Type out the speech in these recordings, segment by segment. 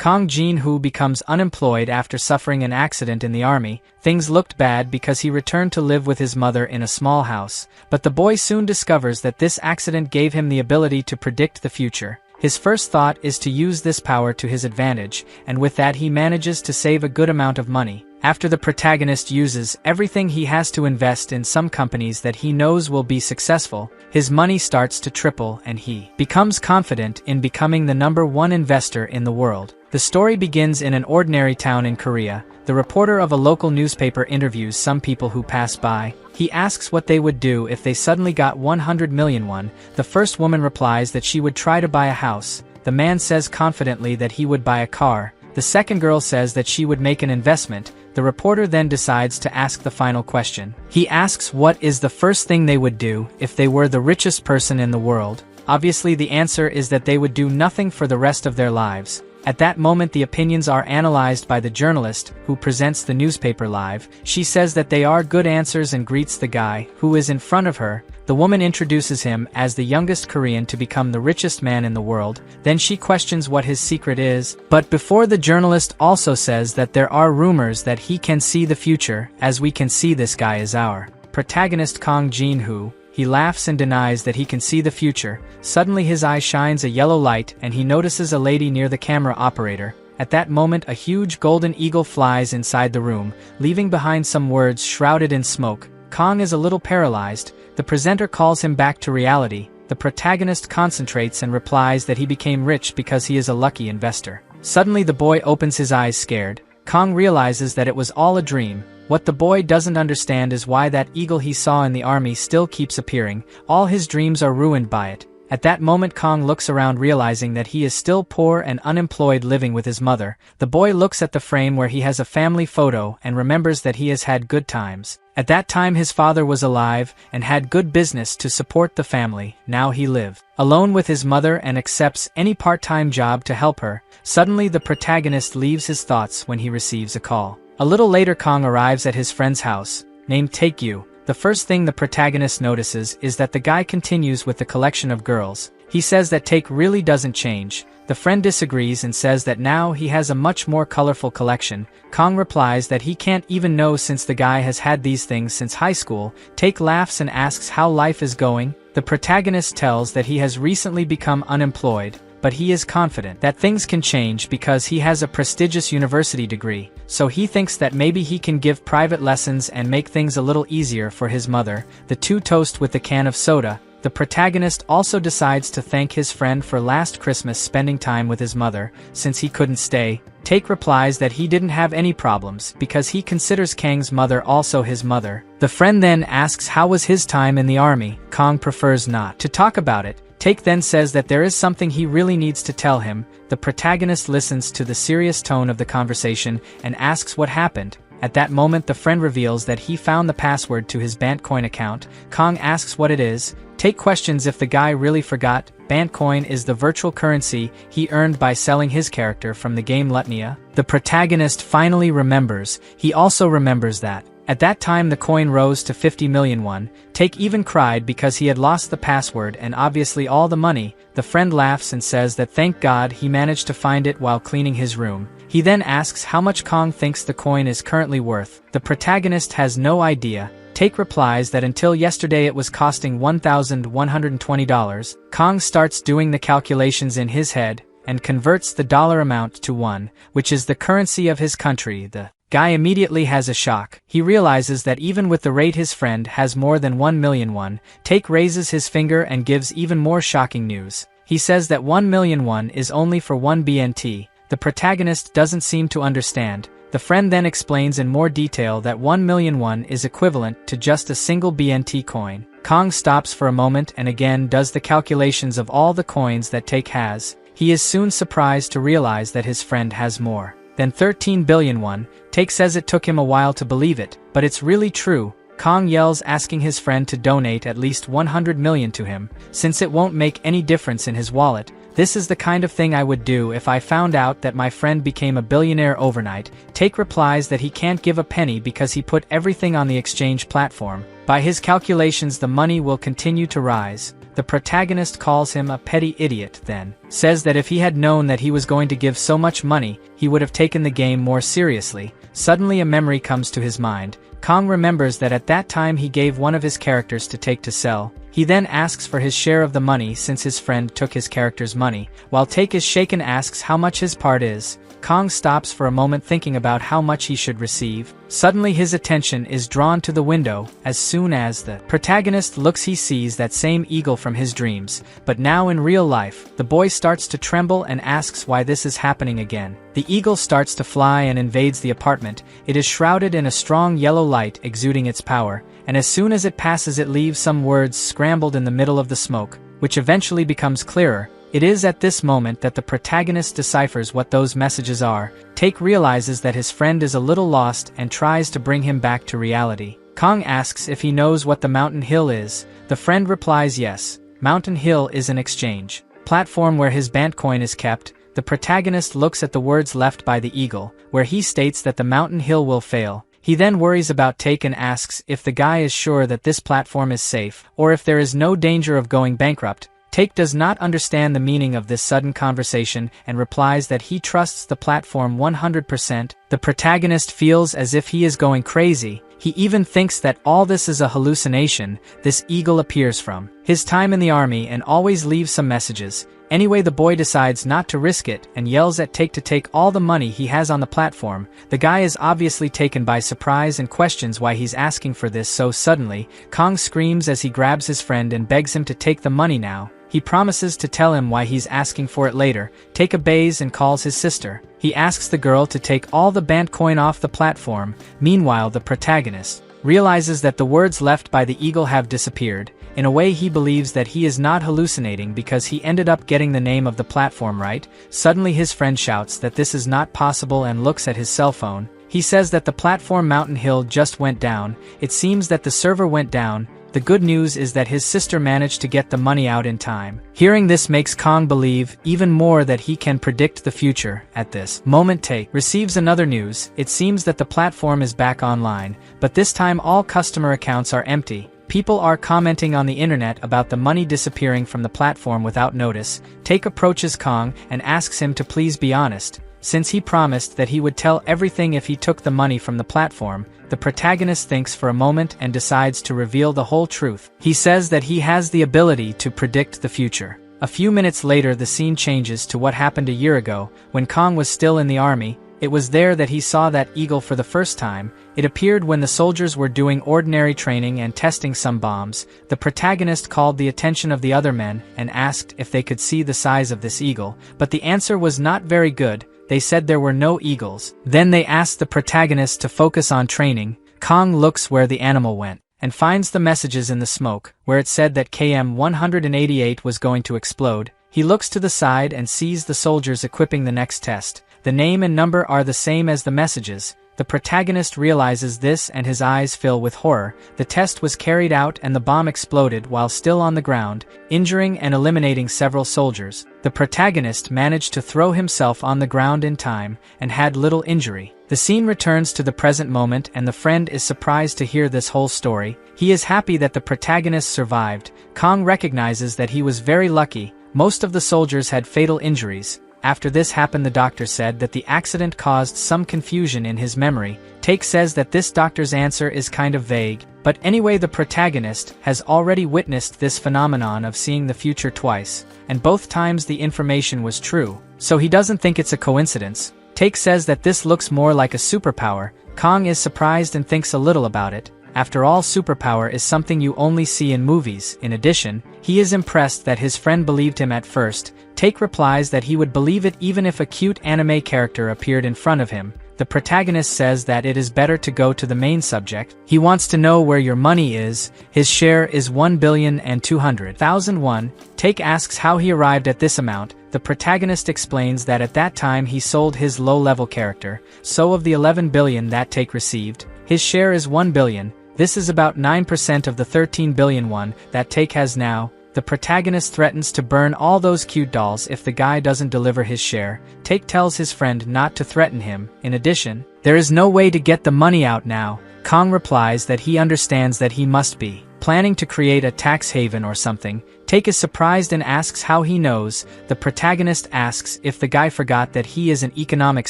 Kang Jin-hoo becomes unemployed after suffering an accident in the army. Things looked bad because he returned to live with his mother in a small house, but the boy soon discovers that this accident gave him the ability to predict the future. His first thought is to use this power to his advantage, and with that he manages to save a good amount of money. After the protagonist uses everything he has to invest in some companies that he knows will be successful, his money starts to triple and he becomes confident in becoming the #1 investor in the world. The story begins in an ordinary town in Korea. The reporter of a local newspaper interviews some people who pass by. He asks what they would do if they suddenly got 100 million won. The first woman replies that she would try to buy a house. The man says confidently that he would buy a car. The second girl says that she would make an investment. The reporter then decides to ask the final question. He asks what is the first thing they would do if they were the richest person in the world. Obviously the answer is that they would do nothing for the rest of their lives. At that moment the opinions are analyzed by the journalist, who presents the newspaper live. She says that they are good answers and greets the guy, who is in front of her. The woman introduces him as the youngest Korean to become the richest man in the world. Then she questions what his secret is. But before the journalist also says that there are rumors that he can see the future, as we can see this guy is our protagonist Kang Jin-hoo. He laughs and denies that he can see the future. Suddenly his eye shines a yellow light and he notices a lady near the camera operator. At that moment a huge golden eagle flies inside the room, leaving behind some words shrouded in smoke. Kang is a little paralyzed. The presenter calls him back to reality. The protagonist concentrates and replies that he became rich because he is a lucky investor. Suddenly the boy opens his eyes scared. Kang realizes that it was all a dream. What the boy doesn't understand is why that eagle he saw in the army still keeps appearing. All his dreams are ruined by it. At that moment Kang looks around realizing that he is still poor and unemployed living with his mother. The boy looks at the frame where he has a family photo and remembers that he has had good times. At that time his father was alive and had good business to support the family. Now he lives alone with his mother and accepts any part-time job to help her. Suddenly the protagonist leaves his thoughts when he receives a call. A little later Kang arrives at his friend's house, named Taekyu. The first thing the protagonist notices is that the guy continues with the collection of girls. He says that Taek really doesn't change. The friend disagrees and says that now he has a much more colorful collection. Kang replies that he can't even know since the guy has had these things since high school. Taek laughs and asks how life is going. The protagonist tells that he has recently become unemployed, but he is confident that things can change because he has a prestigious university degree, so he thinks that maybe he can give private lessons and make things a little easier for his mother. The two toast with a can of soda. The protagonist also decides to thank his friend for last Christmas spending time with his mother, since he couldn't stay. Taek replies that he didn't have any problems because he considers Kang's mother also his mother. The friend then asks how was his time in the army. Kang prefers not to talk about it. Taek then says that there is something he really needs to tell him. The protagonist listens to the serious tone of the conversation and asks what happened. At that moment the friend reveals that he found the password to his Bantcoin account. Kang asks what it is. Taek questions if the guy really forgot. Bantcoin is the virtual currency he earned by selling his character from the game Lutnia. The protagonist finally remembers. He also remembers that at that time the coin rose to 50 million won. Taek even cried because he had lost the password and obviously all the money. The friend laughs and says that thank God he managed to find it while cleaning his room. He then asks how much Kang thinks the coin is currently worth. The protagonist has no idea. Taek replies that until yesterday it was costing $1,120. Kang starts doing the calculations in his head and converts the dollar amount to won, which is the currency of his country. The guy immediately has a shock. He realizes that even with the rate his friend has more than 1 million won. Taek raises his finger and gives even more shocking news. He says that 1 million won is only for 1 BNT. The protagonist doesn't seem to understand. The friend then explains in more detail that 1 million won is equivalent to just a single BNT coin. Kang stops for a moment and again does the calculations of all the coins that Taek has. He is soon surprised to realize that his friend has more than 13 billion won. Taek says it took him a while to believe it, but it's really true. Kang yells asking his friend to donate at least 100 million to him, since it won't make any difference in his wallet. This is the kind of thing I would do if I found out that my friend became a billionaire overnight. Taek replies that he can't give a penny because he put everything on the exchange platform. By his calculations the money will continue to rise. The protagonist calls him a petty idiot, then says that if he had known that he was going to give so much money, he would have taken the game more seriously. Suddenly a memory comes to his mind. Kong remembers that at that time he gave one of his characters to take to sell. He then asks for his share of the money since his friend took his character's money. While Take is shaken asks how much his part is. Kong stops for a moment thinking about how much he should receive. Suddenly his attention is drawn to the window. As soon as the protagonist looks, he sees that same eagle from his dreams, but now in real life. The boy starts to tremble and asks why this is happening again. The eagle starts to fly and invades the apartment. It is shrouded in a strong yellow light exuding its power, and as soon as it passes it leaves some words scrambled in the middle of the smoke, which eventually becomes clearer. It is at this moment that the protagonist deciphers what those messages are. Take realizes that his friend is a little lost and tries to bring him back to reality. Kong asks if he knows what the mountain hill is. The friend replies yes. Mountain hill is an exchange platform where his Bantcoin is kept. The protagonist looks at the words left by the eagle, where he states that the mountain hill will fail. He then worries about Take and asks if the guy is sure that this platform is safe, or if there is no danger of going bankrupt. Take does not understand the meaning of this sudden conversation and replies that he trusts the platform 100%. The protagonist feels as if he is going crazy. He even thinks that all this is a hallucination this eagle appears from his time in the army and always leaves some messages. Anyway, the boy decides not to risk it and yells at Take to take all the money he has on the platform. The guy is obviously taken by surprise and questions why he's asking for this so suddenly. Kong screams as he grabs his friend and begs him to take the money now. He promises to tell him why he's asking for it later. Take obeys and calls his sister. He asks the girl to take all the Bantcoin off the platform. Meanwhile, the protagonist realizes that the words left by the eagle have disappeared. In a way, he believes that he is not hallucinating because he ended up getting the name of the platform right. Suddenly his friend shouts that this is not possible and looks at his cell phone. He says that the platform Mountain Hill just went down. It seems that the server went down. The good news is that his sister managed to get the money out in time. Hearing this makes Kong believe even more that he can predict the future. At this moment, Take receives another news. It seems that the platform is back online, but this time all customer accounts are empty. People are commenting on the internet about the money disappearing from the platform without notice. Take approaches Kong and asks him to please be honest, since he promised that he would tell everything if he took the money from the platform. The protagonist thinks for a moment and decides to reveal the whole truth. He says that he has the ability to predict the future. A few minutes later, the scene changes to what happened a year ago, when Kong was still in the army. It was there that he saw that eagle for the first time. It appeared when the soldiers were doing ordinary training and testing some bombs. The protagonist called the attention of the other men and asked if they could see the size of this eagle, but the answer was not very good. They said there were no eagles. Then they asked the protagonist to focus on training. Kong looks where the animal went and finds the messages in the smoke, where it said that KM-188 was going to explode. He looks to the side and sees the soldiers equipping the next test. The name and number are the same as the messages. The protagonist realizes this and his eyes fill with horror. The test was carried out and the bomb exploded while still on the ground, injuring and eliminating several soldiers. The protagonist managed to throw himself on the ground in time and had little injury. The scene returns to the present moment and the friend is surprised to hear this whole story. He is happy that the protagonist survived. Kong recognizes that he was very lucky. Most of the soldiers had fatal injuries. After this happened, the doctor said that the accident caused some confusion in his memory. Take says that this doctor's answer is kind of vague, but anyway, the protagonist has already witnessed this phenomenon of seeing the future twice, and both times the information was true, so he doesn't think it's a coincidence. Take says that this looks more like a superpower. Kong is surprised and thinks a little about it. After all, superpower is something you only see in movies. In addition, he is impressed that his friend believed him at first. Take replies that he would believe it even if a cute anime character appeared in front of him. The protagonist says that it is better to go to the main subject. He wants to know where your money is. His share is 1,200,000 won. Take asks how he arrived at this amount. The protagonist explains that at that time he sold his low-level character, so of the 11 billion that Take received, his share is 1 billion. This is about 9% of the 13 billion won that Take has now. The protagonist threatens to burn all those cute dolls if the guy doesn't deliver his share. Take tells his friend not to threaten him. In addition, there is no way to get the money out now. Kong replies that he understands that he must be planning to create a tax haven or something. Take is surprised and asks how he knows. The protagonist asks if the guy forgot that he is an economics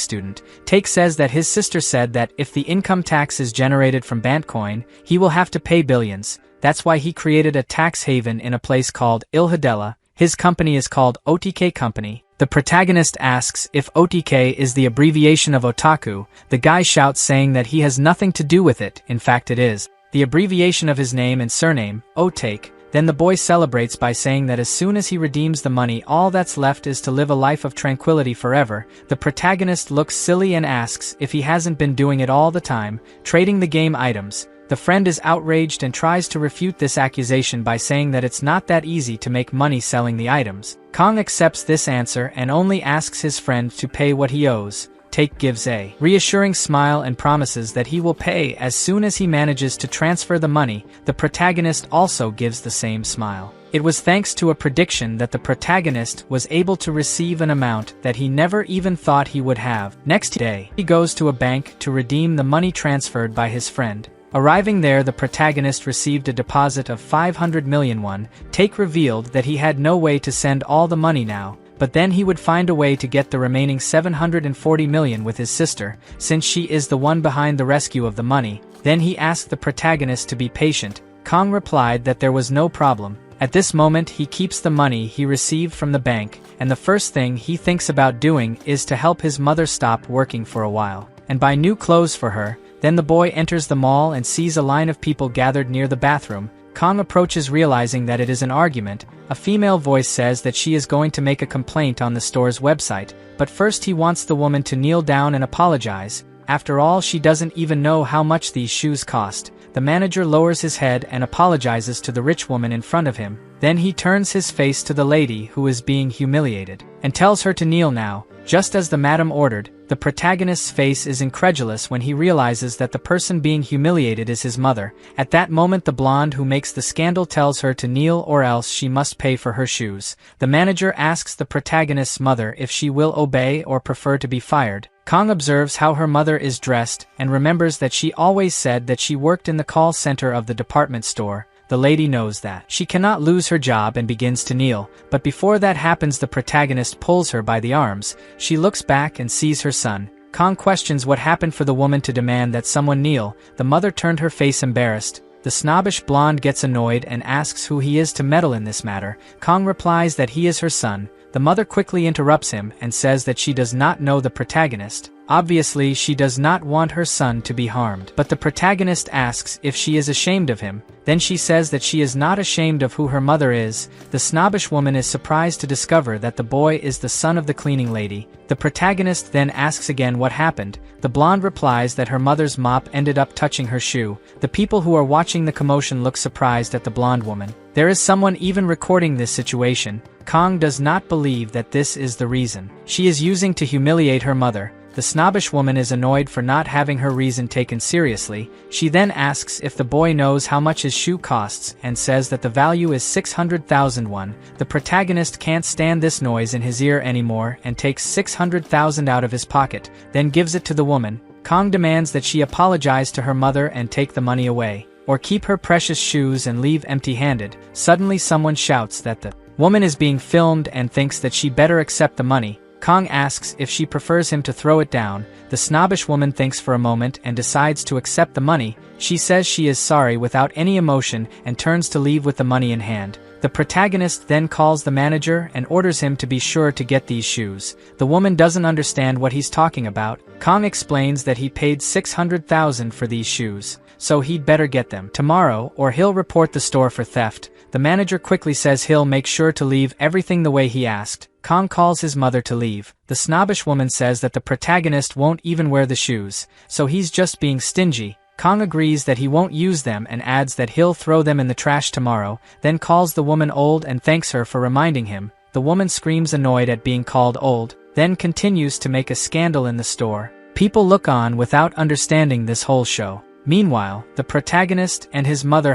student. Take says that his sister said that if the income tax is generated from Bitcoin, he will have to pay billions. That's why he created a tax haven in a place called Yahello. His company is called OTK Company. The protagonist asks if OTK is the abbreviation of otaku. The guy shouts saying that he has nothing to do with it. In fact, it is the abbreviation of his name and surname, Otake. Then the boy celebrates by saying that as soon as he redeems the money, all that's left is to live a life of tranquility forever. The protagonist looks silly and asks if he hasn't been doing it all the time, trading the game items. The friend is outraged and tries to refute this accusation by saying that it's not that easy to make money selling the items. Kong accepts this answer and only asks his friend to pay what he owes. Take gives a reassuring smile and promises that he will pay as soon as he manages to transfer the money. The protagonist also gives the same smile. It was thanks to a prediction that the protagonist was able to receive an amount that he never even thought he would have. Next day, he goes to a bank to redeem the money transferred by his friend. Arriving there, the protagonist received a deposit of 500 million won. Take revealed that he had no way to send all the money now, but then he would find a way to get the remaining 740 million with his sister, since she is the one behind the rescue of the money. Then he asked the protagonist to be patient. Kong replied that there was no problem. At this moment, he keeps the money he received from the bank, and the first thing he thinks about doing is to help his mother stop working for a while, and buy new clothes for her. Then the boy enters the mall and sees a line of people gathered near the bathroom. Kong approaches realizing that it is an argument. A female voice says that she is going to make a complaint on the store's website, but first he wants the woman to kneel down and apologize. After all, she doesn't even know how much these shoes cost. The manager lowers his head and apologizes to the rich woman in front of him. Then he turns his face to the lady who is being humiliated, and tells her to kneel now, just as the madam ordered. The protagonist's face is incredulous when he realizes that the person being humiliated is his mother. At that moment, the blonde who makes the scandal tells her to kneel or else she must pay for her shoes. The manager asks the protagonist's mother if she will obey or prefer to be fired. Kong observes how her mother is dressed and remembers that she always said that she worked in the call center of the department store. The lady knows that she cannot lose her job and begins to kneel, but before that happens, the protagonist pulls her by the arms. She looks back and sees her son. Kong questions what happened for the woman to demand that someone kneel. The mother turned her face embarrassed. The snobbish blonde gets annoyed and asks who he is to meddle in this matter. Kong replies that he is her son. The mother quickly interrupts him and says that she does not know the protagonist. Obviously, she does not want her son to be harmed. But the protagonist asks if she is ashamed of him. Then she says that she is not ashamed of who her mother is. The snobbish woman is surprised to discover that the boy is the son of the cleaning lady. The protagonist then asks again what happened. The blonde replies that her mother's mop ended up touching her shoe. The people who are watching the commotion look surprised at the blonde woman. There is someone even recording this situation. Kong does not believe that this is the reason she is using to humiliate her mother. The snobbish woman is annoyed for not having her reason taken seriously. She then asks if the boy knows how much his shoe costs and says that the value is 600,000 won. The protagonist can't stand this noise in his ear anymore and takes 600,000 out of his pocket, then gives it to the woman. Kong demands that she apologize to her mother and take the money away, or keep her precious shoes and leave empty-handed. Suddenly someone shouts that the woman is being filmed and thinks that she better accept the money. Kong asks if she prefers him to throw it down. The snobbish woman thinks for a moment and decides to accept the money. She says she is sorry without any emotion and turns to leave with the money in hand. The protagonist then calls the manager and orders him to be sure to get these shoes. The woman doesn't understand what he's talking about. Kong explains that he paid 600,000 for these shoes, so he'd better get them tomorrow or he'll report the store for theft. The manager quickly says he'll make sure to leave everything the way he asked. Kong calls his mother to leave. The snobbish woman says that the protagonist won't even wear the shoes, so he's just being stingy. Kong agrees that he won't use them and adds that he'll throw them in the trash tomorrow, then calls the woman old and thanks her for reminding him. The woman screams annoyed at being called old, then continues to make a scandal in the store. People look on without understanding this whole show. Meanwhile, the protagonist and his mother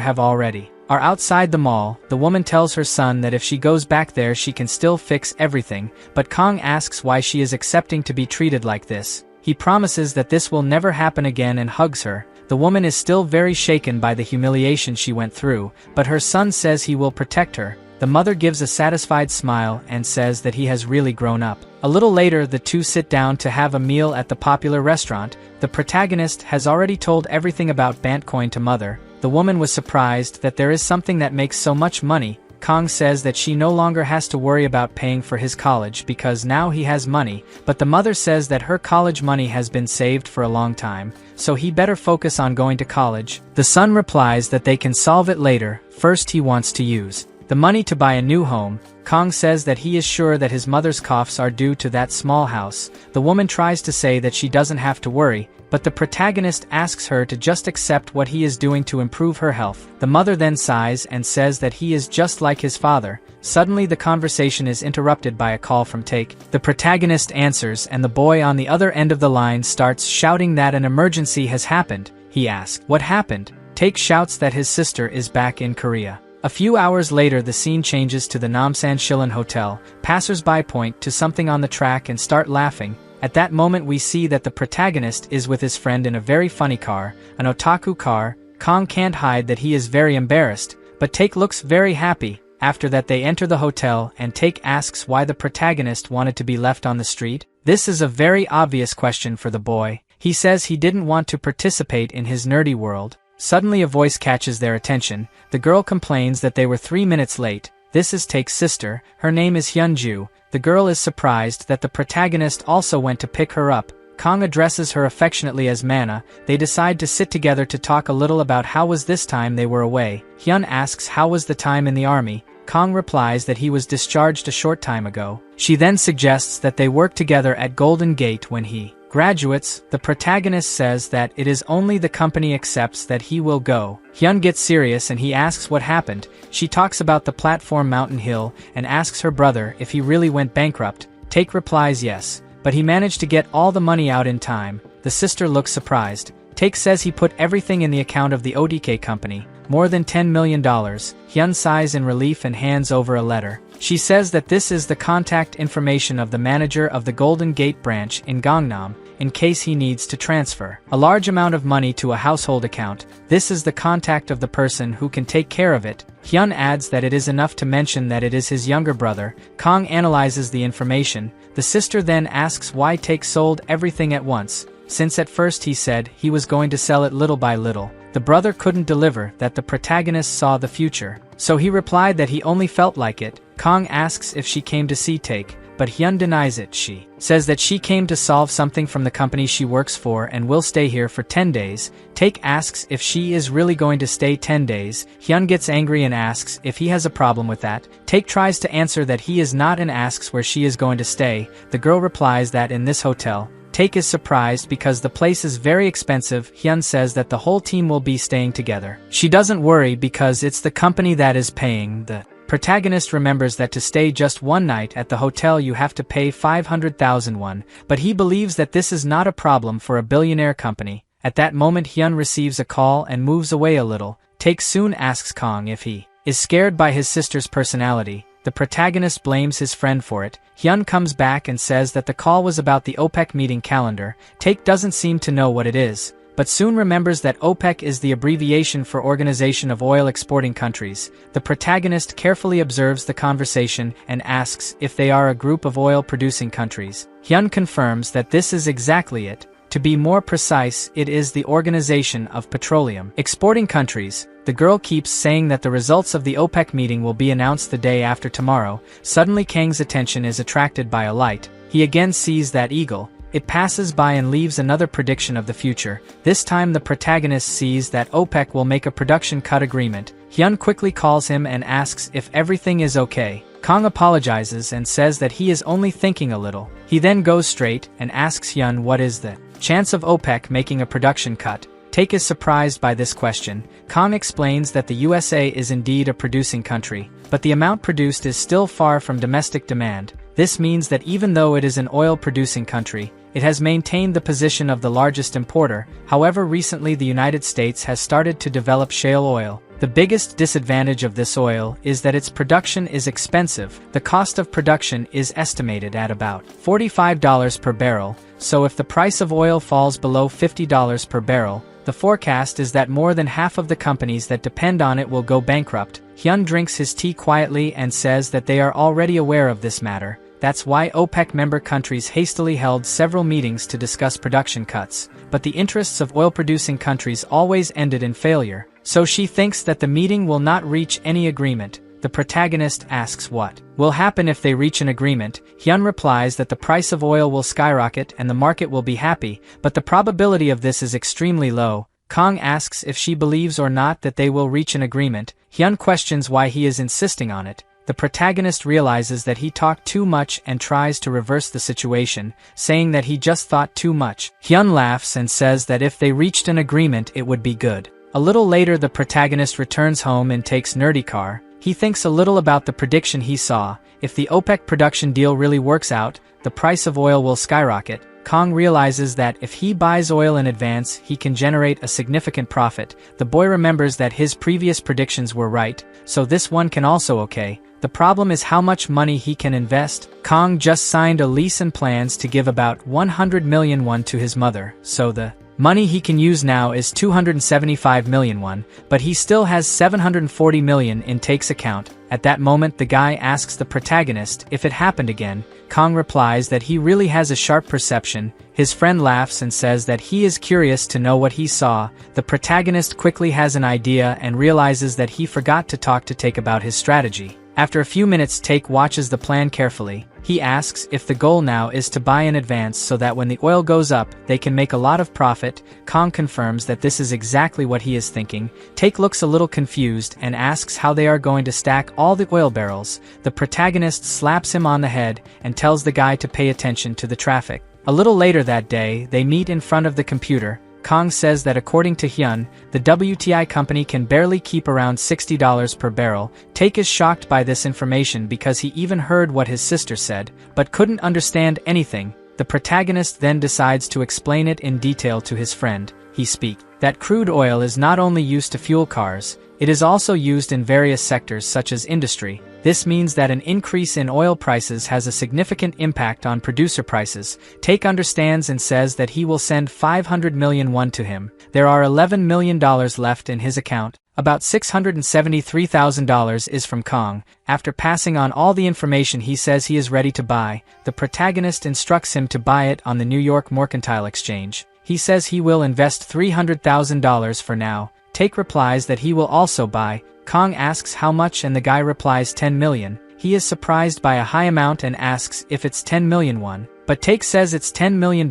are outside the mall. The woman tells her son that if she goes back there she can still fix everything, but Kong asks why she is accepting to be treated like this. He promises that this will never happen again and hugs her. The woman is still very shaken by the humiliation she went through, but her son says he will protect her. The mother gives a satisfied smile and says that he has really grown up. A little later, the two sit down to have a meal at the popular restaurant. The protagonist has already told everything about Bantcoin to mother. The woman was surprised that there is something that makes so much money. Kong says that she no longer has to worry about paying for his college because now he has money, but the mother says that her college money has been saved for a long time, so he better focus on going to college. The son replies that they can solve it later, first he wants to use the money to buy a new home. Kong says that he is sure that his mother's coughs are due to that small house. The woman tries to say that she doesn't have to worry, but the protagonist asks her to just accept what he is doing to improve her health. The mother then sighs and says that he is just like his father. Suddenly the conversation is interrupted by a call from Take. The protagonist answers and the boy on the other end of the line starts shouting that an emergency has happened. He asks, "What happened?" Take shouts that his sister is back in Korea. A few hours later, the scene changes to the Namsan Shilin Hotel. Passers-by point to something on the track and start laughing. At that moment we see that the protagonist is with his friend in a very funny car, an otaku car. Kong can't hide that he is very embarrassed, but Take looks very happy. After that they enter the hotel and Take asks why the protagonist wanted to be left on the street. This is a very obvious question for the boy. He says he didn't want to participate in his nerdy world. Suddenly a voice catches their attention. The girl complains that they were 3 minutes late. This is Take's sister. Her name is Hyunju. The girl is surprised that the protagonist also went to pick her up. Kong addresses her affectionately as Mana. They decide to sit together to talk a little about how was this time they were away. Hyun asks how was the time in the army. Kong replies that he was discharged a short time ago. She then suggests that they work together at Golden Gate when he graduates. The protagonist says that it is only the company accepts that he will go. Hyun gets serious and he asks what happened. She talks about the platform Mountain Hill and asks her brother if he really went bankrupt. Take replies yes, but he managed to get all the money out in time. The sister looks surprised. Take says he put everything in the account of the ODK company, more than $10 million. Hyun sighs in relief and hands over a letter. She says that this is the contact information of the manager of the Golden Gate branch in Gangnam, in case he needs to transfer a large amount of money to a household account. This is the contact of the person who can take care of it. Hyun adds that it is enough to mention that it is his younger brother. Kong analyzes the information. The sister then asks why Take sold everything at once, since at first he said he was going to sell it little by little. The brother couldn't deliver that the protagonist saw the future, so he replied that he only felt like it. Kong asks if she came to see Take, but Hyun denies it. She says that she came to solve something from the company she works for and will stay here for 10 days. Take asks if she is really going to stay 10 days. Hyun gets angry and asks if he has a problem with that. Take tries to answer that he is not and asks where she is going to stay. The girl replies that in this hotel. Take is surprised because the place is very expensive. Hyun says that the whole team will be staying together. She doesn't worry because it's the company that is paying. The protagonist remembers that to stay just one night at the hotel you have to pay 500,000 won, but he believes that this is not a problem for a billionaire company. At that moment Hyun receives a call and moves away a little. Take soon asks Kong if he is scared by his sister's personality. The protagonist blames his friend for it. Hyun comes back and says that the call was about the OPEC meeting calendar. Take doesn't seem to know what it is, but soon remembers that OPEC is the abbreviation for Organization of Oil Exporting Countries. The protagonist carefully observes the conversation and asks if they are a group of oil-producing countries. Hyun confirms that this is exactly it. To be more precise, it is the Organization of Petroleum Exporting Countries. The girl keeps saying that the results of the OPEC meeting will be announced the day after tomorrow. Suddenly Kang's attention is attracted by a light. He again sees that eagle. It passes by and leaves another prediction of the future. This time the protagonist sees that OPEC will make a production cut agreement. Hyun quickly calls him and asks if everything is okay. Kong apologizes and says that he is only thinking a little. He then goes straight and asks Hyun what is the chance of OPEC making a production cut. Take is surprised by this question. Kong explains that the USA is indeed a producing country, but the amount produced is still far from domestic demand. This means that even though it is an oil-producing country, it has maintained the position of the largest importer. However, recently the United States has started to develop shale oil. The biggest disadvantage of this oil is that its production is expensive. The cost of production is estimated at about $45 per barrel, so if the price of oil falls below $50 per barrel, The forecast is that more than half of the companies that depend on it will go bankrupt. Hyun drinks his tea quietly and says that they are already aware of this matter. That's why OPEC member countries hastily held several meetings to discuss production cuts. But the interests of oil-producing countries always ended in failure, so she thinks that the meeting will not reach any agreement. The protagonist asks what will happen if they reach an agreement. Hyun replies that the price of oil will skyrocket and the market will be happy, but the probability of this is extremely low. Kang asks if she believes or not that they will reach an agreement. Hyun questions why he is insisting on it. The protagonist realizes that he talked too much and tries to reverse the situation, saying that he just thought too much. Hyun laughs and says that if they reached an agreement it would be good. A little later the protagonist returns home and takes nerdy car. He thinks a little about the prediction he saw. If the OPEC production deal really works out, the price of oil will skyrocket. Kang realizes that if he buys oil in advance, he can generate a significant profit. The boy remembers that his previous predictions were right, so this one can also okay. The problem is how much money he can invest. Kang just signed a lease and plans to give about 100 million won to his mother, so the money he can use now is 275 million won, but he still has 740 million in Take's account. At that moment the guy asks the protagonist if it happened again. Kang replies that he really has a sharp perception. His friend laughs and says that he is curious to know what he saw. The protagonist quickly has an idea and realizes that he forgot to talk to Take about his strategy. After a few minutes Take watches the plan carefully. He asks if the goal now is to buy in advance so that when the oil goes up, they can make a lot of profit. Kang confirms that this is exactly what he is thinking. Take looks a little confused and asks how they are going to stack all the oil barrels. The protagonist slaps him on the head and tells the guy to pay attention to the traffic. A little later that day, they meet in front of the computer. Kang says that according to Hyun, the WTI company can barely keep around $60 per barrel. Take is shocked by this information because he even heard what his sister said, but couldn't understand anything. The protagonist then decides to explain it in detail to his friend. He speaks that crude oil is not only used to fuel cars, it is also used in various sectors such as industry. This means that an increase in oil prices has a significant impact on producer prices. Take understands and says that he will send 500 million won to him. There are $11 million left in his account. About $673,000 is from Kang. After passing on all the information he says he is ready to buy. The protagonist instructs him to buy it on the New York Mercantile Exchange. He says he will invest $300,000 for now. Take replies that he will also buy. Kang asks how much and the guy replies 10 million. He is surprised by a high amount and asks if it's 10 million won, but Take says it's $10 million.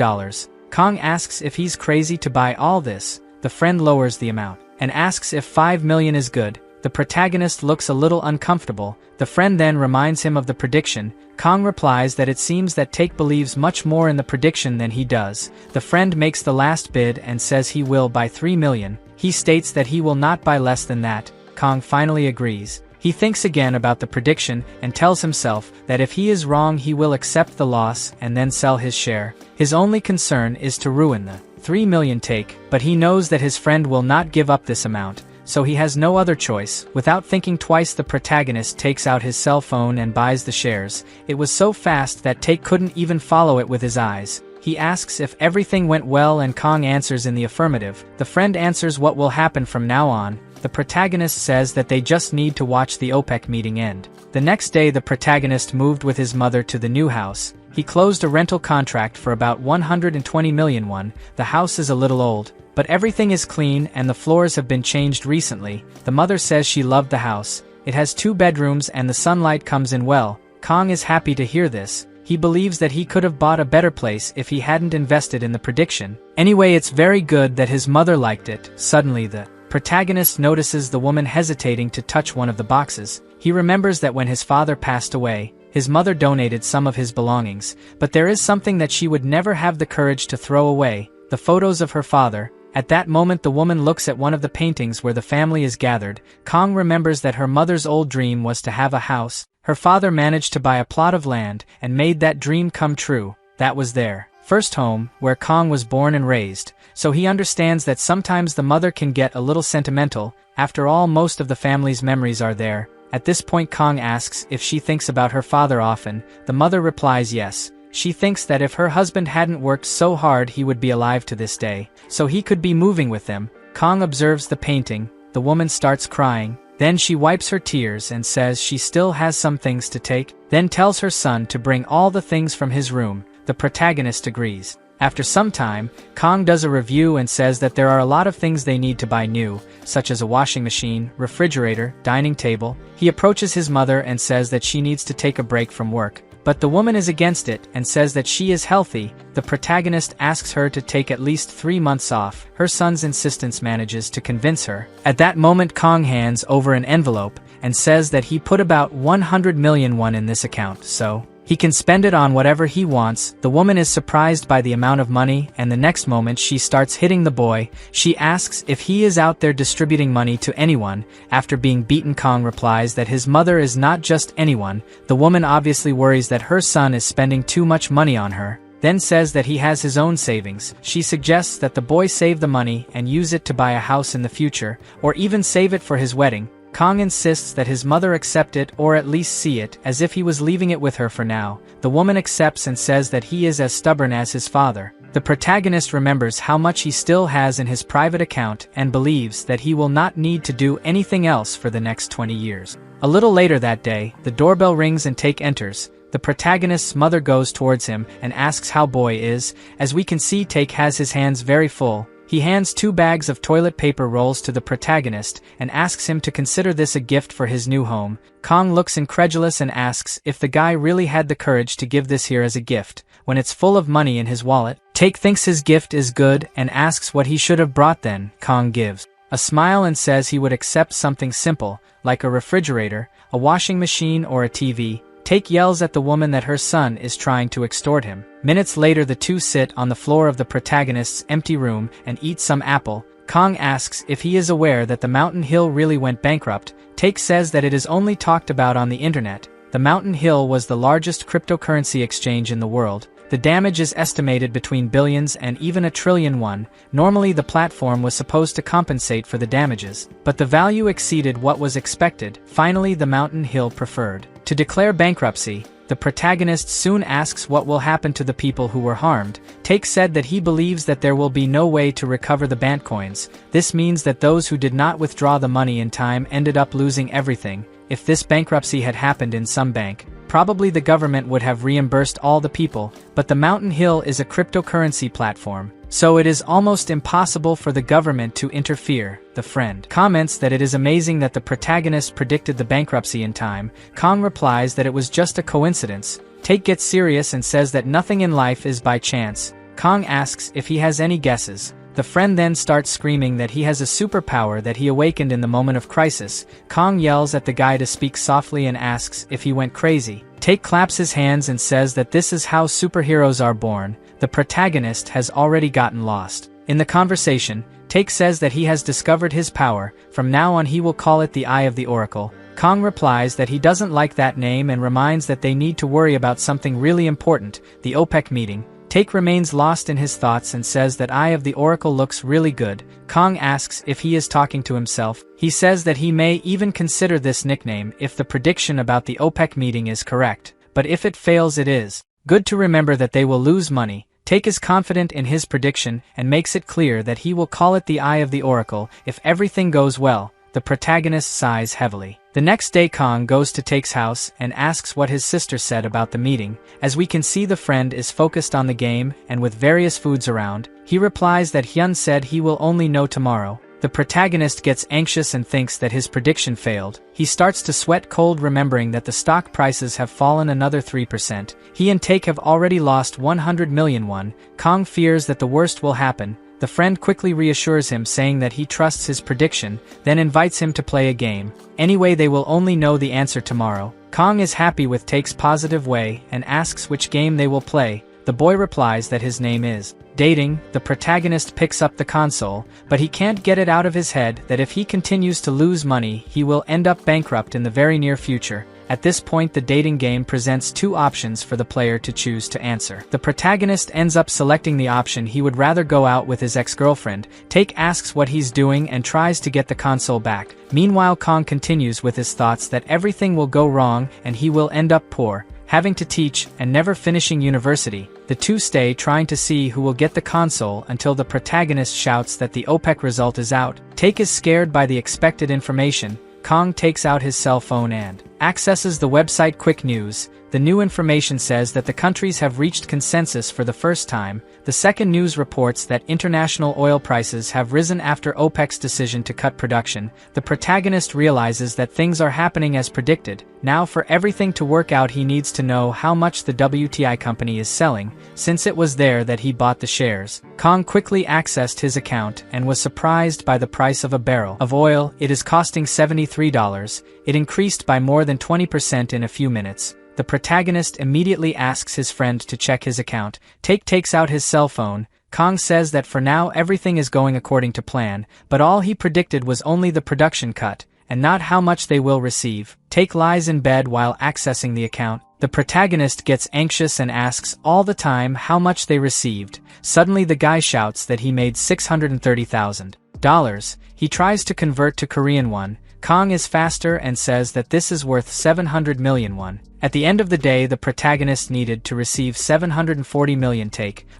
Kang asks if he's crazy to buy all this. The friend lowers the amount and asks if 5 million is good. The protagonist looks a little uncomfortable. The friend then reminds him of the prediction. Kang replies that it seems that Take believes much more in the prediction than he does. The friend makes the last bid and says he will buy 3 million. He states that he will not buy less than that. Kang finally agrees. He thinks again about the prediction and tells himself that if he is wrong he will accept the loss and then sell his share. His only concern is to ruin the 3 million Take, but he knows that his friend will not give up this amount, so he has no other choice. Without thinking twice the protagonist takes out his cell phone and buys the shares. It was so fast that Take couldn't even follow it with his eyes. He asks if everything went well and Kang answers in the affirmative. The friend answers what will happen from now on. The protagonist says that they just need to watch the OPEC meeting end. The next day the protagonist moved with his mother to the new house. He closed a rental contract for about 120 million won. The house is a little old, but everything is clean and the floors have been changed recently. The mother says she loved the house. It has 2 bedrooms and the sunlight comes in well. Kang is happy to hear this. He believes that he could have bought a better place if he hadn't invested in the prediction. Anyway, it's very good that his mother liked it. Suddenly the protagonist notices the woman hesitating to touch one of the boxes. He remembers that when his father passed away, his mother donated some of his belongings, but there is something that she would never have the courage to throw away, the photos of her father. At that moment the woman looks at one of the paintings where the family is gathered. Kang remembers that her mother's old dream was to have a house. Her father managed to buy a plot of land and made that dream come true. That was their first home, where Kang was born and raised, so he understands that sometimes the mother can get a little sentimental. After all, most of the family's memories are there. At this point Kang asks if she thinks about her father often. The mother replies yes. She thinks that if her husband hadn't worked so hard he would be alive to this day, so he could be moving with them. Kang observes the painting, the woman starts crying, then she wipes her tears and says she still has some things to take, then tells her son to bring all the things from his room. The protagonist agrees. After some time, Kang does a review and says that there are a lot of things they need to buy new, such as a washing machine, refrigerator, dining table. He approaches his mother and says that she needs to take a break from work, but the woman is against it and says that she is healthy. The protagonist asks her to take at least 3 months off. Her son's insistence manages to convince her. At that moment, Kang hands over an envelope and says that he put about 100 million won in this account, so he can spend it on whatever he wants. The woman is surprised by the amount of money, and the next moment she starts hitting the boy. She asks if he is out there distributing money to anyone. After being beaten, Kang replies that his mother is not just anyone. The woman obviously worries that her son is spending too much money on her, then says that he has his own savings. She suggests that the boy save the money and use it to buy a house in the future, or even save it for his wedding. Kang insists that his mother accept it or at least see it, as if he was leaving it with her for now. The woman accepts and says that he is as stubborn as his father. The protagonist remembers how much he still has in his private account and believes that he will not need to do anything else for the next 20 years. A little later that day, the doorbell rings and Take enters. The protagonist's mother goes towards him and asks how boy is. As we can see, Take has his hands very full. He hands 2 bags of toilet paper rolls to the protagonist and asks him to consider this a gift for his new home. Kang looks incredulous and asks if the guy really had the courage to give this here as a gift, when it's full of money in his wallet. Take thinks his gift is good and asks what he should have brought then. Kang gives a smile and says he would accept something simple, like a refrigerator, a washing machine or a TV. Take yells at the woman that her son is trying to extort him. Minutes later, the two sit on the floor of the protagonist's empty room and eat some apple. Kang asks if he is aware that the Mountain Hill really went bankrupt. Take says that it is only talked about on the internet. The Mountain Hill was the largest cryptocurrency exchange in the world. The damage is estimated between billions and even a trillion won. Normally the platform was supposed to compensate for the damages, but the value exceeded what was expected. Finally, the Mountain Hill preferred to declare bankruptcy. The protagonist soon asks what will happen to the people who were harmed. Take said that he believes that there will be no way to recover the Bantcoins. This means that those who did not withdraw the money in time ended up losing everything. If this bankruptcy had happened in some bank, probably the government would have reimbursed all the people, but the Mountain Hill is a cryptocurrency platform, so it is almost impossible for the government to interfere. The friend comments that it is amazing that the protagonist predicted the bankruptcy in time. Kang replies that it was just a coincidence. Take gets serious and says that nothing in life is by chance. Kang asks if he has any guesses. The friend then starts screaming that he has a superpower that he awakened in the moment of crisis. Kang yells at the guy to speak softly and asks if he went crazy. Take claps his hands and says that this is how superheroes are born. The protagonist has already gotten lost in the conversation. Take says that he has discovered his power. From now on he will call it the Eye of the Oracle. Kang replies that he doesn't like that name and reminds that they need to worry about something really important, the OPEC meeting. Take remains lost in his thoughts and says that Eye of the Oracle looks really good. Kang asks if he is talking to himself. He says that he may even consider this nickname if the prediction about the OPEC meeting is correct, but if it fails it is good to remember that they will lose money. Take is confident in his prediction and makes it clear that he will call it the Eye of the Oracle if everything goes well. The protagonist sighs heavily. The next day Kang goes to Take's house and asks what his sister said about the meeting. As we can see, the friend is focused on the game and with various foods around. He replies that Hyun said he will only know tomorrow. The protagonist gets anxious and thinks that his prediction failed. He starts to sweat cold, remembering that the stock prices have fallen another 3%. He and Take have already lost 100 million won. Kang fears that the worst will happen. The friend quickly reassures him, saying that he trusts his prediction, then invites him to play a game. Anyway, they will only know the answer tomorrow. Kang is happy with Take's positive way and asks which game they will play. The boy replies that his name is dating. The protagonist picks up the console, but he can't get it out of his head that if he continues to lose money, he will end up bankrupt in the very near future. At this point, the dating game presents two options for the player to choose to answer. The protagonist ends up selecting the option he would rather go out with his ex-girlfriend. Take asks what he's doing and tries to get the console back. Meanwhile, Kang continues with his thoughts that everything will go wrong and he will end up poor. having to teach and never finishing university. The two stay trying to see who will get the console until the protagonist shouts that the OPEC result is out. Take is scared by the expected information. Kong takes out his cell phone and accesses the website Quick News. The new information says that the countries have reached consensus for the first time. The second news reports that international oil prices have risen after OPEC's decision to cut production. The protagonist realizes that things are happening as predicted. Now for everything to work out he needs to know how much the WTI company is selling, since it was there that he bought the shares. Kong quickly accessed his account and was surprised by the price of a barrel of oil. It is costing $73. It increased by more than 20% in a few minutes. The protagonist immediately asks his friend to check his account. Takes out his cell phone. Kong says that for now everything is going according to plan, but all he predicted was only the production cut, and not how much they will receive. Take lies in bed while accessing the account. The protagonist gets anxious and asks all the time how much they received. Suddenly the guy shouts that he made $630,000. He tries to convert to Korean won. Kong is faster and says that this is worth 700 million won. At the end of the day the protagonist needed to receive 740 million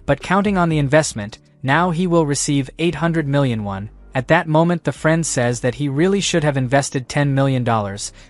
but counting on the investment, now he will receive 800 million won. At that moment the friend says that he really should have invested $10 million.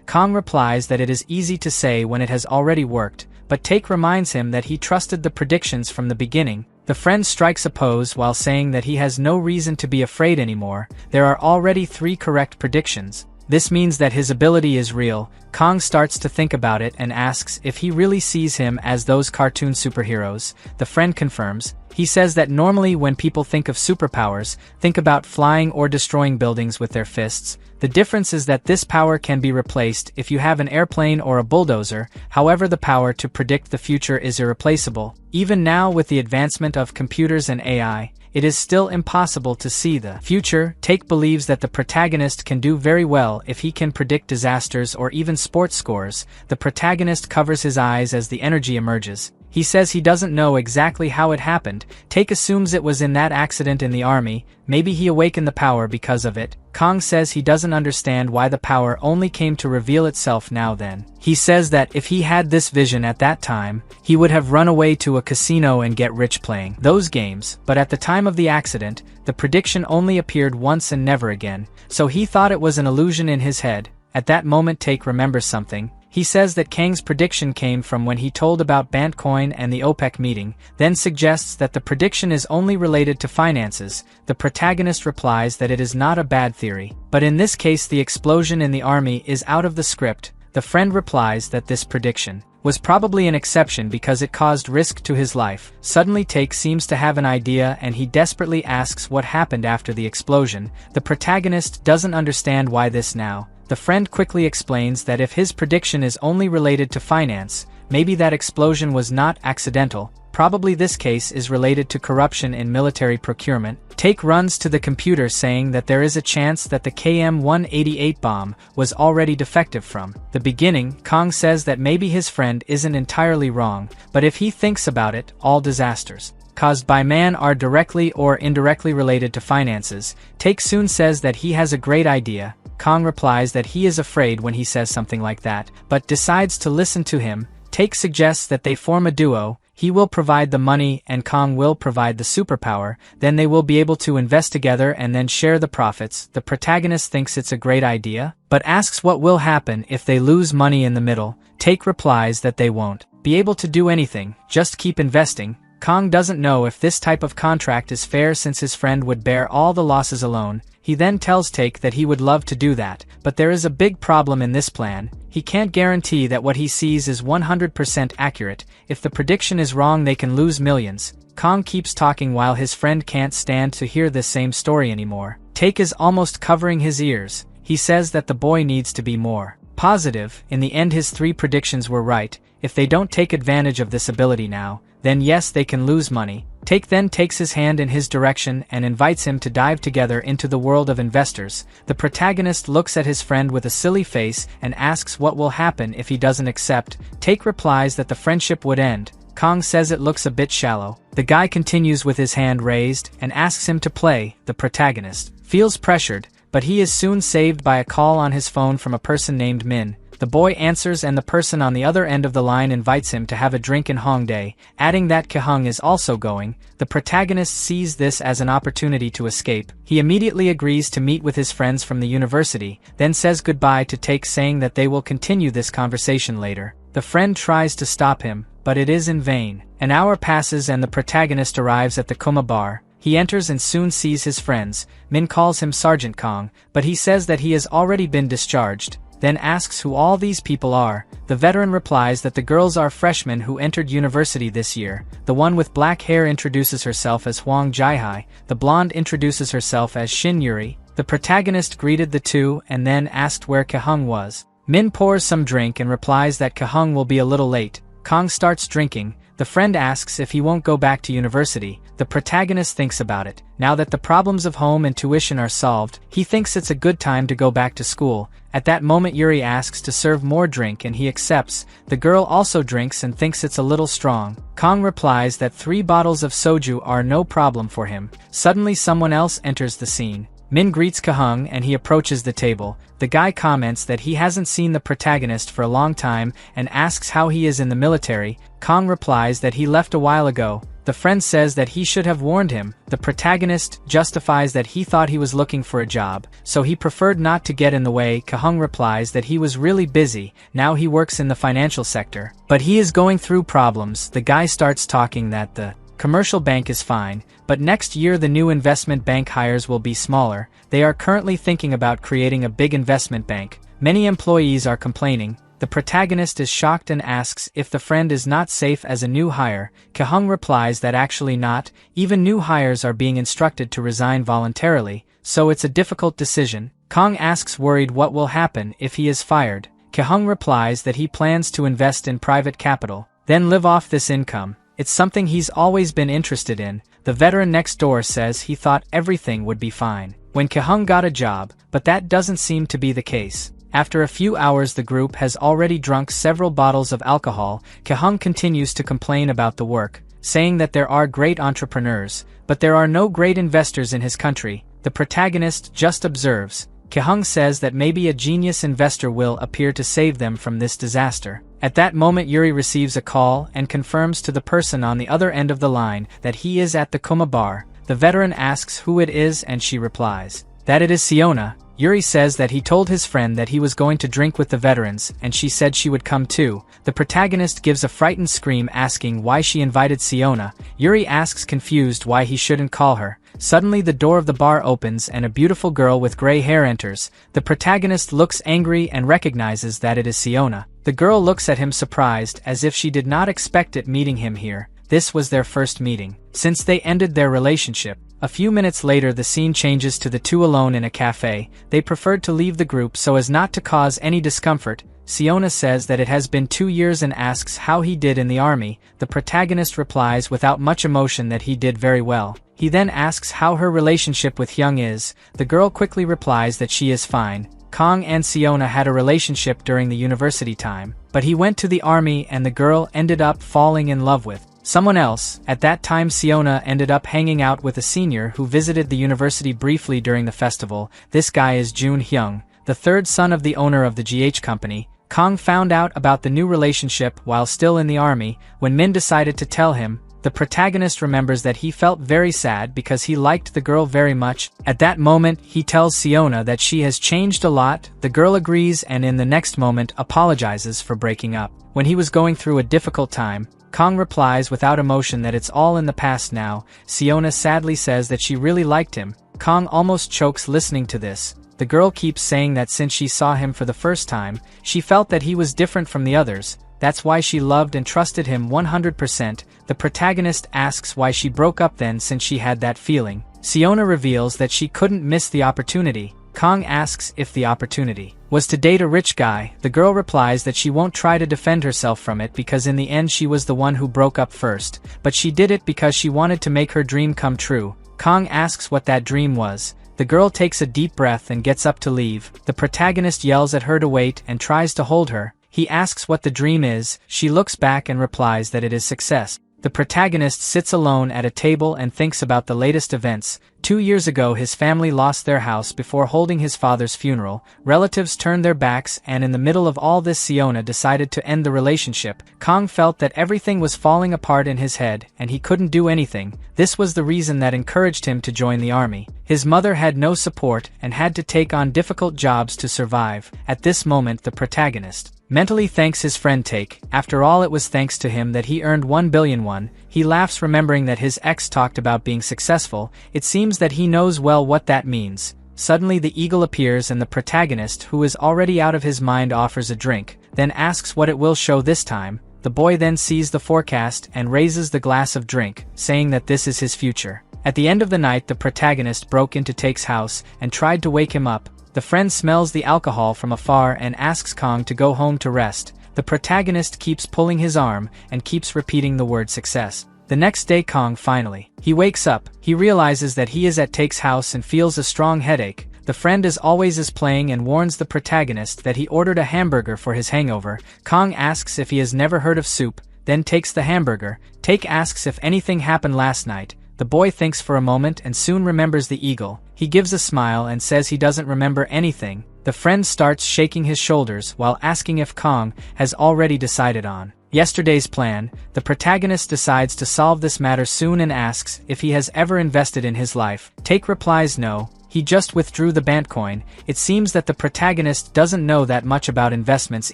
Kong replies that it is easy to say when it has already worked, but Take reminds him that he trusted the predictions from the beginning. The friend strikes a pose while saying that he has no reason to be afraid anymore. There are already 3 correct predictions. This means that his ability is real. Kong starts to think about it and asks if he really sees him as those cartoon superheroes. The friend confirms. He says that normally when people think of superpowers, think about flying or destroying buildings with their fists. The difference is that this power can be replaced if you have an airplane or a bulldozer. However, the power to predict the future is irreplaceable. Even now with the advancement of computers and AI, it is still impossible to see the future. Take believes that the protagonist can do very well if he can predict disasters or even sports scores. The protagonist covers his eyes as the energy emerges. He says he doesn't know exactly how it happened. Take assumes it was in that accident in the army. Maybe he awakened the power because of it. Kong says he doesn't understand why the power only came to reveal itself now then. He says that if he had this vision at that time, he would have run away to a casino and get rich playing those games, but at the time of the accident, the prediction only appeared once and never again, so he thought it was an illusion in his head. At that moment Take remembers something. He says that Kang's prediction came from when he told about Bitcoin and the OPEC meeting, then suggests that the prediction is only related to finances. The protagonist replies that it is not a bad theory, but in this case the explosion in the army is out of the script. The friend replies that this prediction was probably an exception because it caused risk to his life. Suddenly Take seems to have an idea and he desperately asks what happened after the explosion. The protagonist doesn't understand why this now. The friend quickly explains that if his prediction is only related to finance, maybe that explosion was not accidental. Probably this case is related to corruption in military procurement. Take runs to the computer saying that there is a chance that the KM-188 bomb was already defective from the beginning. Kong says that maybe his friend isn't entirely wrong, but if he thinks about it, all disasters caused by man are directly or indirectly related to finances. Take soon says that he has a great idea. Kong replies that he is afraid when he says something like that, but decides to listen to him. Take suggests that they form a duo. He will provide the money and Kong will provide the superpower, then they will be able to invest together and then share the profits. The protagonist thinks it's a great idea, but asks what will happen if they lose money in the middle. Take replies that they won't be able to do anything, just keep investing. Kong doesn't know if this type of contract is fair since his friend would bear all the losses alone. He then tells Take that he would love to do that, but there is a big problem in this plan. He can't guarantee that what he sees is 100% accurate. If the prediction is wrong they can lose millions. Kong keeps talking while his friend can't stand to hear this same story anymore. Take is almost covering his ears. He says that the boy needs to be more positive. In the end his 3 predictions were right. If they don't take advantage of this ability now, then yes they can lose money. Take then takes his hand in his direction and invites him to dive together into the world of investors. The protagonist looks at his friend with a silly face and asks what will happen if he doesn't accept. Take replies that the friendship would end. Kong says it looks a bit shallow. The guy continues with his hand raised and asks him to play. The protagonist feels pressured, but he is soon saved by a call on his phone from a person named Min. The boy answers and the person on the other end of the line invites him to have a drink in Hongdae, adding that Kihung is also going. The protagonist sees this as an opportunity to escape. He immediately agrees to meet with his friends from the university, then says goodbye to Take, saying that they will continue this conversation later. The friend tries to stop him, but it is in vain. An hour passes and the protagonist arrives at the Kuma bar. He enters and soon sees his friends. Min calls him Sergeant Kong, but he says that he has already been discharged, then asks who all these people are. The veteran replies that the girls are freshmen who entered university this year. The one with black hair introduces herself as Huang Jaihai, the blonde introduces herself as Shin Yuri. The protagonist greeted the two and then asked where Kihung was. Min pours some drink and replies that Kihung will be a little late. Kong starts drinking. The friend asks if he won't go back to university. The protagonist thinks about it. Now that the problems of home and tuition are solved, he thinks it's a good time to go back to school. At that moment Yuri asks to serve more drink and he accepts. The girl also drinks and thinks it's a little strong. Kong replies that 3 bottles of soju are no problem for him. Suddenly someone else enters the scene. Min greets Kihung and he approaches the table. The guy comments that he hasn't seen the protagonist for a long time and asks how he is in the military. Kong replies that he left a while ago. The friend says that he should have warned him. The protagonist justifies that he thought he was looking for a job, so he preferred not to get in the way. Kihung replies that he was really busy, now he works in the financial sector, but he is going through problems. The guy starts talking that the commercial bank is fine, but next year the new investment bank hires will be smaller. They are currently thinking about creating a big investment bank. Many employees are complaining. The protagonist is shocked and asks if the friend is not safe as a new hire. Kihung replies that actually not, even new hires are being instructed to resign voluntarily, so it's a difficult decision. Kong asks worried what will happen if he is fired. Kihung replies that he plans to invest in private capital, then live off this income. It's something he's always been interested in. The veteran next door says he thought everything would be fine when Kihung got a job, but that doesn't seem to be the case. After a few hours the group has already drunk several bottles of alcohol. Kihung continues to complain about the work, saying that there are great entrepreneurs, but there are no great investors in his country. The protagonist just observes. Kihung says that maybe a genius investor will appear to save them from this disaster. At that moment Yuri receives a call and confirms to the person on the other end of the line that he is at the Kuma bar. The veteran asks who it is and she replies that it is Siona. Yuri says that he told his friend that he was going to drink with the veterans and she said she would come too. The protagonist gives a frightened scream asking why she invited Siona. Yuri asks confused why he shouldn't call her. Suddenly the door of the bar opens and a beautiful girl with gray hair enters. The protagonist looks angry and recognizes that it is Siona. The girl looks at him surprised as if she did not expect it meeting him here. This was their first meeting since they ended their relationship. A few minutes later the scene changes to the two alone in a cafe. They preferred to leave the group so as not to cause any discomfort. Siona says that it has been 2 years and asks how he did in the army. The protagonist replies without much emotion that he did very well. He then asks how her relationship with Hyung is. The girl quickly replies that she is fine. Kong and Siona had a relationship during the university time, but he went to the army and the girl ended up falling in love with someone else. At that time Siona ended up hanging out with a senior who visited the university briefly during the festival. This guy is Jun Hyung, the third son of the owner of the GH company. Kong found out about the new relationship while still in the army. When Min decided to tell him, the protagonist remembers that he felt very sad because he liked the girl very much. At that moment, he tells Siona that she has changed a lot. The girl agrees and in the next moment apologizes for breaking up. When he was going through a difficult time, Kong replies without emotion that it's all in the past now. Siona sadly says that she really liked him. Kong almost chokes listening to this. The girl keeps saying that since she saw him for the first time, she felt that he was different from the others. That's why she loved and trusted him 100%. The protagonist asks why she broke up then since she had that feeling. Siona reveals that she couldn't miss the opportunity. Kong asks if the opportunity was to date a rich guy. The girl replies that she won't try to defend herself from it because in the end she was the one who broke up first, but she did it because she wanted to make her dream come true. Kong asks what that dream was. The girl takes a deep breath and gets up to leave. The protagonist yells at her to wait and tries to hold her. He asks what the dream is. She looks back and replies that it is success. The protagonist sits alone at a table and thinks about the latest events. 2 years ago his family lost their house before holding his father's funeral, relatives turned their backs, and in the middle of all this Siona decided to end the relationship. Kong felt that everything was falling apart in his head, and he couldn't do anything. This was the reason that encouraged him to join the army. His mother had no support and had to take on difficult jobs to survive. At this moment the protagonist mentally thanks his friend Take. After all, it was thanks to him that he earned 1 billion won. He laughs remembering that his ex talked about being successful. It seems that he knows well what that means. Suddenly the eagle appears and the protagonist, who is already out of his mind, offers a drink, then asks what it will show this time. The boy then sees the forecast and raises the glass of drink, saying that this is his future. At the end of the night the protagonist broke into Take's house and tried to wake him up. The friend smells the alcohol from afar and asks Kong to go home to rest. The protagonist keeps pulling his arm and keeps repeating the word success. The next day Kong finally. He wakes up. He realizes that he is at Take's house and feels a strong headache. The friend as always is playing and warns the protagonist that he ordered a hamburger for his hangover. Kong asks if he has never heard of soup, then takes the hamburger. Take asks if anything happened last night. The boy thinks for a moment and soon remembers the eagle. He gives a smile and says he doesn't remember anything. The friend starts shaking his shoulders while asking if Kong has already decided on yesterday's plan. The protagonist decides to solve this matter soon and asks if he has ever invested in his life. Take replies no, he just withdrew the Bantcoin. It seems that the protagonist doesn't know that much about investments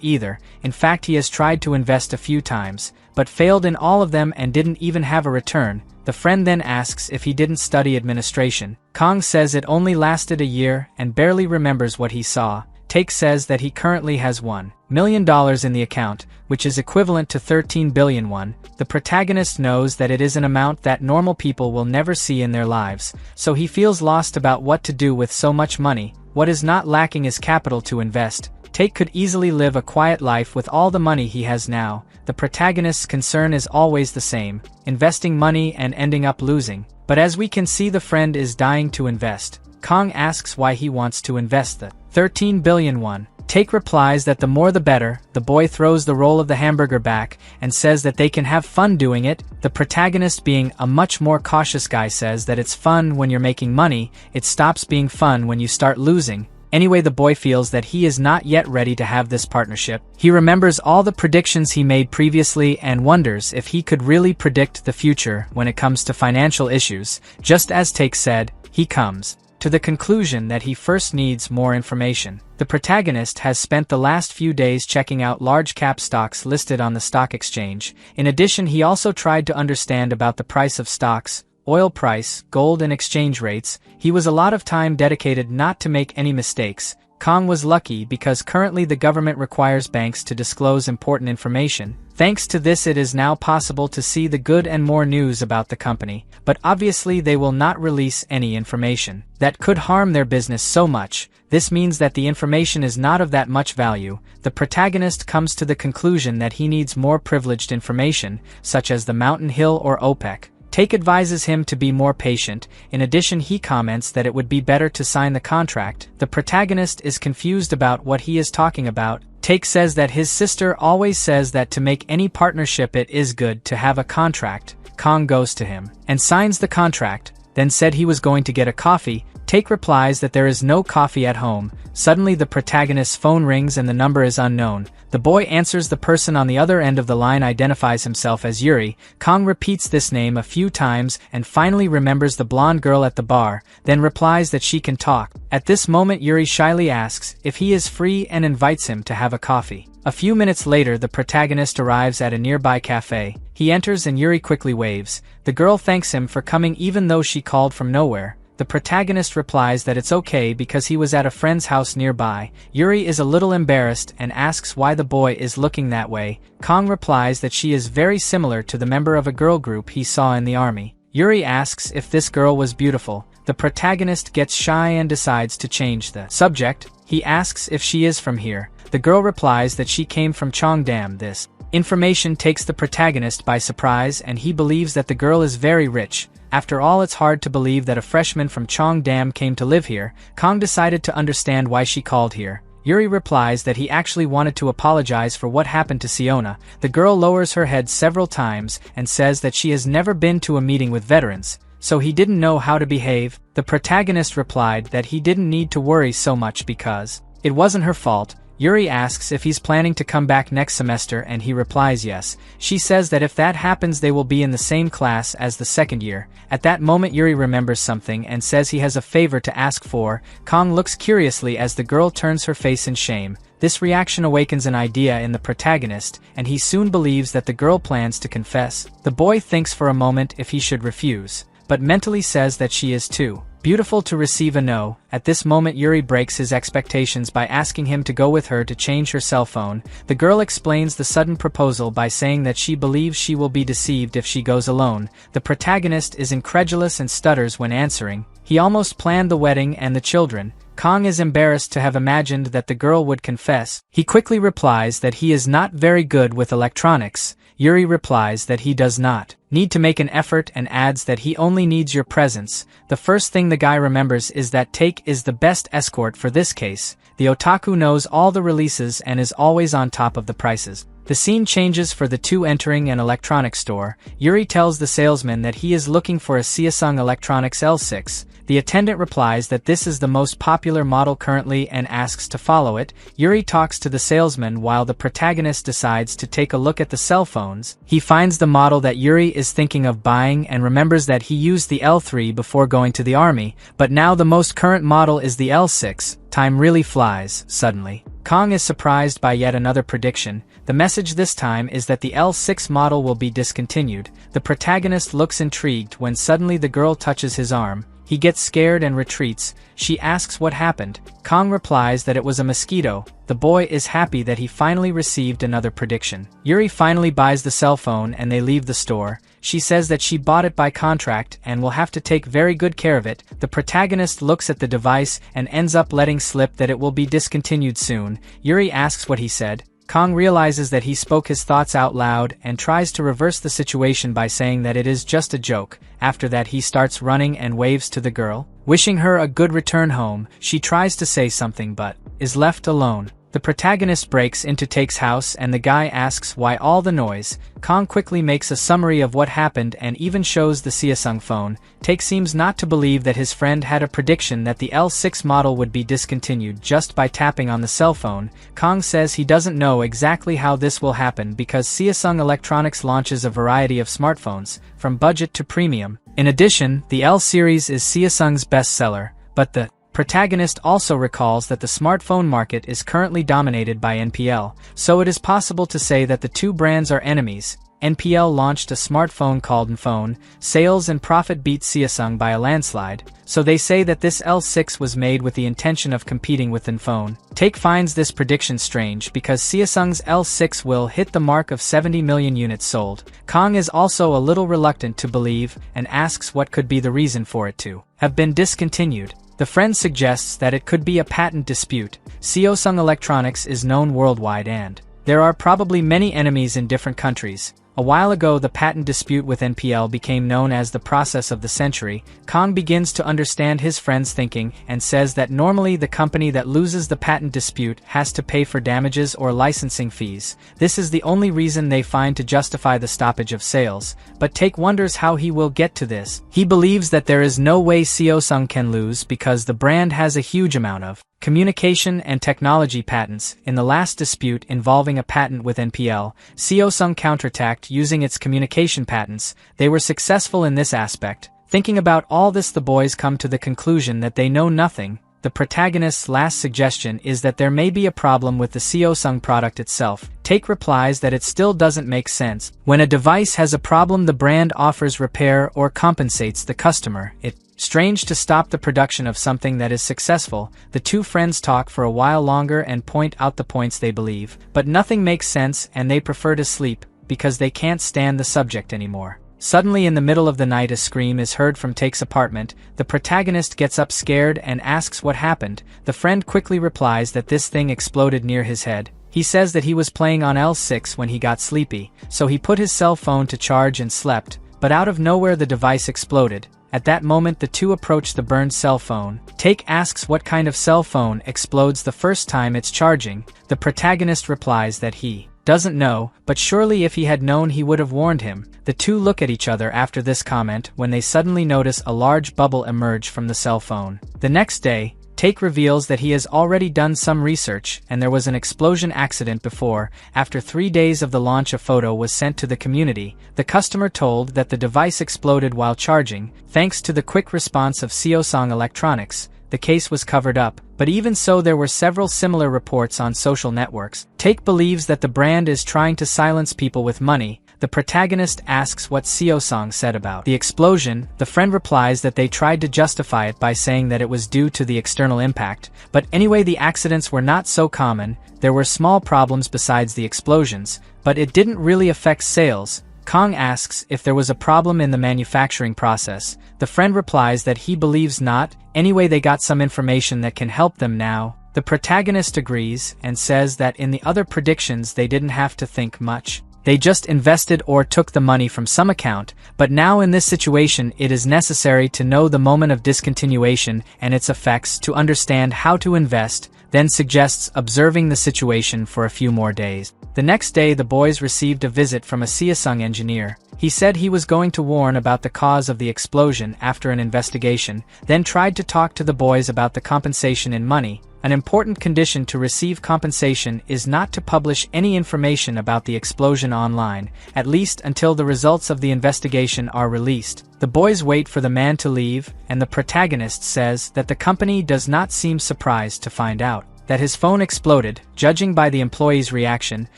either. In fact, he has tried to invest a few times, but failed in all of them and didn't even have a return. The friend then asks if he didn't study administration. Kong says it only lasted a year and barely remembers what he saw. Take says that he currently has $1 million in the account, which is equivalent to 13 billion won. The protagonist knows that it is an amount that normal people will never see in their lives, so he feels lost about what to do with so much money. What is not lacking is capital to invest. Take could easily live a quiet life with all the money he has now. The protagonist's concern is always the same, investing money and ending up losing. But as we can see, the friend is dying to invest. Kong asks why he wants to invest the 13 billion won. Take replies that the more the better. The boy throws the roll of the hamburger back and says that they can have fun doing it. The protagonist, being a much more cautious guy, says that it's fun when you're making money, it stops being fun when you start losing. Anyway, the boy feels that he is not yet ready to have this partnership. He remembers all the predictions he made previously and wonders if he could really predict the future when it comes to financial issues. Just as Take said, he comes to the conclusion that he first needs more information. The protagonist has spent the last few days checking out large cap stocks listed on the stock exchange. In addition, he also tried to understand about the price of stocks, oil price, gold and exchange rates. He was a lot of time dedicated not to make any mistakes. Kong was lucky because currently the government requires banks to disclose important information. Thanks to this, it is now possible to see the good and more news about the company, but obviously they will not release any information that could harm their business so much. This means that the information is not of that much value. The protagonist comes to the conclusion that he needs more privileged information, such as the mountain hill or OPEC. Take advises him to be more patient. In addition, he comments that it would be better to sign the contract. The protagonist is confused about what he is talking about. Take says that his sister always says that to make any partnership it is good to have a contract. Kong goes to him and signs the contract, then said he was going to get a coffee. Take replies that there is no coffee at home. Suddenly the protagonist's phone rings and the number is unknown. The boy answers. The person on the other end of the line identifies himself as Yuri. Kong repeats this name a few times and finally remembers the blonde girl at the bar, then replies that she can talk. At this moment Yuri shyly asks if he is free and invites him to have a coffee. A few minutes later the protagonist arrives at a nearby cafe. He enters and Yuri quickly waves. The girl thanks him for coming even though she called from nowhere. The protagonist replies that it's okay because he was at a friend's house nearby. Yuri is a little embarrassed and asks why the boy is looking that way. Kong replies that she is very similar to the member of a girl group he saw in the army. Yuri asks if this girl was beautiful. The protagonist gets shy and decides to change the subject. He asks if she is from here. The girl replies that she came from Cheongdam. This information takes the protagonist by surprise and he believes that the girl is very rich. After all, it's hard to believe that a freshman from Cheongdam came to live here. Kong decided to understand why she called here. Yuri replies that he actually wanted to apologize for what happened to Siona. The girl lowers her head several times and says that she has never been to a meeting with veterans, so he didn't know how to behave. The protagonist replied that he didn't need to worry so much because it wasn't her fault. Yuri asks if he's planning to come back next semester and he replies yes. She says that if that happens they will be in the same class as the second year. At that moment Yuri remembers something and says he has a favor to ask for. Kong looks curiously as the girl turns her face in shame. This reaction awakens an idea in the protagonist, and he soon believes that the girl plans to confess. The boy thinks for a moment if he should refuse, but mentally says that she is too beautiful to receive a no. At this moment Yuri breaks his expectations by asking him to go with her to change her cell phone. The girl explains the sudden proposal by saying that she believes she will be deceived if she goes alone. The protagonist is incredulous and stutters when answering. He almost planned the wedding and the children. Kong is embarrassed to have imagined that the girl would confess. He quickly replies that he is not very good with electronics. Yuri replies that he does not need to make an effort and adds that he only needs your presence. The first thing the guy remembers is that Take is the best escort for this case. The otaku knows all the releases and is always on top of the prices. The scene changes for the two entering an electronics store. Yuri tells the salesman that he is looking for a Samsung Electronics L6. The attendant replies that this is the most popular model currently and asks to follow it. Yuri talks to the salesman while the protagonist decides to take a look at the cell phones. He finds the model that Yuri is thinking of buying and remembers that he used the L3 before going to the army, but now the most current model is the L6. Time really flies, suddenly. Kong is surprised by yet another prediction. The message this time is that the L6 model will be discontinued. The protagonist looks intrigued when suddenly the girl touches his arm. He gets scared and retreats. She asks what happened. Kong replies that it was a mosquito. The boy is happy that he finally received another prediction. Yuri finally buys the cell phone and they leave the store. She says that she bought it by contract and will have to take very good care of it. The protagonist looks at the device and ends up letting slip that it will be discontinued soon. Yuri asks what he said. Kong realizes that he spoke his thoughts out loud and tries to reverse the situation by saying that it is just a joke. After that he starts running and waves to the girl, wishing her a good return home. She tries to say something but is left alone. The protagonist breaks into Take's house and the guy asks why all the noise. Kong quickly makes a summary of what happened and even shows the Samsung phone. Take seems not to believe that his friend had a prediction that the L6 model would be discontinued just by tapping on the cell phone. Kong says he doesn't know exactly how this will happen because Samsung Electronics launches a variety of smartphones, from budget to premium. In addition, the L series is Samsung's bestseller, but the protagonist also recalls that the smartphone market is currently dominated by NPL, so it is possible to say that the two brands are enemies. NPL launched a smartphone called Nphone. Sales and profit beat Samsung by a landslide, so they say that this L6 was made with the intention of competing with Nphone. Take finds this prediction strange because Samsung's L6 will hit the mark of 70 million units sold. Kong is also a little reluctant to believe and asks what could be the reason for it to have been discontinued. The friend suggests that it could be a patent dispute. Samsung Electronics is known worldwide and there are probably many enemies in different countries. A while ago the patent dispute with NPL became known as the process of the century. Kong begins to understand his friend's thinking and says that normally the company that loses the patent dispute has to pay for damages or licensing fees. This is the only reason they find to justify the stoppage of sales, but Take wonders how he will get to this. He believes that there is no way Samsung can lose because the brand has a huge amount of communication and technology patents. In the last dispute involving a patent with NPL, Samsung counterattacked using its communication patents. They were successful in this aspect. Thinking about all this, the boys come to the conclusion that they know nothing. The protagonist's last suggestion is that there may be a problem with the Samsung product itself. Take replies that it still doesn't make sense. When a device has a problem, the brand offers repair or compensates the customer. It's strange to stop the production of something that is successful. The two friends talk for a while longer and point out the points they believe, but nothing makes sense and they prefer to sleep because they can't stand the subject anymore. Suddenly in the middle of the night a scream is heard from Take's apartment. The protagonist gets up scared and asks what happened. The friend quickly replies that this thing exploded near his head. He says that he was playing on L6 when he got sleepy, so he put his cell phone to charge and slept, but out of nowhere the device exploded. At that moment the two approach the burned cell phone. Take asks what kind of cell phone explodes the first time it's charging. The protagonist replies that he doesn't know, but surely if he had known he would have warned him. The two look at each other after this comment when they suddenly notice a large bubble emerge from the cell phone. The next day, Take reveals that he has already done some research and there was an explosion accident before. After 3 days of the launch, a photo was sent to the community. The customer told that the device exploded while charging. Thanks to the quick response of Seosong Electronics, the case was covered up, but even so there were several similar reports on social networks. Take believes that the brand is trying to silence people with money. The protagonist asks what Seosong said about the explosion. The friend replies that they tried to justify it by saying that it was due to the external impact, but anyway the accidents were not so common. There were small problems besides the explosions, but it didn't really affect sales. Kong asks if there was a problem in the manufacturing process. The friend replies that he believes not. Anyway, they got some information that can help them now. The protagonist agrees and says that in the other predictions they didn't have to think much. They just invested or took the money from some account, but now in this situation it is necessary to know the moment of discontinuation and its effects to understand how to invest, then suggests observing the situation for a few more days. The next day the boys received a visit from a Seosong engineer. He said he was going to warn about the cause of the explosion after an investigation, then tried to talk to the boys about the compensation in money. An important condition to receive compensation is not to publish any information about the explosion online, at least until the results of the investigation are released. The boys wait for the man to leave, and the protagonist says that the company does not seem surprised to find out that his phone exploded. Judging by the employee's reaction,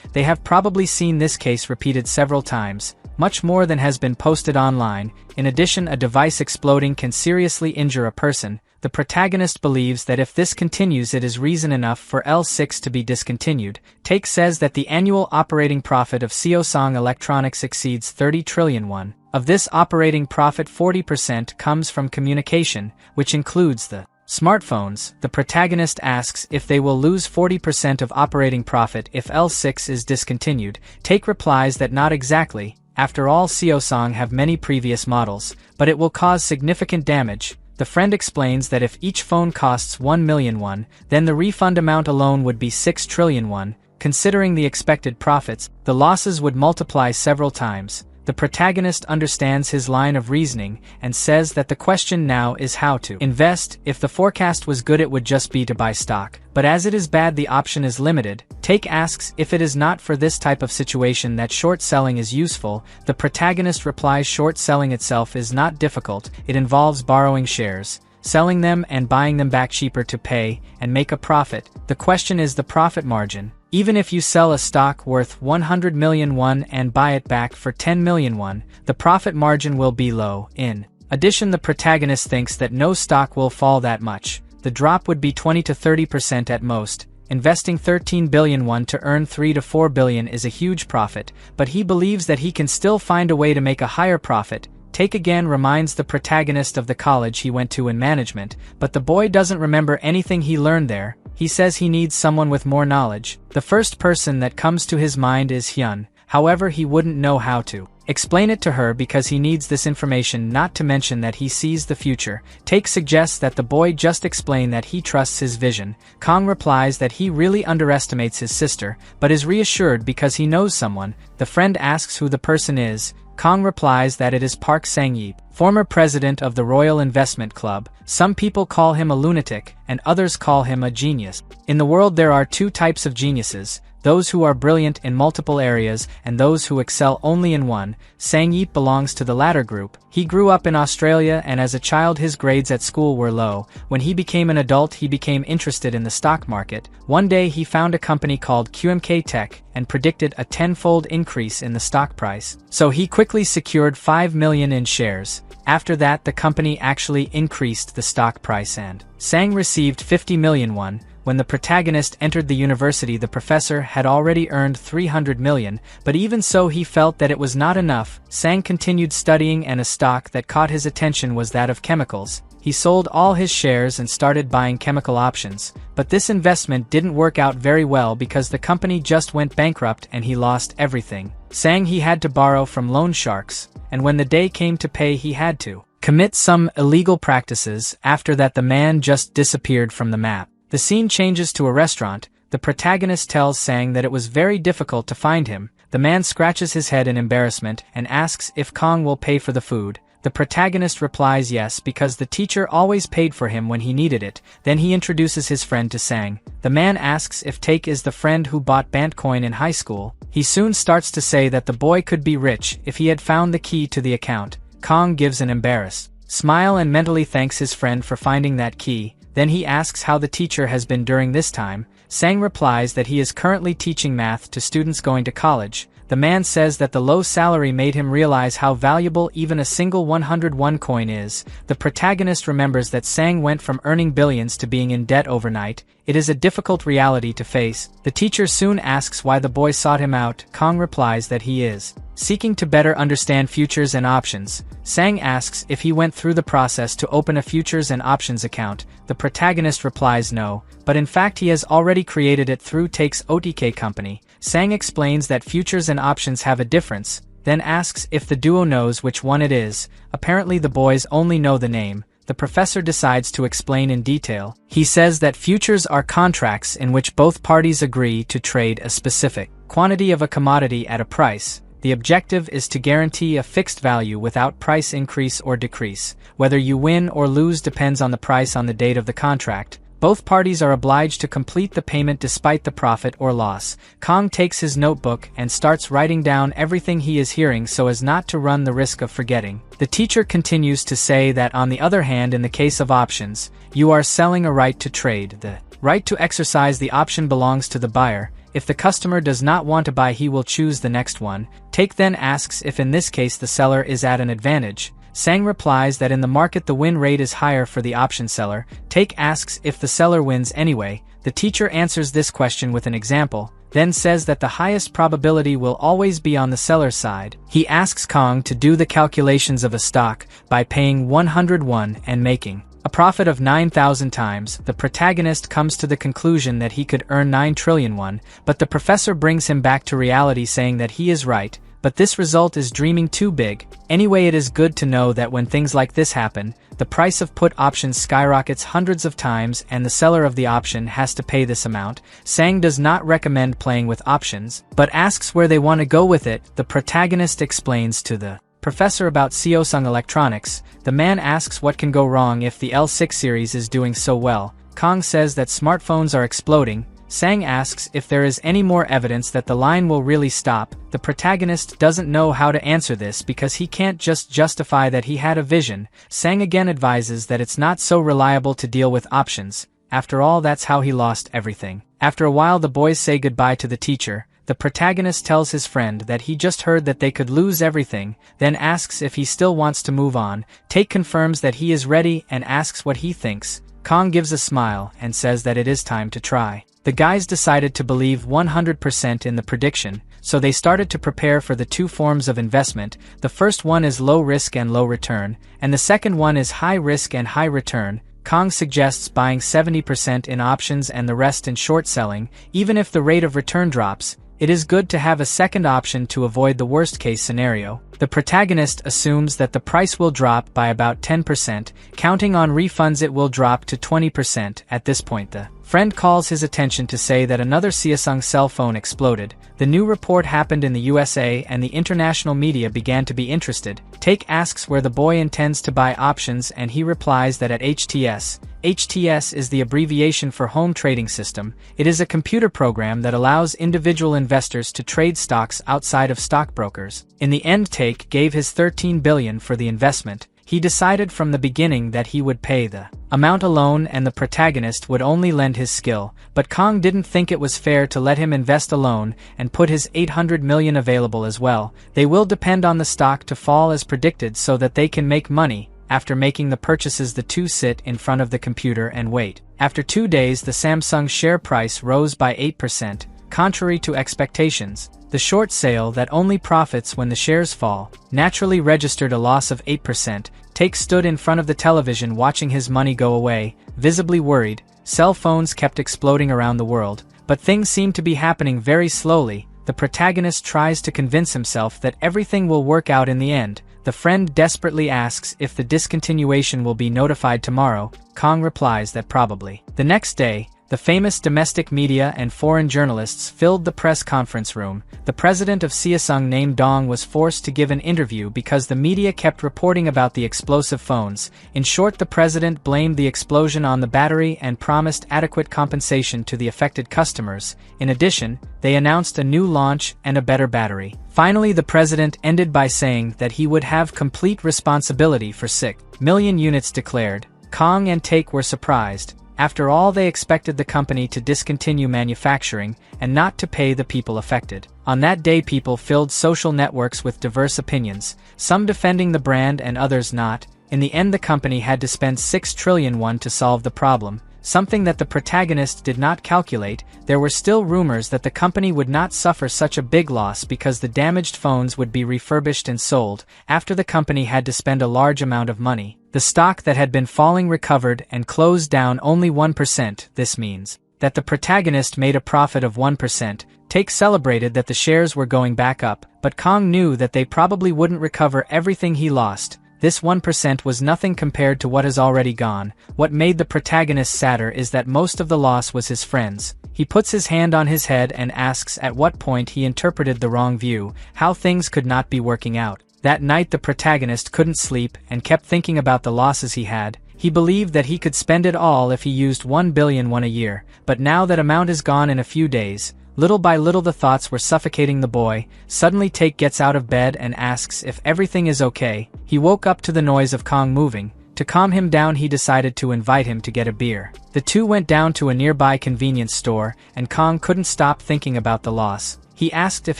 they have probably seen this case repeated several times, much more than has been posted online. In addition, a device exploding can seriously injure a person. The protagonist believes that if this continues it is reason enough for L6 to be discontinued. Take says that the annual operating profit of Seosong Electronics exceeds 30 trillion won. Of this operating profit 40% comes from communication, which includes the smartphones. The protagonist asks if they will lose 40% of operating profit if L6 is discontinued. Take replies that not exactly. After all, Seosong have many previous models, but it will cause significant damage. The friend explains that if each phone costs 1 million won, then the refund amount alone would be 6 trillion won. Considering the expected profits, the losses would multiply several times. The protagonist understands his line of reasoning and says that the question now is how to invest. If the forecast was good it would just be to buy stock, but as it is bad the option is limited. Take asks if it is not for this type of situation that short selling is useful. The protagonist replies short selling itself is not difficult, it involves borrowing shares, selling them and buying them back cheaper to pay and make a profit. The question is the profit margin. Even if you sell a stock worth 100 million won and buy it back for 10 million won, the profit margin will be low. In addition, the protagonist thinks that no stock will fall that much. The drop would be 20 to 30% at most. Investing 13 billion won to earn 3 to 4 billion is a huge profit, but he believes that he can still find a way to make a higher profit. Take again reminds the protagonist of the college he went to in management, but the boy doesn't remember anything he learned there. He says he needs someone with more knowledge. The first person that comes to his mind is Hyun, however he wouldn't know how to explain it to her because he needs this information, not to mention that he sees the future. Take suggests that the boy just explain that he trusts his vision. Kong replies that he really underestimates his sister, but is reassured because he knows someone. The friend asks who the person is. Kong replies that it is Park Sang-yeep, former president of the Royal Investment Club. Some people call him a lunatic, and others call him a genius. In the world there are two types of geniuses, those who are brilliant in multiple areas and those who excel only in one. Sang-yeep belongs to the latter group. He grew up in Australia and as a child his grades at school were low. When he became an adult he became interested in the stock market. One day he found a company called QMK Tech and predicted a 10-fold increase in the stock price. So he quickly secured 5 million in shares. After that the company actually increased the stock price and Sang received 50 million won. When the protagonist entered the university the professor had already earned 300 million, but even so he felt that it was not enough. Sang continued studying and a stock that caught his attention was that of chemicals. He sold all his shares and started buying chemical options, but this investment didn't work out very well because the company just went bankrupt and he lost everything. Sang he had to borrow from loan sharks, and when the day came to pay he had to commit some illegal practices. After that, the man just disappeared from the map. The scene changes to a restaurant. The protagonist tells Sang that it was very difficult to find him. The man scratches his head in embarrassment and asks if Kong will pay for the food. The protagonist replies yes because the teacher always paid for him when he needed it. Then he introduces his friend to Sang. The man asks if Take is the friend who bought Bantcoin in high school. He soon starts to say that the boy could be rich if he had found the key to the account. Kong gives an embarrassed smile and mentally thanks his friend for finding that key. Then he asks how the teacher has been during this time. Sang replies that he is currently teaching math to students going to college. The man says that the low salary made him realize how valuable even a single 101 coin is. The protagonist remembers that Sang went from earning billions to being in debt overnight. It is a difficult reality to face. The teacher soon asks why the boy sought him out. Kong replies that he is seeking to better understand futures and options. Sang asks if he went through the process to open a futures and options account. The protagonist replies no, but in fact he has already created it through Take's OTK company. Sang explains that futures and options have a difference, then asks if the duo knows which one it is. Apparently the boys only know the name. The professor decides to explain in detail. He says that futures are contracts in which both parties agree to trade a specific quantity of a commodity at a price. The objective is to guarantee a fixed value without price increase or decrease. Whether you win or lose depends on the price on the date of the contract. Both parties are obliged to complete the payment despite the profit or loss. Kong takes his notebook and starts writing down everything he is hearing so as not to run the risk of forgetting. The teacher continues to say that on the other hand, in the case of options, you are selling a right to trade. The right to exercise the option belongs to the buyer. If the customer does not want to buy, he will choose the next one. Take then asks if in this case the seller is at an advantage. Sang replies that in the market the win rate is higher for the option seller. Take asks if the seller wins anyway. The teacher answers this question with an example, then says that the highest probability will always be on the seller's side. He asks Kong to do the calculations of a stock by paying 101 and making a profit of 9,000 times. The protagonist comes to the conclusion that he could earn 9 trillion won, but the professor brings him back to reality saying that he is right. But this result is dreaming too big. Anyway, it is good to know that when things like this happen, the price of put options skyrockets hundreds of times and the seller of the option has to pay this amount. Sang does not recommend playing with options, but asks where they want to go with it. The protagonist explains to the professor about Samsung electronics. The man asks what can go wrong if the L6 series is doing so well. Kong says that smartphones are exploding. Sang asks if there is any more evidence that the line will really stop. The protagonist doesn't know how to answer this because he can't just justify that he had a vision. Sang again advises that it's not so reliable to deal with options. After all, that's how he lost everything. After a while, the boys say goodbye to the teacher. The protagonist tells his friend that he just heard that they could lose everything, then asks if he still wants to move on. Take confirms that he is ready and asks what he thinks. Kong gives a smile and says that it is time to try. The guys decided to believe 100% in the prediction, so they started to prepare for the two forms of investment. The first one is low risk and low return, and the second one is high risk and high return. Kong suggests buying 70% in options and the rest in short selling. Even if the rate of return drops, it is good to have a second option to avoid the worst-case scenario. The protagonist assumes that the price will drop by about 10%, counting on refunds it will drop to 20%. At this point, the friend calls his attention to say that another Samsung cell phone exploded. The new report happened in the USA and the international media began to be interested. Take asks where the boy intends to buy options and he replies that at HTS. HTS is the abbreviation for Home Trading System. It is a computer program that allows individual investors to trade stocks outside of stockbrokers. In the end, Take gave his 13 billion for the investment. He decided from the beginning that he would pay the amount alone and the protagonist would only lend his skill, but Kong didn't think it was fair to let him invest alone and put his 800 million available as well. They will depend on the stock to fall as predicted so that they can make money. After making the purchases, the two sit in front of the computer and wait. After 2 days, the Samsung share price rose by 8%, contrary to expectations. The short sale that only profits when the shares fall naturally registered a loss of 8%. Take stood in front of the television watching his money go away, visibly worried. Cell phones kept exploding around the world, but things seem to be happening very slowly. The protagonist tries to convince himself that everything will work out in the end. The friend desperately asks if the discontinuation will be notified tomorrow. Kong replies that probably. The next day, the famous domestic media and foreign journalists filled the press conference room. The president of Samsung named Dong was forced to give an interview because the media kept reporting about the explosive phones. In short, the president blamed the explosion on the battery and promised adequate compensation to the affected customers. In addition, they announced a new launch and a better battery. Finally, the president ended by saying that he would have complete responsibility for 6 million units declared. Kong and Take were surprised. After all, they expected the company to discontinue manufacturing and not to pay the people affected. On that day, people filled social networks with diverse opinions, some defending the brand and others not. In the end, the company had to spend 6 trillion won to solve the problem, something that the protagonist did not calculate. There were still rumors that the company would not suffer such a big loss because the damaged phones would be refurbished and sold after the company had to spend a large amount of money. The stock that had been falling recovered and closed down only 1%. This means that the protagonist made a profit of 1%. Take celebrated that the shares were going back up, but Kong knew that they probably wouldn't recover everything he lost. This 1% was nothing compared to what has already gone. What made the protagonist sadder is that most of the loss was his friends. He puts his hand on his head and asks at what point he interpreted the wrong view, how things could not be working out. That night the protagonist couldn't sleep and kept thinking about the losses he had. He believed that he could spend it all if he used 1 billion won a year, but now that amount is gone in a few days. Little by little the thoughts were suffocating the boy. Suddenly Take gets out of bed and asks if everything is okay. He woke up to the noise of Kong moving. To calm him down, he decided to invite him to get a beer. The two went down to a nearby convenience store, and Kong couldn't stop thinking about the loss. He asked if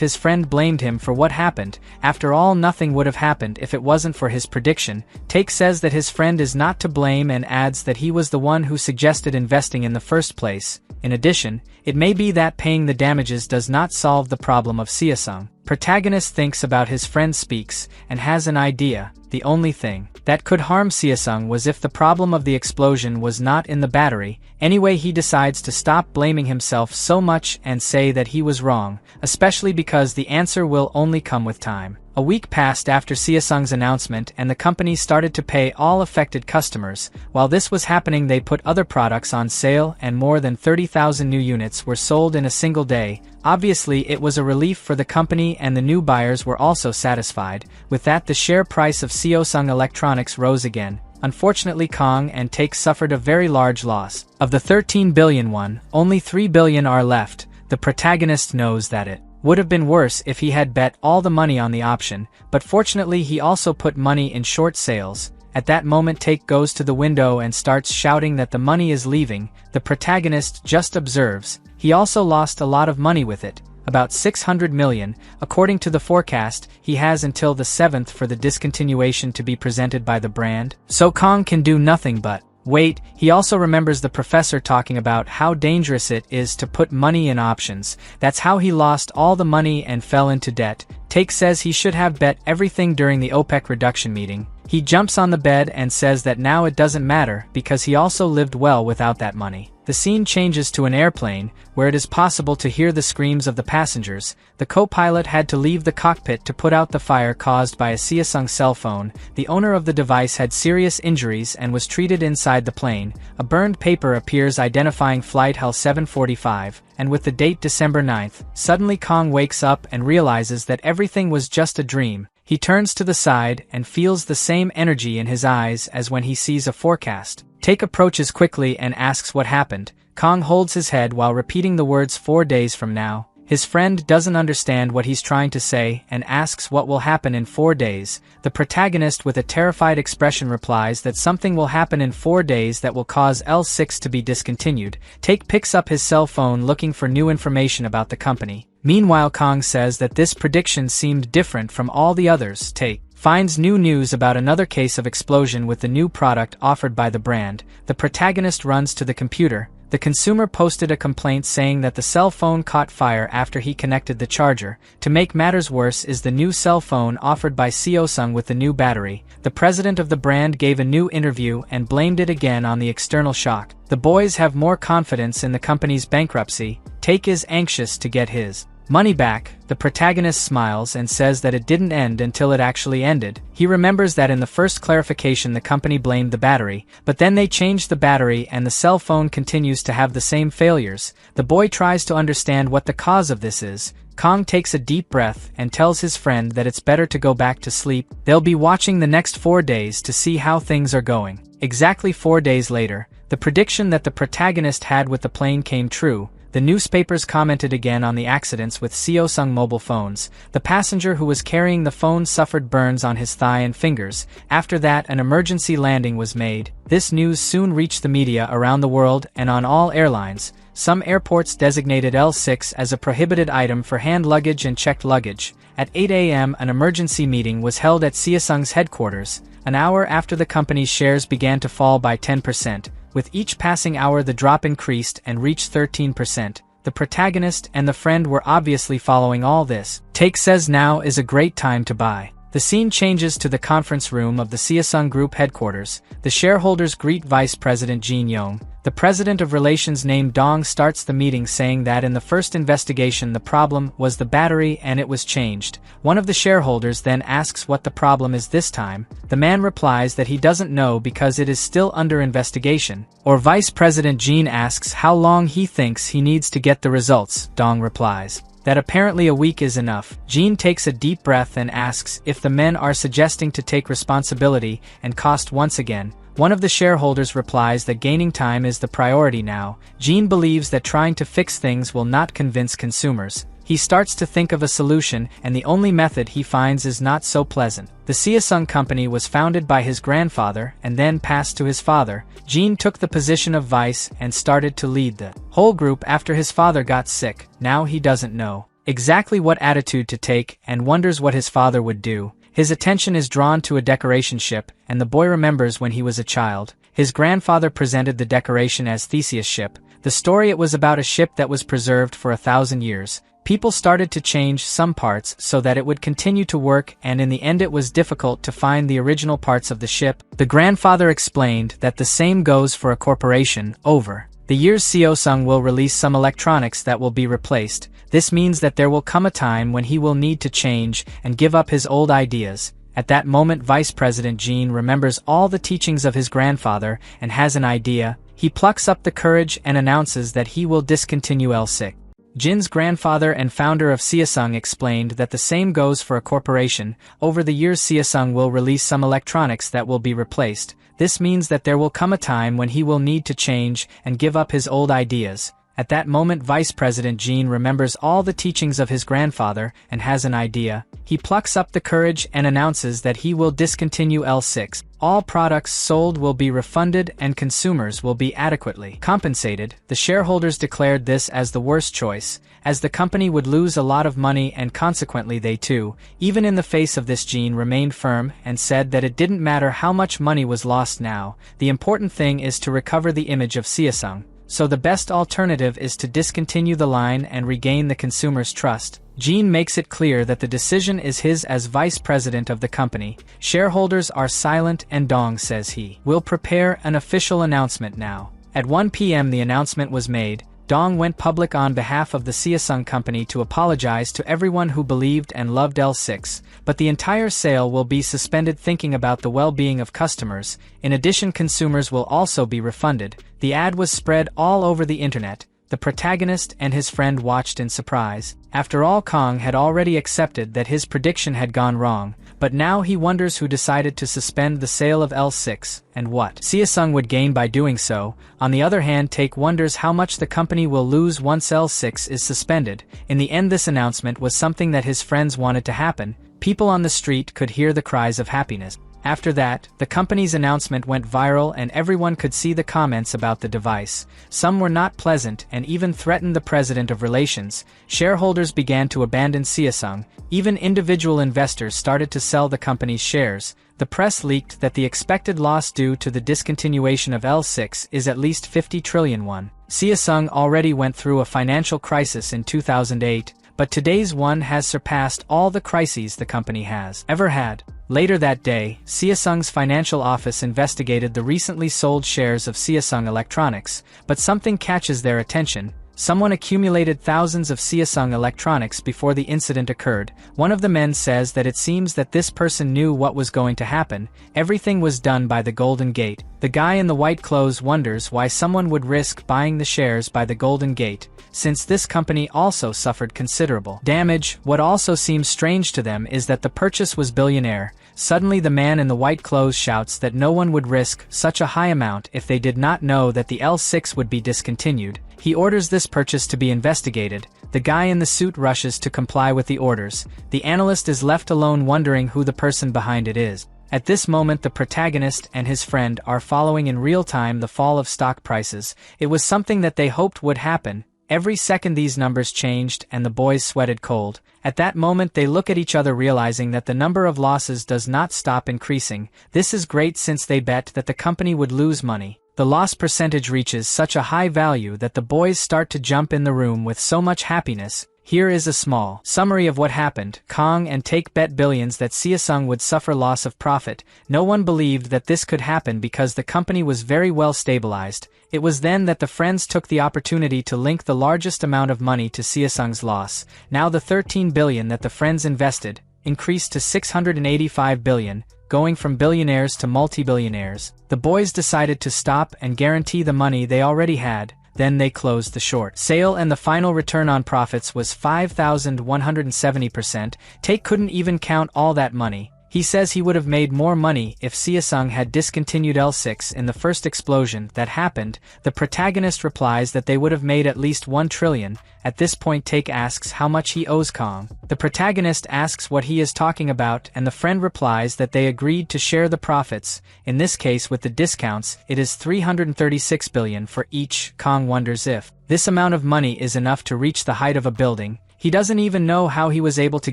his friend blamed him for what happened. After all, nothing would have happened if it wasn't for his prediction. Take says that his friend is not to blame and adds that he was the one who suggested investing in the first place. In addition, it may be that paying the damages does not solve the problem of Samsung. Protagonist thinks about his friend speaks and has an idea. The only thing that could harm Samsung was if the problem of the explosion was not in the battery. Anyway, he decides to stop blaming himself so much and say that he was wrong, especially because the answer will only come with time. A week passed after Samsung's announcement and the company started to pay all affected customers. While this was happening, they put other products on sale and more than 30,000 new units were sold in a single day. Obviously, it was a relief for the company and the new buyers were also satisfied. With that, the share price of Samsung Electronics rose again. Unfortunately, Kong and Take suffered a very large loss. Of the 13 billion won, only 3 billion are left. The protagonist knows that it would have been worse if he had bet all the money on the option, but fortunately he also put money in short sales. At that moment, Take goes to the window and starts shouting that the money is leaving. The protagonist just observes. He also lost a lot of money with it, about 600 million. According to the forecast, he has until the 7th for the discontinuation to be presented by the brand, so Kong can do nothing but wait. He also remembers the professor talking about how dangerous it is to put money in options. That's how he lost all the money and fell into debt. Take says he should have bet everything during the OPEC reduction meeting. He jumps on the bed and says that now it doesn't matter because he also lived well without that money. The scene changes to an airplane, where it is possible to hear the screams of the passengers. The co-pilot had to leave the cockpit to put out the fire caused by a Samsung cell phone. The owner of the device had serious injuries and was treated inside the plane. A burned paper appears identifying flight HL 745, and with the date December 9th, suddenly Kong wakes up and realizes that everything was just a dream. He turns to the side and feels the same energy in his eyes as when he sees a forecast. Take approaches quickly and asks what happened. Kong holds his head while repeating the words 4 days from now. His friend doesn't understand what he's trying to say and asks what will happen in 4 days. The protagonist with a terrified expression replies that something will happen in 4 days that will cause L6 to be discontinued. Take picks up his cell phone looking for new information about the company. Meanwhile, Kong says that this prediction seemed different from all the others. Take finds new news about another case of explosion with the new product offered by the brand. The protagonist runs to the computer. The consumer posted a complaint saying that the cell phone caught fire after he connected the charger. To make matters worse is the new cell phone offered by Samsung with the new battery. The president of the brand gave a new interview and blamed it again on the external shock. The boys have more confidence in the company's bankruptcy. Take is anxious to get his Money back, the protagonist smiles and says that it didn't end until it actually ended. He remembers that in the first clarification the company blamed the battery, but then they changed the battery and the cell phone continues to have the same failures. The boy tries to understand what the cause of this is. Kong takes a deep breath and tells his friend that it's better to go back to sleep. They'll be watching the next 4 days to see how things are going. Exactly 4 days later, the prediction that the protagonist had with the plane came true. The newspapers commented again on the accidents with Seosung mobile phones. The passenger who was carrying the phone suffered burns on his thigh and fingers. After that, an emergency landing was made. This news soon reached the media around the world and on all airlines. Some airports designated L6 as a prohibited item for hand luggage and checked luggage. At 8 a.m., an emergency meeting was held at Seosung's headquarters, an hour after the company's shares began to fall by 10%. With each passing hour the drop increased and reached 13%. The protagonist and the friend were obviously following all this. Take says now is a great time to buy. The scene changes to the conference room of the Seosung Group headquarters. The shareholders greet Vice President Jin Yong. The president of relations named Dong starts the meeting saying that in the first investigation the problem was the battery and it was changed. One of the shareholders then asks what the problem is this time. The man replies that he doesn't know because it is still under investigation. Or Vice President Jin asks how long he thinks he needs to get the results. Dong replies that apparently a week is enough. Jin takes a deep breath and asks if the men are suggesting to take responsibility and cost once again. One of the shareholders replies that gaining time is the priority now. Jin believes that trying to fix things will not convince consumers. He starts to think of a solution, and the only method he finds is not so pleasant. The Seosung company was founded by his grandfather and then passed to his father. Jin took the position of vice and started to lead the whole group after his father got sick. Now he doesn't know exactly what attitude to take and wonders what his father would do. His attention is drawn to a decoration ship, and the boy remembers when he was a child. His grandfather presented the decoration as Theseus ship. The story it was about a ship that was preserved for 1,000 years. People started to change some parts so that it would continue to work, and in the end it was difficult to find the original parts of the ship. The grandfather explained that the same goes for a corporation. Over the years Seosung will release some electronics that will be replaced. This means that there will come a time when he will need to change and give up his old ideas. At that moment Vice President Jin remembers all the teachings of his grandfather and has an idea. He plucks up the courage and announces that he will discontinue L6. Jin's grandfather and founder of Seosung explained that the same goes for a corporation. Over the years Seosung will release some electronics that will be replaced. This means that there will come a time when he will need to change and give up his old ideas. At that moment Vice President Jin remembers all the teachings of his grandfather and has an idea. He plucks up the courage and announces that he will discontinue L6. All products sold will be refunded and consumers will be adequately compensated. The shareholders declared this as the worst choice, as the company would lose a lot of money and consequently they too, even in the face of this, Jin remained firm and said that it didn't matter how much money was lost now. The important thing is to recover the image of Seosung. So the best alternative is to discontinue the line and regain the consumer's trust. Jin makes it clear that the decision is his as vice president of the company. Shareholders are silent and Dong says he will prepare an official announcement now. At 1 p.m. the announcement was made. Dong went public on behalf of the Seosung company to apologize to everyone who believed and loved L6, but the entire sale will be suspended thinking about the well-being of customers. In addition, consumers will also be refunded. The ad was spread all over the internet. The protagonist and his friend watched in surprise. After all, Kong had already accepted that his prediction had gone wrong, but now he wonders who decided to suspend the sale of L6, and what Seosung would gain by doing so. On the other hand, Take wonders how much the company will lose once L6 is suspended. In the end, this announcement was something that his friends wanted to happen. People on the street could hear the cries of happiness. After that, the company's announcement went viral and everyone could see the comments about the device. Some were not pleasant and even threatened the president of relations. Shareholders began to abandon Seosung. Even individual investors started to sell the company's shares. The press leaked that the expected loss due to the discontinuation of L6 is at least 50 trillion won. Seosung already went through a financial crisis in 2008, but today's one has surpassed all the crises the company has ever had. Later that day, Seosung's financial office investigated the recently sold shares of Seosung Electronics, but something catches their attention. Someone accumulated thousands of Samsung electronics before the incident occurred. One of the men says that it seems that this person knew what was going to happen. Everything was done by the Golden Gate. The guy in the white clothes wonders why someone would risk buying the shares by the Golden Gate, since this company also suffered considerable damage. What also seems strange to them is that the purchase was billionaire. Suddenly the man in the white clothes shouts that no one would risk such a high amount if they did not know that the L6 would be discontinued. He orders this purchase to be investigated. The guy in the suit rushes to comply with the orders. The analyst is left alone wondering who the person behind it is. At this moment the protagonist and his friend are following in real time the fall of stock prices. It was something that they hoped would happen. Every second these numbers changed and the boys sweated cold. At that moment they look at each other realizing that the number of losses does not stop increasing. This is great since they bet that the company would lose money. The loss percentage reaches such a high value that the boys start to jump in the room with so much happiness. Here is a small summary of what happened. Kong and Take bet billions that Samsung would suffer loss of profit. No one believed that this could happen because the company was very well stabilized. It was then that the friends took the opportunity to link the largest amount of money to Samsung's loss. Now the 13 billion that the friends invested increased to 685 billion, going from billionaires to multi-billionaires. The boys decided to stop and guarantee the money they already had. Then they closed the short sale and the final return on profits was 5,170%. Take couldn't even count all that money. He says he would have made more money if Samsung had discontinued L6 in the first explosion that happened. The protagonist replies that they would have made at least 1 trillion. At this point Take asks how much he owes Kong. The protagonist asks what he is talking about and the friend replies that they agreed to share the profits. In this case with the discounts, it is 336 billion for each. Kong wonders if this amount of money is enough to reach the height of a building. He doesn't even know how he was able to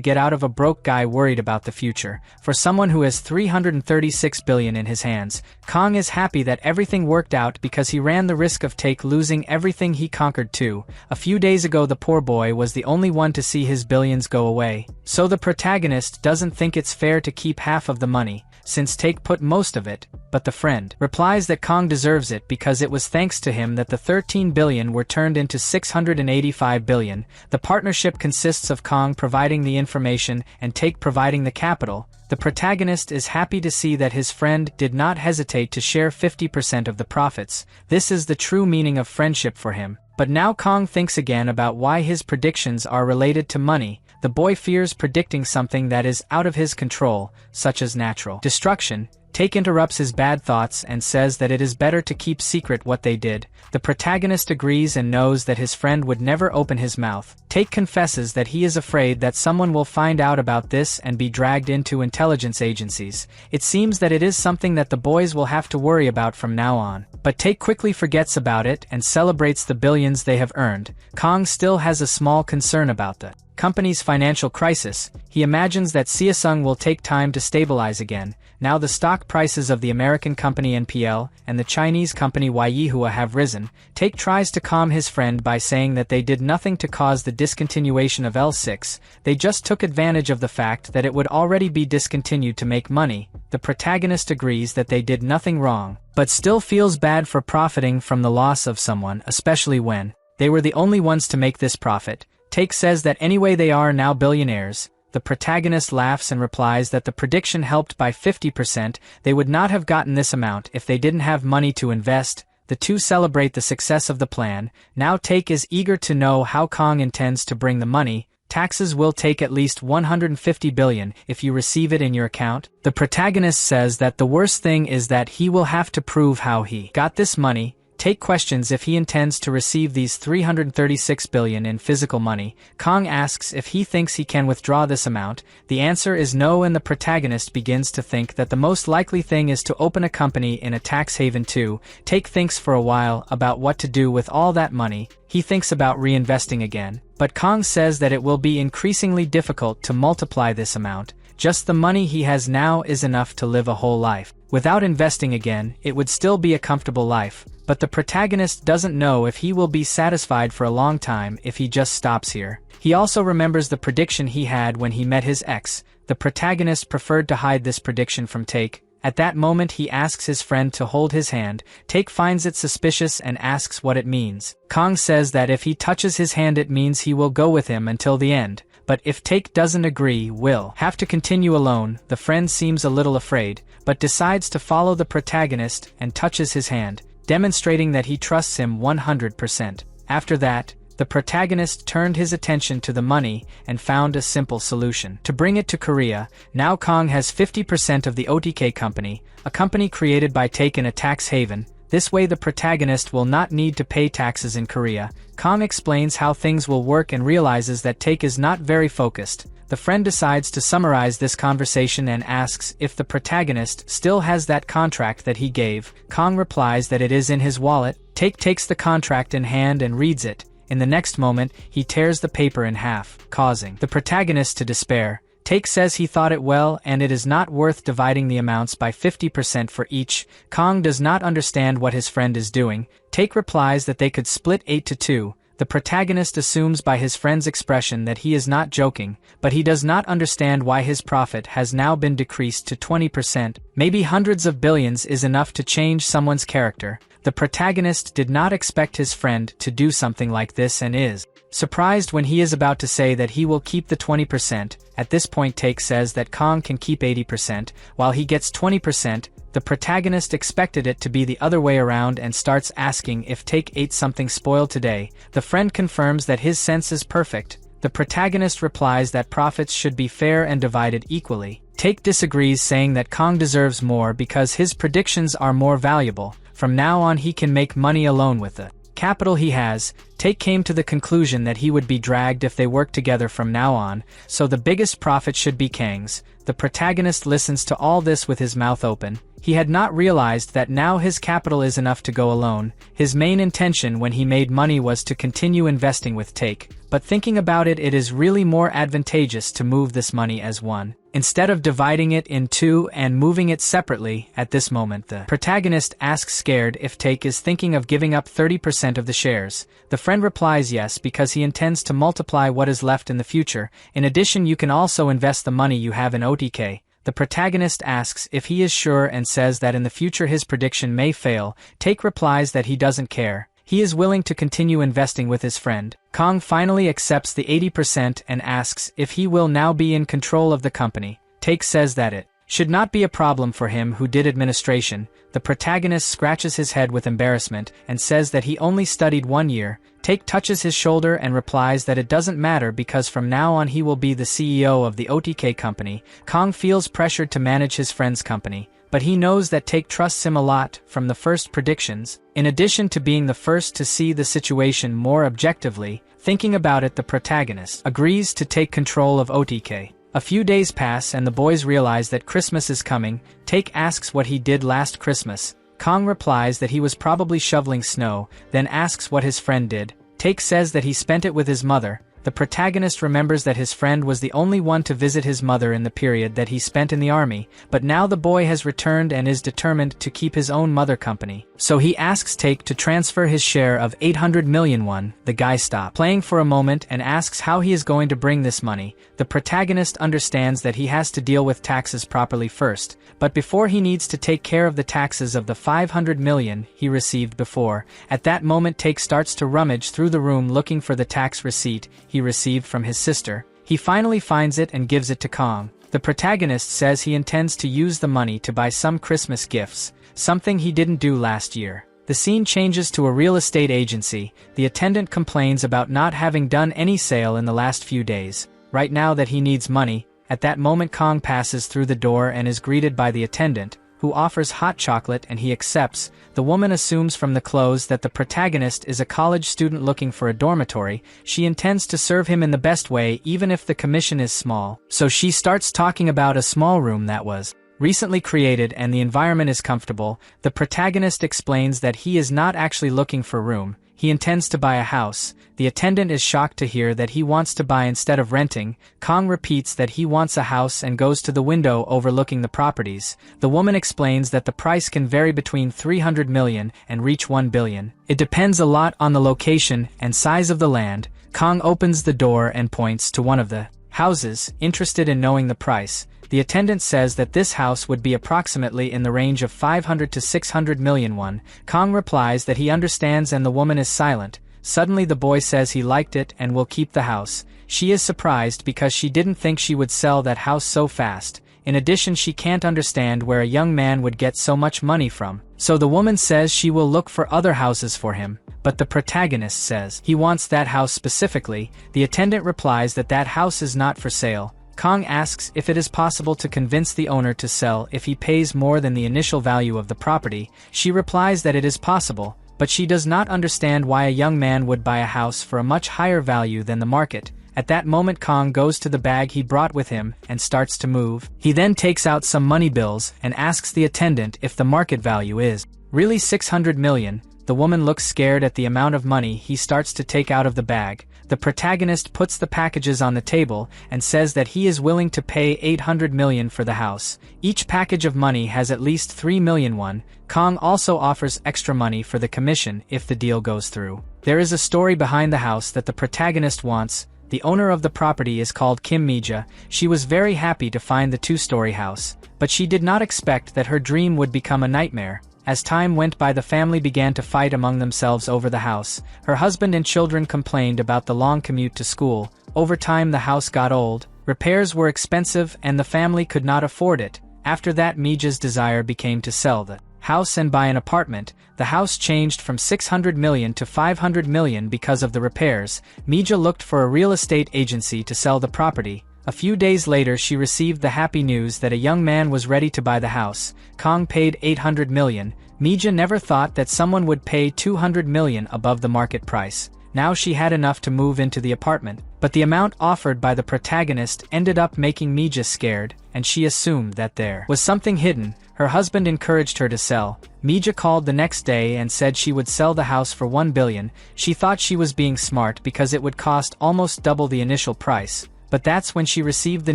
get out of a broke guy worried about the future. For someone who has 336 billion in his hands, Kong is happy that everything worked out because he ran the risk of Take losing everything he conquered too. A few days ago the poor boy was the only one to see his billions go away. So the protagonist doesn't think it's fair to keep half of the money, since Take put most of it, but the friend replies that Kong deserves it because it was thanks to him that the 13 billion were turned into 685 billion. The partnership consists of Kong providing the information and Take providing the capital. The protagonist is happy to see that his friend did not hesitate to share 50% of the profits. This is the true meaning of friendship for him. But now Kong thinks again about why his predictions are related to money. The boy fears predicting something that is out of his control, such as natural destruction. Take interrupts his bad thoughts and says that it is better to keep secret what they did. The protagonist agrees and knows that his friend would never open his mouth. Take confesses that he is afraid that someone will find out about this and be dragged into intelligence agencies. It seems that it is something that the boys will have to worry about from now on. But Take quickly forgets about it and celebrates the billions they have earned. Kong still has a small concern about the company's financial crisis. He imagines that Samsung will take time to stabilize again. Now the stock prices of the American company NPL and the Chinese company Yahello have risen. Take tries to calm his friend by saying that they did nothing to cause the discontinuation of L6, they just took advantage of the fact that it would already be discontinued to make money. The protagonist agrees that they did nothing wrong, but still feels bad for profiting from the loss of someone, especially when they were the only ones to make this profit. Take says that anyway they are now billionaires. The protagonist laughs and replies that the prediction helped by 50%, they would not have gotten this amount if they didn't have money to invest. The two celebrate the success of the plan. Now Take is eager to know how Kong intends to bring the money. Taxes will take at least 150 billion if you receive it in your account. The protagonist says that the worst thing is that he will have to prove how he got this money. Take questions if he intends to receive these 336 billion in physical money. Kong asks if he thinks he can withdraw this amount. The answer is no, and the protagonist begins to think that the most likely thing is to open a company in a tax haven too. Take thinks for a while about what to do with all that money. He thinks about reinvesting again, but Kong says that it will be increasingly difficult to multiply this amount. Just the money he has now is enough to live a whole life. Without investing again, it would still be a comfortable life, but the protagonist doesn't know if he will be satisfied for a long time if he just stops here. He also remembers the prediction he had when he met his ex. The protagonist preferred to hide this prediction from Take. At that moment he asks his friend to hold his hand. Take finds it suspicious and asks what it means. Kong says that if he touches his hand it means he will go with him until the end, but if Take doesn't agree, will have to continue alone. The friend seems a little afraid, but decides to follow the protagonist and touches his hand, demonstrating that he trusts him 100%. After that, the protagonist turned his attention to the money and found a simple solution. To bring it to Korea, now Kong has 50% of the OTK company, a company created by Take in a tax haven. This way the protagonist will not need to pay taxes in Korea. Kong explains how things will work and realizes that Take is not very focused. The friend decides to summarize this conversation and asks if the protagonist still has that contract that he gave. Kong replies that it is in his wallet. Take takes the contract in hand and reads it. In the next moment, he tears the paper in half, causing the protagonist to despair. Take says he thought it well and it is not worth dividing the amounts by 50% for each. Kong does not understand what his friend is doing. Take replies that they could split 8-2. The protagonist assumes by his friend's expression that he is not joking, but he does not understand why his profit has now been decreased to 20%. Maybe hundreds of billions is enough to change someone's character. The protagonist did not expect his friend to do something like this and is surprised when he is about to say that he will keep the 20%. At this point Take says that Kong can keep 80%, while he gets 20%. The protagonist expected it to be the other way around and starts asking if Take ate something spoiled today. The friend confirms that his sense is perfect. The protagonist replies that profits should be fair and divided equally. Take disagrees, saying that Kong deserves more because his predictions are more valuable. From now on he can make money alone with the capital he has. Take came to the conclusion that he would be dragged if they worked together from now on, so the biggest profit should be Kang's. The protagonist listens to all this with his mouth open. He had not realized that now his capital is enough to go alone. His main intention when he made money was to continue investing with Take, but thinking about it, it is really more advantageous to move this money as one, instead of dividing it in two and moving it separately. At this moment the protagonist asks scared if Take is thinking of giving up 30% of the shares. The friend replies yes, because he intends to multiply what is left in the future. In addition, you can also invest the money you have in OTK. The protagonist asks if he is sure and says that in the future his prediction may fail. Take replies that he doesn't care. He is willing to continue investing with his friend. Kong finally accepts the 80% and asks if he will now be in control of the company. Take says that it should not be a problem for him who did administration. The protagonist scratches his head with embarrassment and says that he only studied 1 year. Take touches his shoulder and replies that it doesn't matter because from now on he will be the CEO of the OTK company. Kong feels pressured to manage his friend's company, but he knows that Take trusts him a lot from the first predictions. In addition to being the first to see the situation more objectively, thinking about it, the protagonist agrees to take control of OTK. A few days pass and the boys realize that Christmas is coming. Take asks what he did last Christmas. Kong replies that he was probably shoveling snow, then asks what his friend did. Take says that he spent it with his mother. The protagonist remembers that his friend was the only one to visit his mother in the period that he spent in the army, but now the boy has returned and is determined to keep his own mother company. So he asks Take to transfer his share of 800 million won. The guy stops playing for a moment and asks how he is going to bring this money. The protagonist understands that he has to deal with taxes properly first, but before he needs to take care of the taxes of the 500 million he received before. At that moment Take starts to rummage through the room looking for the tax receipt he received from his sister. He finally finds it and gives it to Kong. The protagonist says he intends to use the money to buy some Christmas gifts, something he didn't do last year. The scene changes to a real estate agency. The attendant complains about not having done any sale in the last few days. Right now that he needs money. At that moment Kong passes through the door and is greeted by the attendant, who offers hot chocolate and he accepts. The woman assumes from the clothes that the protagonist is a college student looking for a dormitory. She intends to serve him in the best way even if the commission is small. So she starts talking about a small room that was recently created and the environment is comfortable. The protagonist explains that he is not actually looking for room. He intends to buy a house. The attendant is shocked to hear that he wants to buy instead of renting. Kong repeats that he wants a house and goes to the window overlooking the properties. The woman explains that the price can vary between 300 million and reach 1 billion. It depends a lot on the location and size of the land. Kong opens the door and points to one of the houses, interested in knowing the price. The attendant says that this house would be approximately in the range of 500 to 600 million won. Kong replies that he understands and the woman is silent. Suddenly the boy says he liked it and will keep the house. She is surprised because she didn't think she would sell that house so fast. In addition, she can't understand where a young man would get so much money from. So the woman says she will look for other houses for him. But the protagonist says he wants that house specifically. The attendant replies that that house is not for sale. Kong asks if it is possible to convince the owner to sell if he pays more than the initial value of the property. She replies that it is possible, but she does not understand why a young man would buy a house for a much higher value than the market. At that moment Kong goes to the bag he brought with him and starts to move. He then takes out some money bills and asks the attendant if the market value is really 600 million. The woman looks scared at the amount of money he starts to take out of the bag. The protagonist puts the packages on the table and says that he is willing to pay 800 million for the house. Each package of money has at least 3 million won. Kong also offers extra money for the commission if the deal goes through. There is a story behind the house that the protagonist wants. The owner of the property is called Kim Mija. She was very happy to find the two-story house, but she did not expect that her dream would become a nightmare. As time went by, the family began to fight among themselves over the house. Her husband and children complained about the long commute to school. Over time the house got old, repairs were expensive and the family could not afford it. After that Mija's desire became to sell the house and buy an apartment. The house changed from 600 million to 500 million because of the repairs. Mija looked for a real estate agency to sell the property. A few days later she received the happy news that a young man was ready to buy the house. Kong paid 800 million. Mija never thought that someone would pay 200 million above the market price. Now she had enough to move into the apartment, but the amount offered by the protagonist ended up making Mija scared, and she assumed that there was something hidden. Her husband encouraged her to sell. Mija called the next day and said she would sell the house for 1 billion. She thought she was being smart because it would cost almost double the initial price. But that's when she received the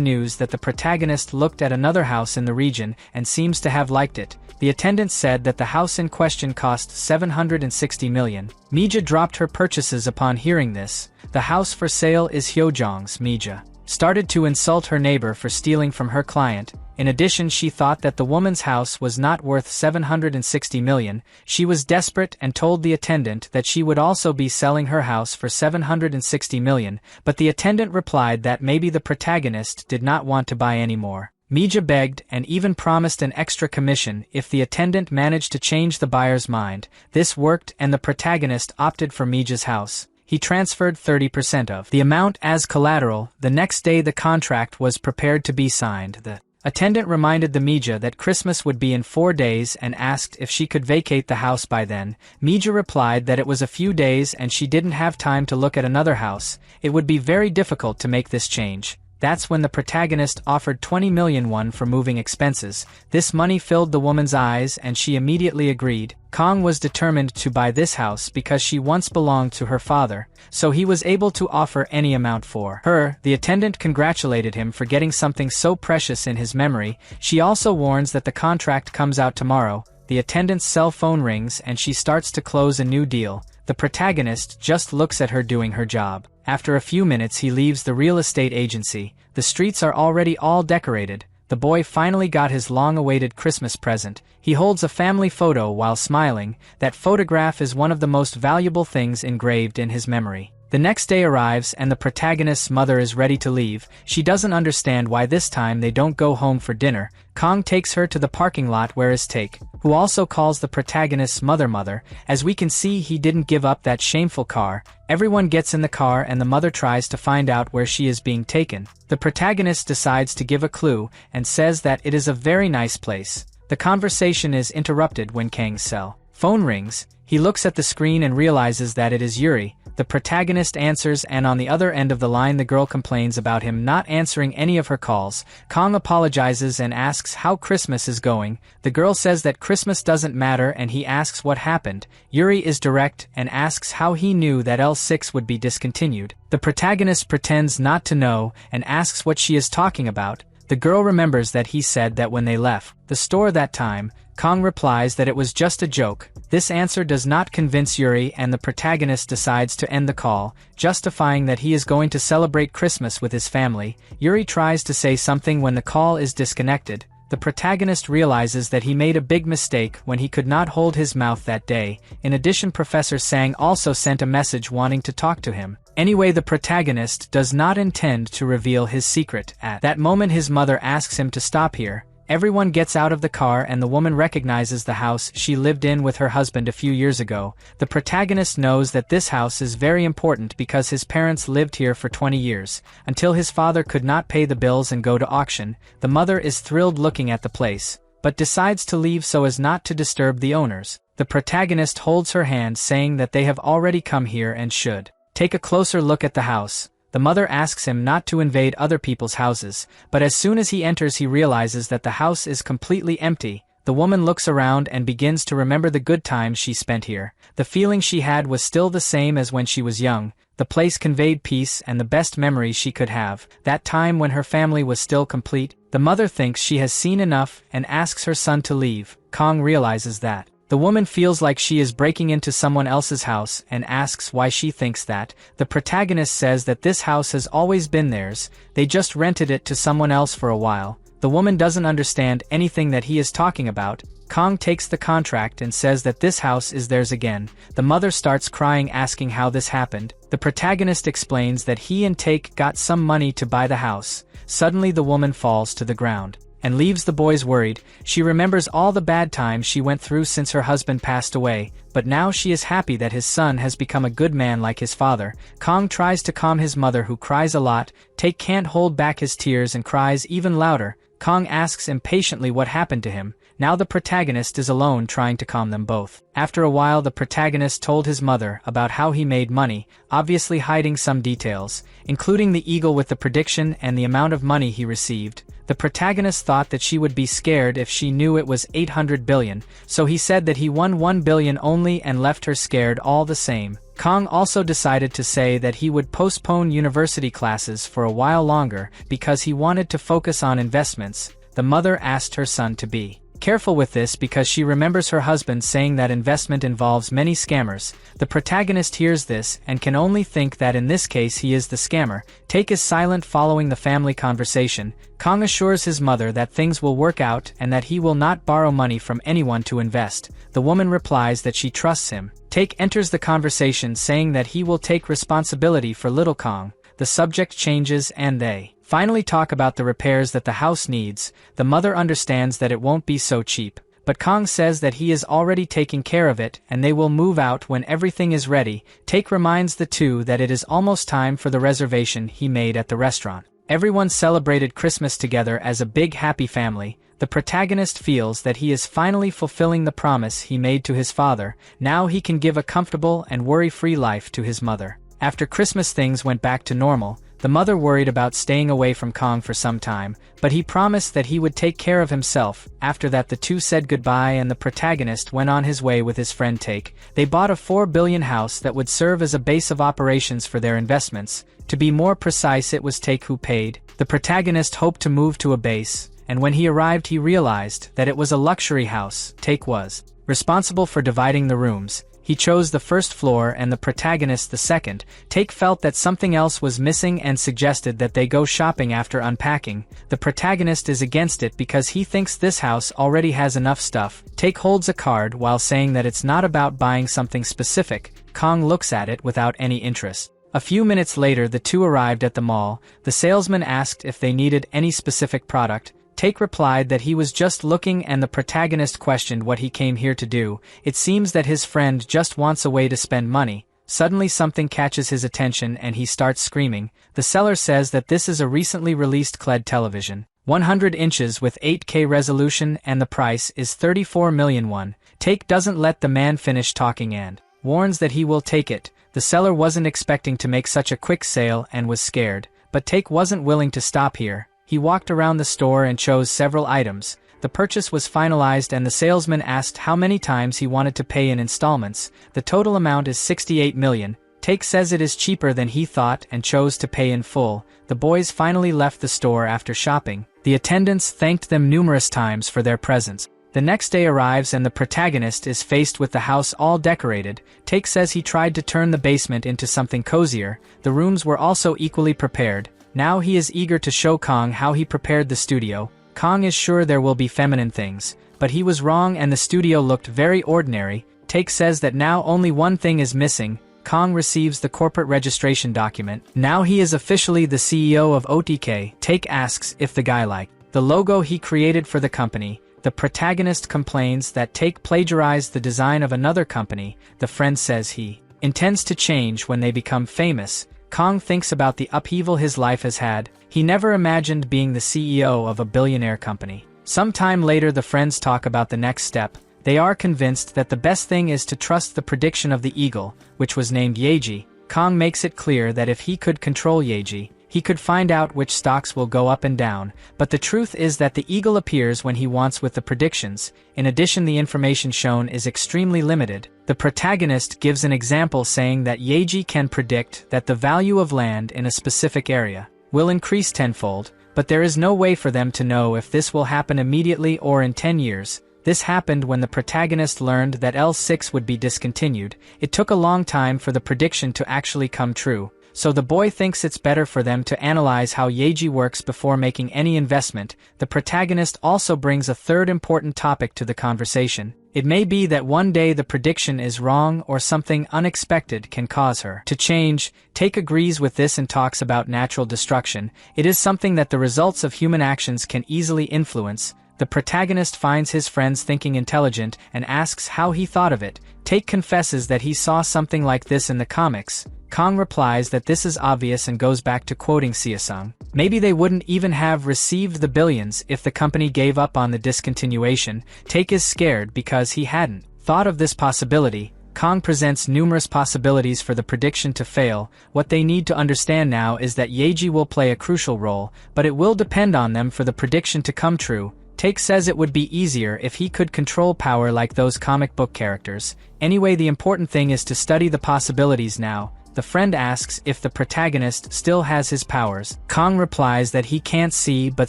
news that the protagonist looked at another house in the region and seems to have liked it. The attendant said that the house in question cost 760 million. Mija dropped her purchases upon hearing this. The house for sale is Hyojong's. Mija started to insult her neighbor for stealing from her client. In addition, she thought that the woman's house was not worth 760 million. She was desperate and told the attendant that she would also be selling her house for 760 million, but the attendant replied that maybe the protagonist did not want to buy any more. Mija begged and even promised an extra commission if the attendant managed to change the buyer's mind. This worked and the protagonist opted for Mija's house. He transferred 30% of the amount as collateral. The next day the contract was prepared to be signed. The attendant reminded the Mija that Christmas would be in 4 days and asked if she could vacate the house by then. Mija replied that it was a few days and she didn't have time to look at another house. It would be very difficult to make this change. That's when the protagonist offered 20 million won for moving expenses. This money filled the woman's eyes and she immediately agreed. Kong was determined to buy this house because she once belonged to her father, so he was able to offer any amount for her. The attendant congratulated him for getting something so precious in his memory. She also warns that the contract comes out tomorrow. The attendant's cell phone rings and she starts to close a new deal. The protagonist just looks at her doing her job. After a few minutes he leaves the real estate agency. The streets are already all decorated. The boy finally got his long-awaited Christmas present. He holds a family photo while smiling. That photograph is one of the most valuable things engraved in his memory. The next day arrives and the protagonist's mother is ready to leave. She doesn't understand why this time they don't go home for dinner. Kong takes her to the parking lot where is Take, who also calls the protagonist's mother. As we can see, he didn't give up that shameful car. Everyone gets in the car and the mother tries to find out where she is being taken. The protagonist decides to give a clue and says that it is a very nice place. The conversation is interrupted when Kang's cell phone rings. He looks at the screen and realizes that it is Yuri. The protagonist answers and on the other end of the line the girl complains about him not answering any of her calls. Kong apologizes and asks how Christmas is going. The girl says that Christmas doesn't matter and he asks what happened. Yuri is direct and asks how he knew that L6 would be discontinued. The protagonist pretends not to know and asks what she is talking about. The girl remembers that he said that when they left the store that time, Kong replies that it was just a joke. This answer does not convince Yuri, and the protagonist decides to end the call, justifying that he is going to celebrate Christmas with his family. Yuri tries to say something when the call is disconnected. The protagonist realizes that he made a big mistake when he could not hold his mouth that day. In addition, Professor Sang also sent a message wanting to talk to him. Anyway, the protagonist does not intend to reveal his secret. At that moment, his mother asks him to stop here. Everyone gets out of the car and the woman recognizes the house she lived in with her husband a few years ago. The protagonist knows that this house is very important because his parents lived here for 20 years, until his father could not pay the bills and go to auction. The mother is thrilled looking at the place, but decides to leave so as not to disturb the owners. The protagonist holds her hand, saying that they have already come here and should take a closer look at the house. The mother asks him not to invade other people's houses, but as soon as he enters he realizes that the house is completely empty. The woman looks around and begins to remember the good times she spent here. The feeling she had was still the same as when she was young. The place conveyed peace and the best memories she could have, that time when her family was still complete. The mother thinks she has seen enough and asks her son to leave. Kong realizes that the woman feels like she is breaking into someone else's house and asks why she thinks that. The protagonist says that this house has always been theirs, they just rented it to someone else for a while. The woman doesn't understand anything that he is talking about. Kong takes the contract and says that this house is theirs again. The mother starts crying, asking how this happened. The protagonist explains that he and Take got some money to buy the house. Suddenly the woman falls to the ground and leaves the boys worried. She remembers all the bad times she went through since her husband passed away, but now she is happy that his son has become a good man like his father. Kong tries to calm his mother, who cries a lot. Take can't hold back his tears and cries even louder. Kong asks impatiently what happened to him. Now the protagonist is alone trying to calm them both. After a while, the protagonist told his mother about how he made money, obviously hiding some details, including the eagle with the prediction and the amount of money he received. The protagonist thought that she would be scared if she knew it was 800 billion, so he said that he won 1 billion only and left her scared all the same. Kong also decided to say that he would postpone university classes for a while longer because he wanted to focus on investments. The mother asked her son to be careful with this because she remembers her husband saying that investment involves many scammers. The protagonist hears this and can only think that in this case he is the scammer. Take is silent following the family conversation. Kong assures his mother that things will work out and that he will not borrow money from anyone to invest. The woman replies that she trusts him. Take enters the conversation, saying that he will take responsibility for little Kong. The subject changes and they finally talk about the repairs that the house needs. The mother understands that it won't be so cheap, but Kong says that he is already taking care of it and they will move out when everything is ready. Take reminds the two that it is almost time for the reservation he made at the restaurant. Everyone celebrated Christmas together as a big happy family. The protagonist feels that he is finally fulfilling the promise he made to his father. Now he can give a comfortable and worry-free life to his mother. After Christmas, things went back to normal. The mother worried about staying away from Kong for some time, but he promised that he would take care of himself. After that, the two said goodbye and the protagonist went on his way with his friend Take. They bought a 4 billion house that would serve as a base of operations for their investments. To be more precise, it was Take who paid. The protagonist hoped to move to a base, and when he arrived he realized that it was a luxury house. Take was responsible for dividing the rooms. He chose the first floor and the protagonist the second. Take felt that something else was missing and suggested that they go shopping after unpacking. The protagonist is against it because he thinks this house already has enough stuff. Take holds a card while saying that it's not about buying something specific. Kong looks at it without any interest. A few minutes later, the two arrived at the mall. The salesman asked if they needed any specific product. Take replied that he was just looking, and the protagonist questioned what he came here to do. It seems that his friend just wants a way to spend money. Suddenly something catches his attention and he starts screaming. The seller says that this is a recently released LED television, 100 inches with 8K resolution, and the price is 34 million won. Take doesn't let the man finish talking and warns that he will take it. The seller wasn't expecting to make such a quick sale and was scared, but Take wasn't willing to stop here. He walked around the store and chose several items. The purchase was finalized and the salesman asked how many times he wanted to pay in installments. The total amount is 68 million. Take says it is cheaper than he thought and chose to pay in full. The boys finally left the store after shopping. The attendants thanked them numerous times for their presents. The next day arrives and the protagonist is faced with the house all decorated. Take says he tried to turn the basement into something cozier. The rooms were also equally prepared. Now he is eager to show Kong how he prepared the studio. Kong is sure there will be feminine things, but he was wrong and the studio looked very ordinary. Take says that now only one thing is missing. Kong receives the corporate registration document. Now he is officially the CEO of OTK. Take asks if the guy liked the logo he created for the company. The protagonist complains that Take plagiarized the design of another company. The friend says he intends to change when they become famous. Kong thinks about the upheaval his life has had. He never imagined being the CEO of a billionaire company. Sometime later the friends talk about the next step. They are convinced that the best thing is to trust the prediction of the eagle, which was named Yeji. Kong makes it clear that if he could control Yeji, he could find out which stocks will go up and down, but the truth is that the eagle appears when he wants with the predictions. In addition, the information shown is extremely limited. The protagonist gives an example saying that Yeji can predict that the value of land in a specific area will increase tenfold, but there is no way for them to know if this will happen immediately or in 10 years. This happened when the protagonist learned that L6 would be discontinued. It took a long time for the prediction to actually come true. So the boy thinks it's better for them to analyze how Yeji works before making any investment. The protagonist also brings a third important topic to the conversation. It may be that one day the prediction is wrong or something unexpected can cause her to change. Take agrees with this and talks about natural destruction. It is something that the results of human actions can easily influence. The protagonist finds his friends thinking intelligent and asks how he thought of it. Take confesses that he saw something like this in the comics. Kong replies that this is obvious and goes back to quoting Seasung. Maybe they wouldn't even have received the billions if the company gave up on the discontinuation. Take is scared because he hadn't thought of this possibility. Kong presents numerous possibilities for the prediction to fail. What they need to understand now is that Yeji will play a crucial role, but it will depend on them for the prediction to come true. Take says it would be easier if he could control power like those comic book characters. Anyway, the important thing is to study the possibilities now. The friend asks if the protagonist still has his powers. Kong replies that he can't see but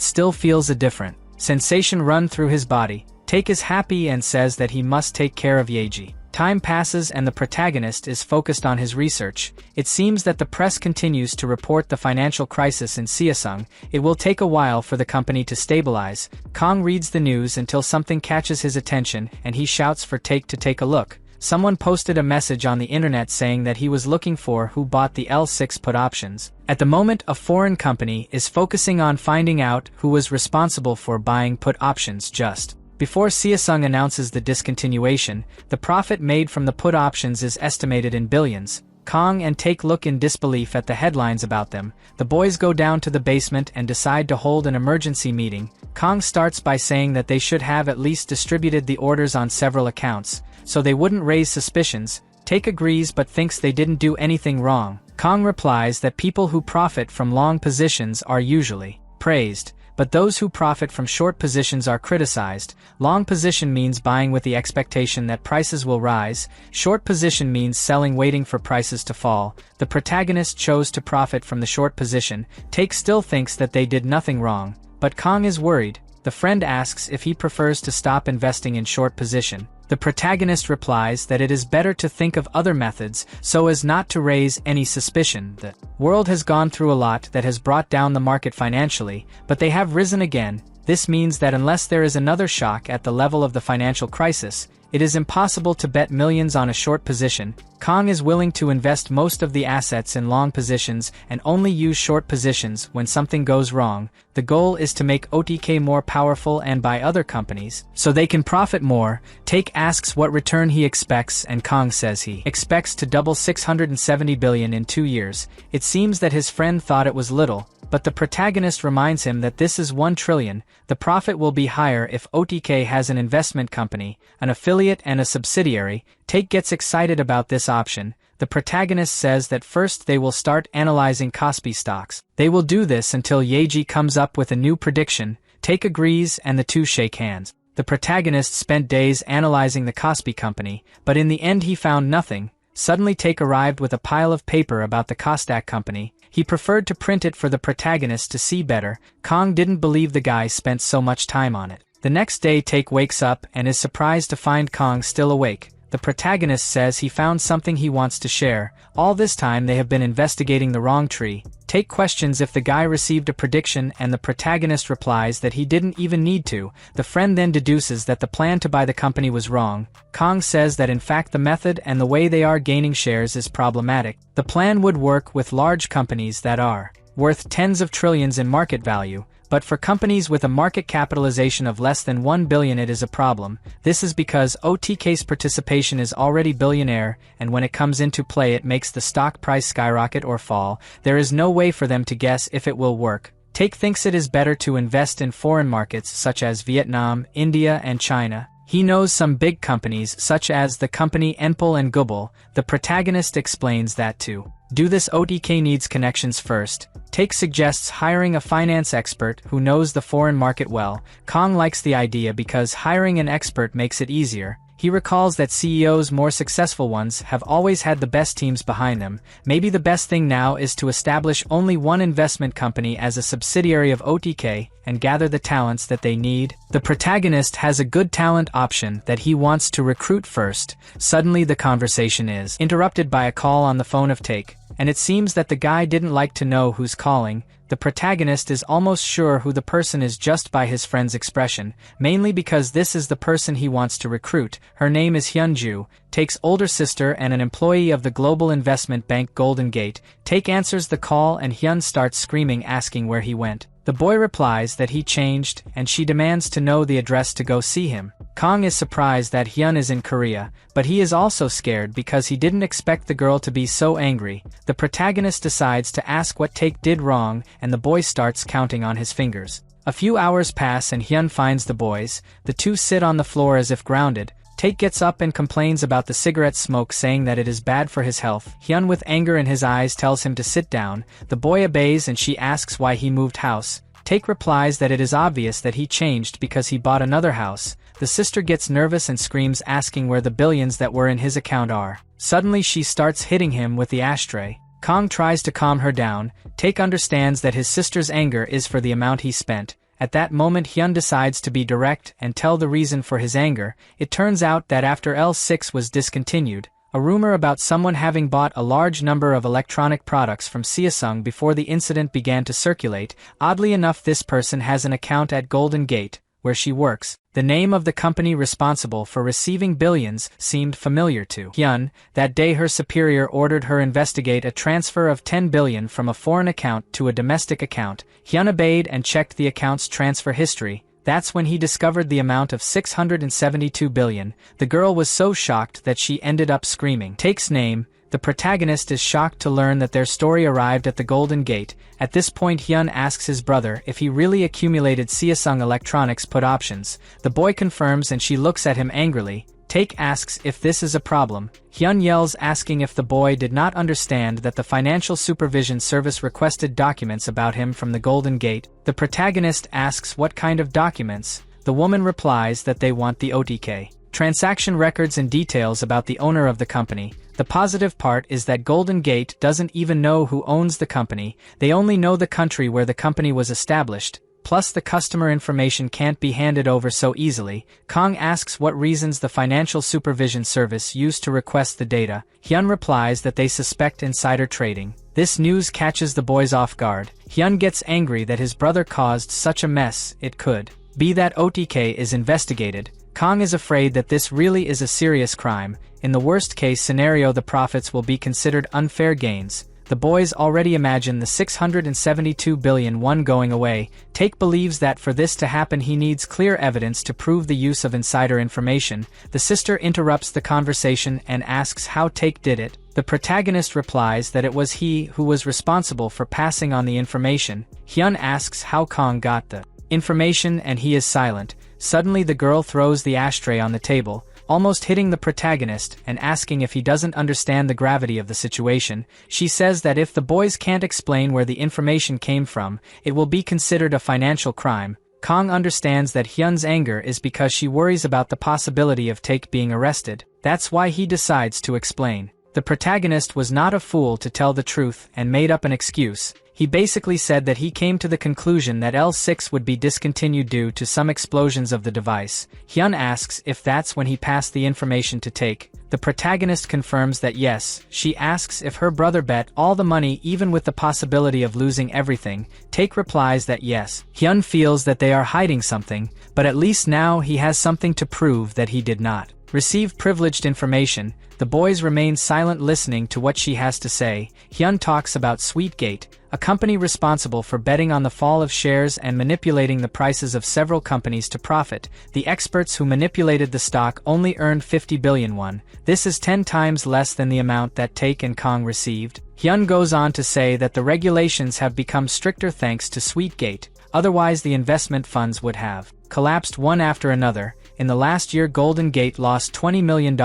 still feels a different sensation run through his body. Take is happy and says that he must take care of Yeji. Time passes and the protagonist is focused on his research. It seems that the press continues to report the financial crisis in Seasung. It will take a while for the company to stabilize. Kong reads the news until something catches his attention and he shouts for Take to take a look. Someone posted a message on the internet saying that he was looking for who bought the L6 put options. At the moment, a foreign company is focusing on finding out who was responsible for buying put options just before Seasung announces the discontinuation. The profit made from the put options is estimated in billions. Kong and Take look in disbelief at the headlines about them. The boys go down to the basement and decide to hold an emergency meeting. Kong starts by saying that they should have at least distributed the orders on several accounts, so they wouldn't raise suspicions. Take agrees but thinks they didn't do anything wrong. Kong replies that people who profit from long positions are usually praised, but those who profit from short positions are criticized. Long position means buying with the expectation that prices will rise. Short position means selling waiting for prices to fall. The protagonist chose to profit from the short position. Take still thinks that they did nothing wrong, but Kong is worried. The friend asks if he prefers to stop investing in short position. The protagonist replies that it is better to think of other methods so as not to raise any suspicion. The world has gone through a lot that has brought down the market financially, but they have risen again. This means that unless there is another shock at the level of the financial crisis, it is impossible to bet millions on a short position. Kong is willing to invest most of the assets in long positions and only use short positions when something goes wrong. The goal is to make OTK more powerful and buy other companies, so they can profit more. Take asks what return he expects and Kong says he expects to double 670 billion in 2 years. It seems that his friend thought it was little, but the protagonist reminds him that this is 1 trillion. The profit will be higher if OTK has an investment company, an affiliate and a subsidiary. Take gets excited about this option. The protagonist says that first they will start analyzing Kospi stocks. They will do this until Yeji comes up with a new prediction. Take agrees and the two shake hands. The protagonist spent days analyzing the Kospi company, but in the end he found nothing. Suddenly Take arrived with a pile of paper about the Kostak company. He preferred to print it for the protagonist to see better. Kong didn't believe the guy spent so much time on it. The next day Take wakes up and is surprised to find Kong still awake. The protagonist says he found something he wants to share. All this time they have been investigating the wrong tree. Take questions if the guy received a prediction and the protagonist replies that he didn't even need to. The friend then deduces that the plan to buy the company was wrong. Kong says that in fact the method and the way they are gaining shares is problematic. The plan would work with large companies that are worth tens of trillions in market value. But for companies with a market capitalization of less than 1 billion it is a problem. This is because OTK's participation is already billionaire, and when it comes into play it makes the stock price skyrocket or fall. There is no way for them to guess if it will work. Take thinks it is better to invest in foreign markets such as Vietnam, India and China. He knows some big companies such as the company Enpol and Gubble. The protagonist explains that to do this OTK needs connections first. Take suggests hiring a finance expert who knows the foreign market well. Kong likes the idea because hiring an expert makes it easier. He recalls that CEOs, more successful ones, have always had the best teams behind them. Maybe the best thing now is to establish only one investment company as a subsidiary of OTK and gather the talents that they need. The protagonist has a good talent option that he wants to recruit first. Suddenly the conversation is interrupted by a call on the phone of Take, and it seems that the guy didn't like to know who's calling. The protagonist is almost sure who the person is just by his friend's expression, mainly because this is the person he wants to recruit. Her name is Hyunju, Take's older sister and an employee of the global investment bank Golden Gate. Take answers the call and Hyun starts screaming asking where he went. The boy replies that he changed and she demands to know the address to go see him. Kong is surprised that Hyun is in Korea, but he is also scared because he didn't expect the girl to be so angry. The protagonist decides to ask what Take did wrong and the boy starts counting on his fingers. A few hours pass and Hyun finds the boys. The two sit on the floor as if grounded. Take gets up and complains about the cigarette smoke, saying that it is bad for his health. Hyun, with anger in his eyes, tells him to sit down. The boy obeys and she asks why he moved house. Take replies that it is obvious that he changed because he bought another house. The sister gets nervous and screams asking where the billions that were in his account are. Suddenly she starts hitting him with the ashtray. Kong tries to calm her down. Take understands that his sister's anger is for the amount he spent. At that moment Hyun decides to be direct and tell the reason for his anger. It turns out that after L6 was discontinued, a rumor about someone having bought a large number of electronic products from Samsung before the incident began to circulate. Oddly enough, this person has an account at Golden Gate, where she works. The name of the company responsible for receiving billions seemed familiar to Hyun. That day her superior ordered her investigate a transfer of 10 billion from a foreign account to a domestic account. Hyun obeyed and checked the account's transfer history. That's when he discovered the amount of 672 billion. The girl was so shocked that she ended up screaming. Take's name. The protagonist is shocked to learn that their story arrived at the Golden Gate. At this point Hyun asks his brother if he really accumulated Samsung Electronics put options. The boy confirms and she looks at him angrily. Take asks if this is a problem. Hyun yells asking if the boy did not understand that the Financial Supervision Service requested documents about him from the Golden Gate. The protagonist asks what kind of documents. The woman replies that they want the OTK transaction records and details about the owner of the company. The positive part is that Golden Gate doesn't even know who owns the company. They only know the country where the company was established. Plus the customer information can't be handed over so easily. Kong asks what reasons the Financial Supervision Service used to request the data. Hyun replies that they suspect insider trading. This news catches the boys off guard. Hyun gets angry that his brother caused such a mess. It could be that OTK is investigated. Kong is afraid that this really is a serious crime. In the worst case scenario the profits will be considered unfair gains. The boys already imagine the 672 billion won going away. Take believes that for this to happen he needs clear evidence to prove the use of insider information. The sister interrupts the conversation and asks how Take did it. The protagonist replies that it was he who was responsible for passing on the information. Hyun asks how Kong got the information and he is silent. Suddenly the girl throws the ashtray on the table, almost hitting the protagonist and asking if he doesn't understand the gravity of the situation. She says that if the boys can't explain where the information came from, it will be considered a financial crime. Kong understands that Hyun's anger is because she worries about the possibility of Take being arrested. That's why he decides to explain. The protagonist was not a fool to tell the truth and made up an excuse. He basically said that he came to the conclusion that L6 would be discontinued due to some explosions of the device. Hyun asks if that's when he passed the information to Taek. The protagonist confirms that yes. She asks if her brother bet all the money even with the possibility of losing everything. Taek replies that yes. Hyun feels that they are hiding something, but at least now he has something to prove that he did not receive privileged information. The boys remain silent listening to what she has to say. Hyun talks about Sweetgate, a company responsible for betting on the fall of shares and manipulating the prices of several companies to profit. The experts who manipulated the stock only earned 50 billion won. This is 10 times less than the amount that Taek and Kong received. Hyun goes on to say that the regulations have become stricter thanks to Sweetgate, otherwise the investment funds would have collapsed one after another. In the last year, Golden Gate lost $20 million,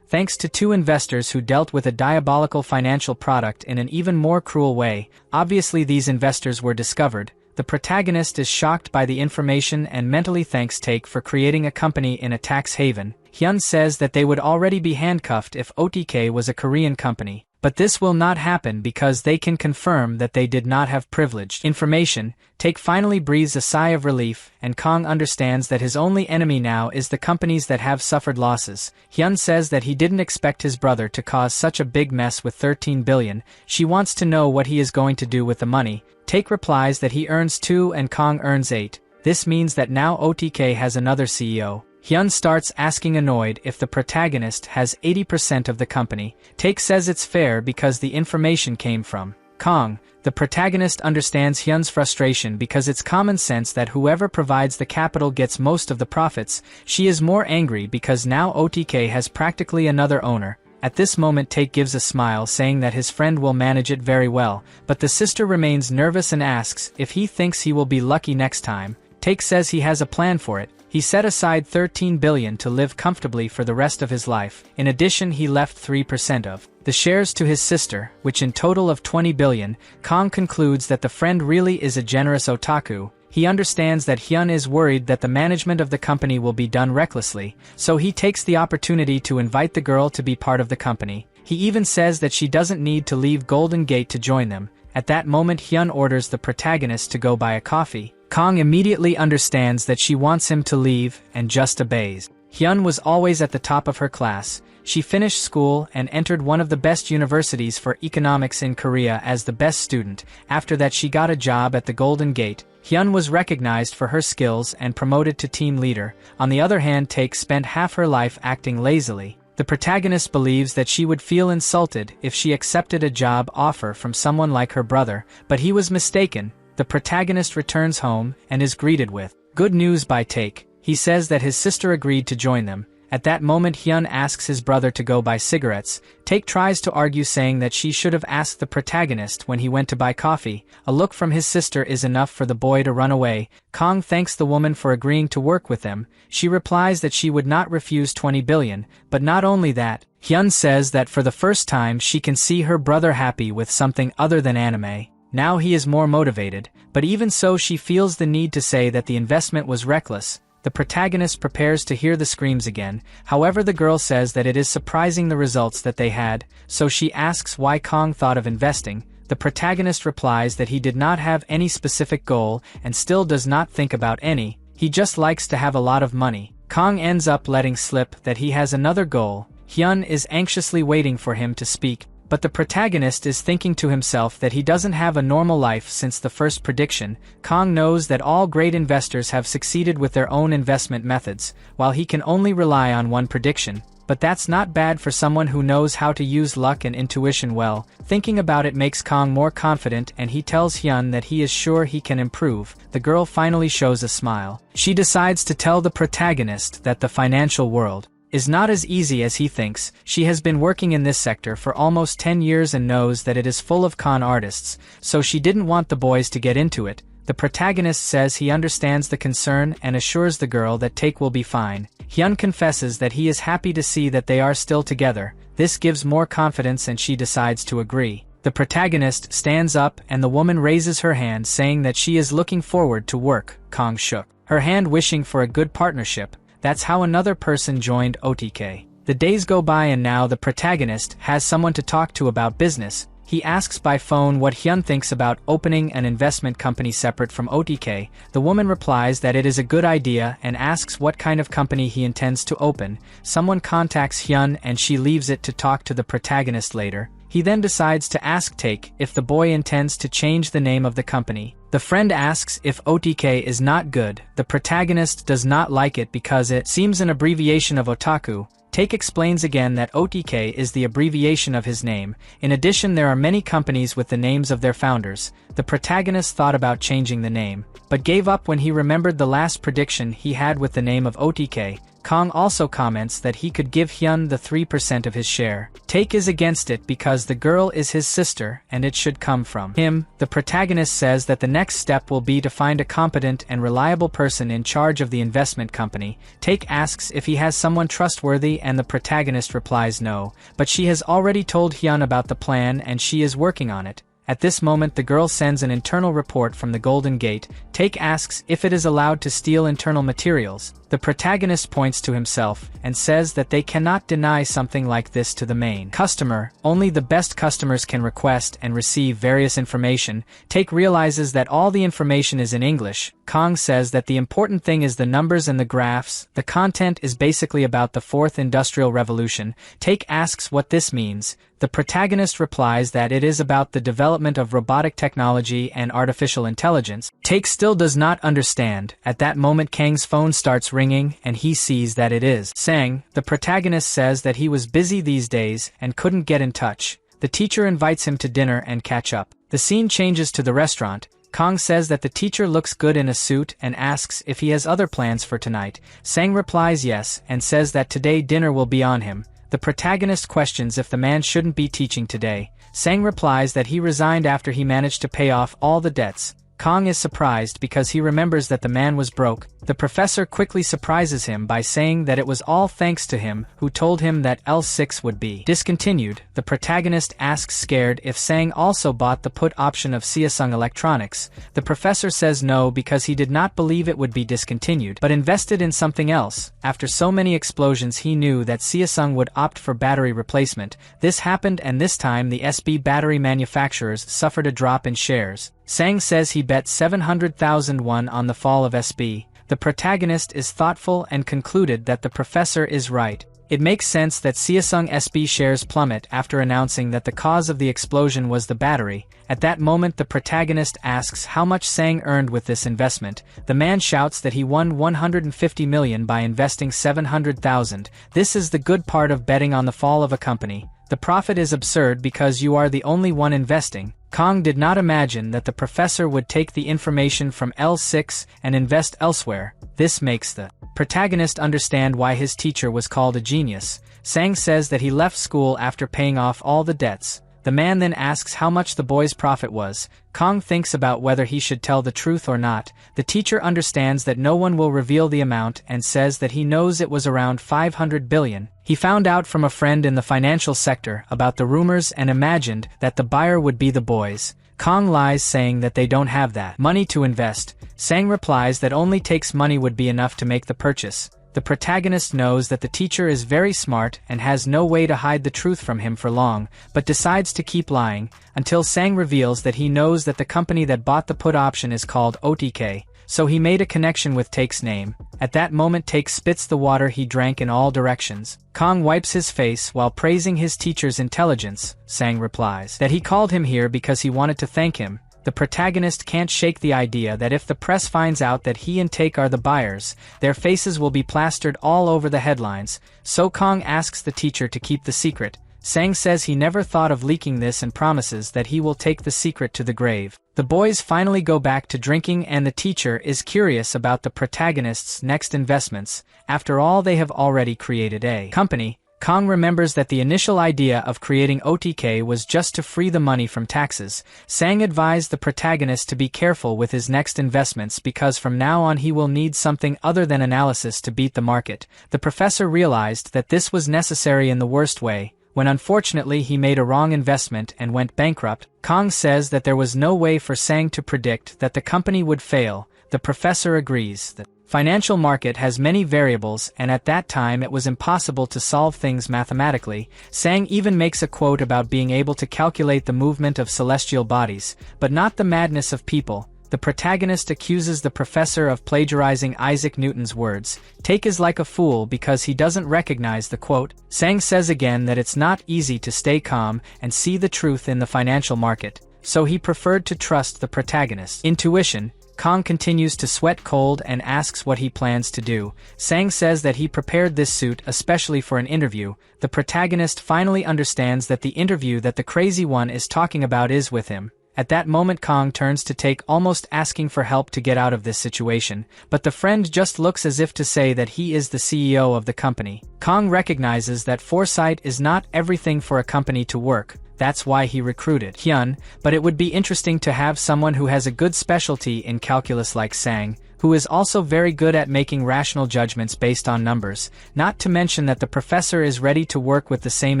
thanks to 2 investors who dealt with a diabolical financial product in an even more cruel way. Obviously these investors were discovered. The protagonist is shocked by the information and mentally thanks Taek for creating a company in a tax haven. Hyun says that they would already be handcuffed if OTK was a Korean company. But this will not happen because they can confirm that they did not have privileged information. Taek finally breathes a sigh of relief, and Kong understands that his only enemy now is the companies that have suffered losses. Hyun says that he didn't expect his brother to cause such a big mess with 13 billion. She wants to know what he is going to do with the money. Taek replies that he earns 2 and Kong earns 8. This means that now OTK has another CEO. Hyun starts asking annoyed if the protagonist has 80% of the company. Taek says it's fair because the information came from Kong. The protagonist understands Hyun's frustration because it's common sense that whoever provides the capital gets most of the profits. She is more angry because now OTK has practically another owner. At this moment Taek gives a smile saying that his friend will manage it very well, but the sister remains nervous and asks if he thinks he will be lucky next time. Taek says he has a plan for it. He set aside 13 billion to live comfortably for the rest of his life. In addition, he left 3% of the shares to his sister, which in total of 20 billion. Kong concludes that the friend really is a generous otaku. He understands that Hyun is worried that the management of the company will be done recklessly, so he takes the opportunity to invite the girl to be part of the company. He even says that she doesn't need to leave Golden Gate to join them. At that moment Hyun orders the protagonist to go buy a coffee. Kong immediately understands that she wants him to leave and just obeys. Hyun was always at the top of her class. She finished school and entered one of the best universities for economics in Korea as the best student. After that she got a job at the Golden Gate. Hyun was recognized for her skills and promoted to team leader. On the other hand, Taek spent half her life acting lazily. The protagonist believes that she would feel insulted if she accepted a job offer from someone like her brother, but he was mistaken. The protagonist returns home and is greeted with good news by Taek. He says that his sister agreed to join them. At that moment Hyun asks his brother to go buy cigarettes. Taek tries to argue saying that she should have asked the protagonist when he went to buy coffee. A look from his sister is enough for the boy to run away. Kong thanks the woman for agreeing to work with them. She replies that she would not refuse 20 billion, but not only that, Hyun says that for the first time she can see her brother happy with something other than anime. Now he is more motivated, but even so she feels the need to say that the investment was reckless. The protagonist prepares to hear the screams again. However, the girl says that it is surprising the results that they had, so she asks why Kong thought of investing. The protagonist replies that he did not have any specific goal and still does not think about any. He just likes to have a lot of money. Kong ends up letting slip that he has another goal. Hyun is anxiously waiting for him to speak. But the protagonist is thinking to himself that he doesn't have a normal life since the first prediction. Kong knows that all great investors have succeeded with their own investment methods, while he can only rely on one prediction. But that's not bad for someone who knows how to use luck and intuition well. Thinking about it makes Kong more confident and he tells Hyun that he is sure he can improve. The girl finally shows a smile. She decides to tell the protagonist that the financial world is not as easy as he thinks. She has been working in this sector for almost 10 years and knows that it is full of con artists, so she didn't want the boys to get into it. The protagonist says he understands the concern and assures the girl that Taek will be fine. Hyun confesses that he is happy to see that they are still together. This gives more confidence and she decides to agree. The protagonist stands up and the woman raises her hand saying that she is looking forward to work. Kong shook her hand wishing for a good partnership. That's how another person joined OTK. The days go by and now the protagonist has someone to talk to about business. He asks by phone what Hyun thinks about opening an investment company separate from OTK. The woman replies that it is a good idea and asks what kind of company he intends to open. Someone contacts Hyun and she leaves it to talk to the protagonist later. He then decides to ask Take if the boy intends to change the name of the company. The friend asks if OTK is not good. The protagonist does not like it because it seems an abbreviation of otaku. Take explains again that OTK is the abbreviation of his name. In addition, there are many companies with the names of their founders. The protagonist thought about changing the name, but gave up when he remembered the last prediction he had with the name of OTK. Kong also comments that he could give Hyun the 3% of his share. Take is against it because the girl is his sister and it should come from him. The protagonist says that the next step will be to find a competent and reliable person in charge of the investment company. Take asks if he has someone trustworthy and the protagonist replies no, but she has already told Hyun about the plan and she is working on it. At this moment the girl sends an internal report from the Golden Gate. Take asks if it is allowed to steal internal materials. The protagonist points to himself and says that they cannot deny something like this to the main customer. Only the best customers can request and receive various information. Take realizes that all the information is in English. Kong says that the important thing is the numbers and the graphs. The content is basically about the Fourth Industrial Revolution. Take asks what this means. The protagonist replies that it is about the development of robotic technology and artificial intelligence. Take still does not understand. At that moment Kang's phone starts ringing and he sees that it is Sang. The protagonist says that he was busy these days and couldn't get in touch. The teacher invites him to dinner and catch up. The scene changes to the restaurant. Kong says that the teacher looks good in a suit and asks if he has other plans for tonight. Sang replies yes and says that today dinner will be on him. The protagonist questions if the man shouldn't be teaching today. Sang replies that he resigned after he managed to pay off all the debts. Kong is surprised because he remembers that the man was broke. The professor quickly surprises him by saying that it was all thanks to him who told him that L6 would be discontinued. The protagonist asks scared if Sang also bought the put option of Samsung Electronics. The professor says no because he did not believe it would be discontinued, but invested in something else. After so many explosions he knew that Samsung would opt for battery replacement. This happened and this time the SB battery manufacturers suffered a drop in shares. Sang says he bet 700,000 won on the fall of SB. The protagonist is thoughtful and concluded that the professor is right. It makes sense that Samsung SB shares plummet after announcing that the cause of the explosion was the battery. At that moment the protagonist asks how much Sang earned with this investment. The man shouts that he won 150 million by investing 700,000. This is the good part of betting on the fall of a company. The profit is absurd because you are the only one investing. Kong did not imagine that the professor would take the information from L6 and invest elsewhere. This makes the protagonist understand why his teacher was called a genius. Sang says that he left school after paying off all the debts. The man then asks how much the boy's profit was. Kong thinks about whether he should tell the truth or not. The teacher understands that no one will reveal the amount and says that he knows it was around 500 billion. He found out from a friend in the financial sector about the rumors and imagined that the buyer would be the boys. Kong lies saying that they don't have that money to invest. Sang replies that only Take's money would be enough to make the purchase. The protagonist knows that the teacher is very smart and has no way to hide the truth from him for long, but decides to keep lying, until Sang reveals that he knows that the company that bought the put option is called OTK, so he made a connection with Take's name. At that moment Take spits the water he drank in all directions. Kong wipes his face while praising his teacher's intelligence. Sang replies that he called him here because he wanted to thank him. The protagonist can't shake the idea that if the press finds out that he and Take are the buyers, their faces will be plastered all over the headlines, so Kong asks the teacher to keep the secret. Sang says he never thought of leaking this and promises that he will take the secret to the grave. The boys finally go back to drinking and the teacher is curious about the protagonist's next investments. After all, they have already created a company. Kong remembers that the initial idea of creating OTK was just to free the money from taxes. Sang advised the protagonist to be careful with his next investments because from now on he will need something other than analysis to beat the market. The professor realized that this was necessary in the worst way, when unfortunately he made a wrong investment and went bankrupt. Kong says that there was no way for Sang to predict that the company would fail. The professor agrees that Financial market has many variables, and at that time it was impossible to solve things mathematically. Sang even makes a quote about being able to calculate the movement of celestial bodies, but not the madness of people. The protagonist accuses the professor of plagiarizing Isaac Newton's words. Take is like a fool because he doesn't recognize the quote. Sang says again that it's not easy to stay calm and see the truth in the financial market, so he preferred to trust the protagonist's intuition. Kong continues to sweat cold and asks what he plans to do. Sang says that he prepared this suit especially for an interview. The protagonist finally understands that the interview that the crazy one is talking about is with him. At that moment Kong turns to take, almost asking for help to get out of this situation, but the friend just looks as if to say that he is the CEO of the company. Kong recognizes that foresight is not everything for a company to work. That's why he recruited Hyun, but it would be interesting to have someone who has a good specialty in calculus like Sang, who is also very good at making rational judgments based on numbers, not to mention that the professor is ready to work with the same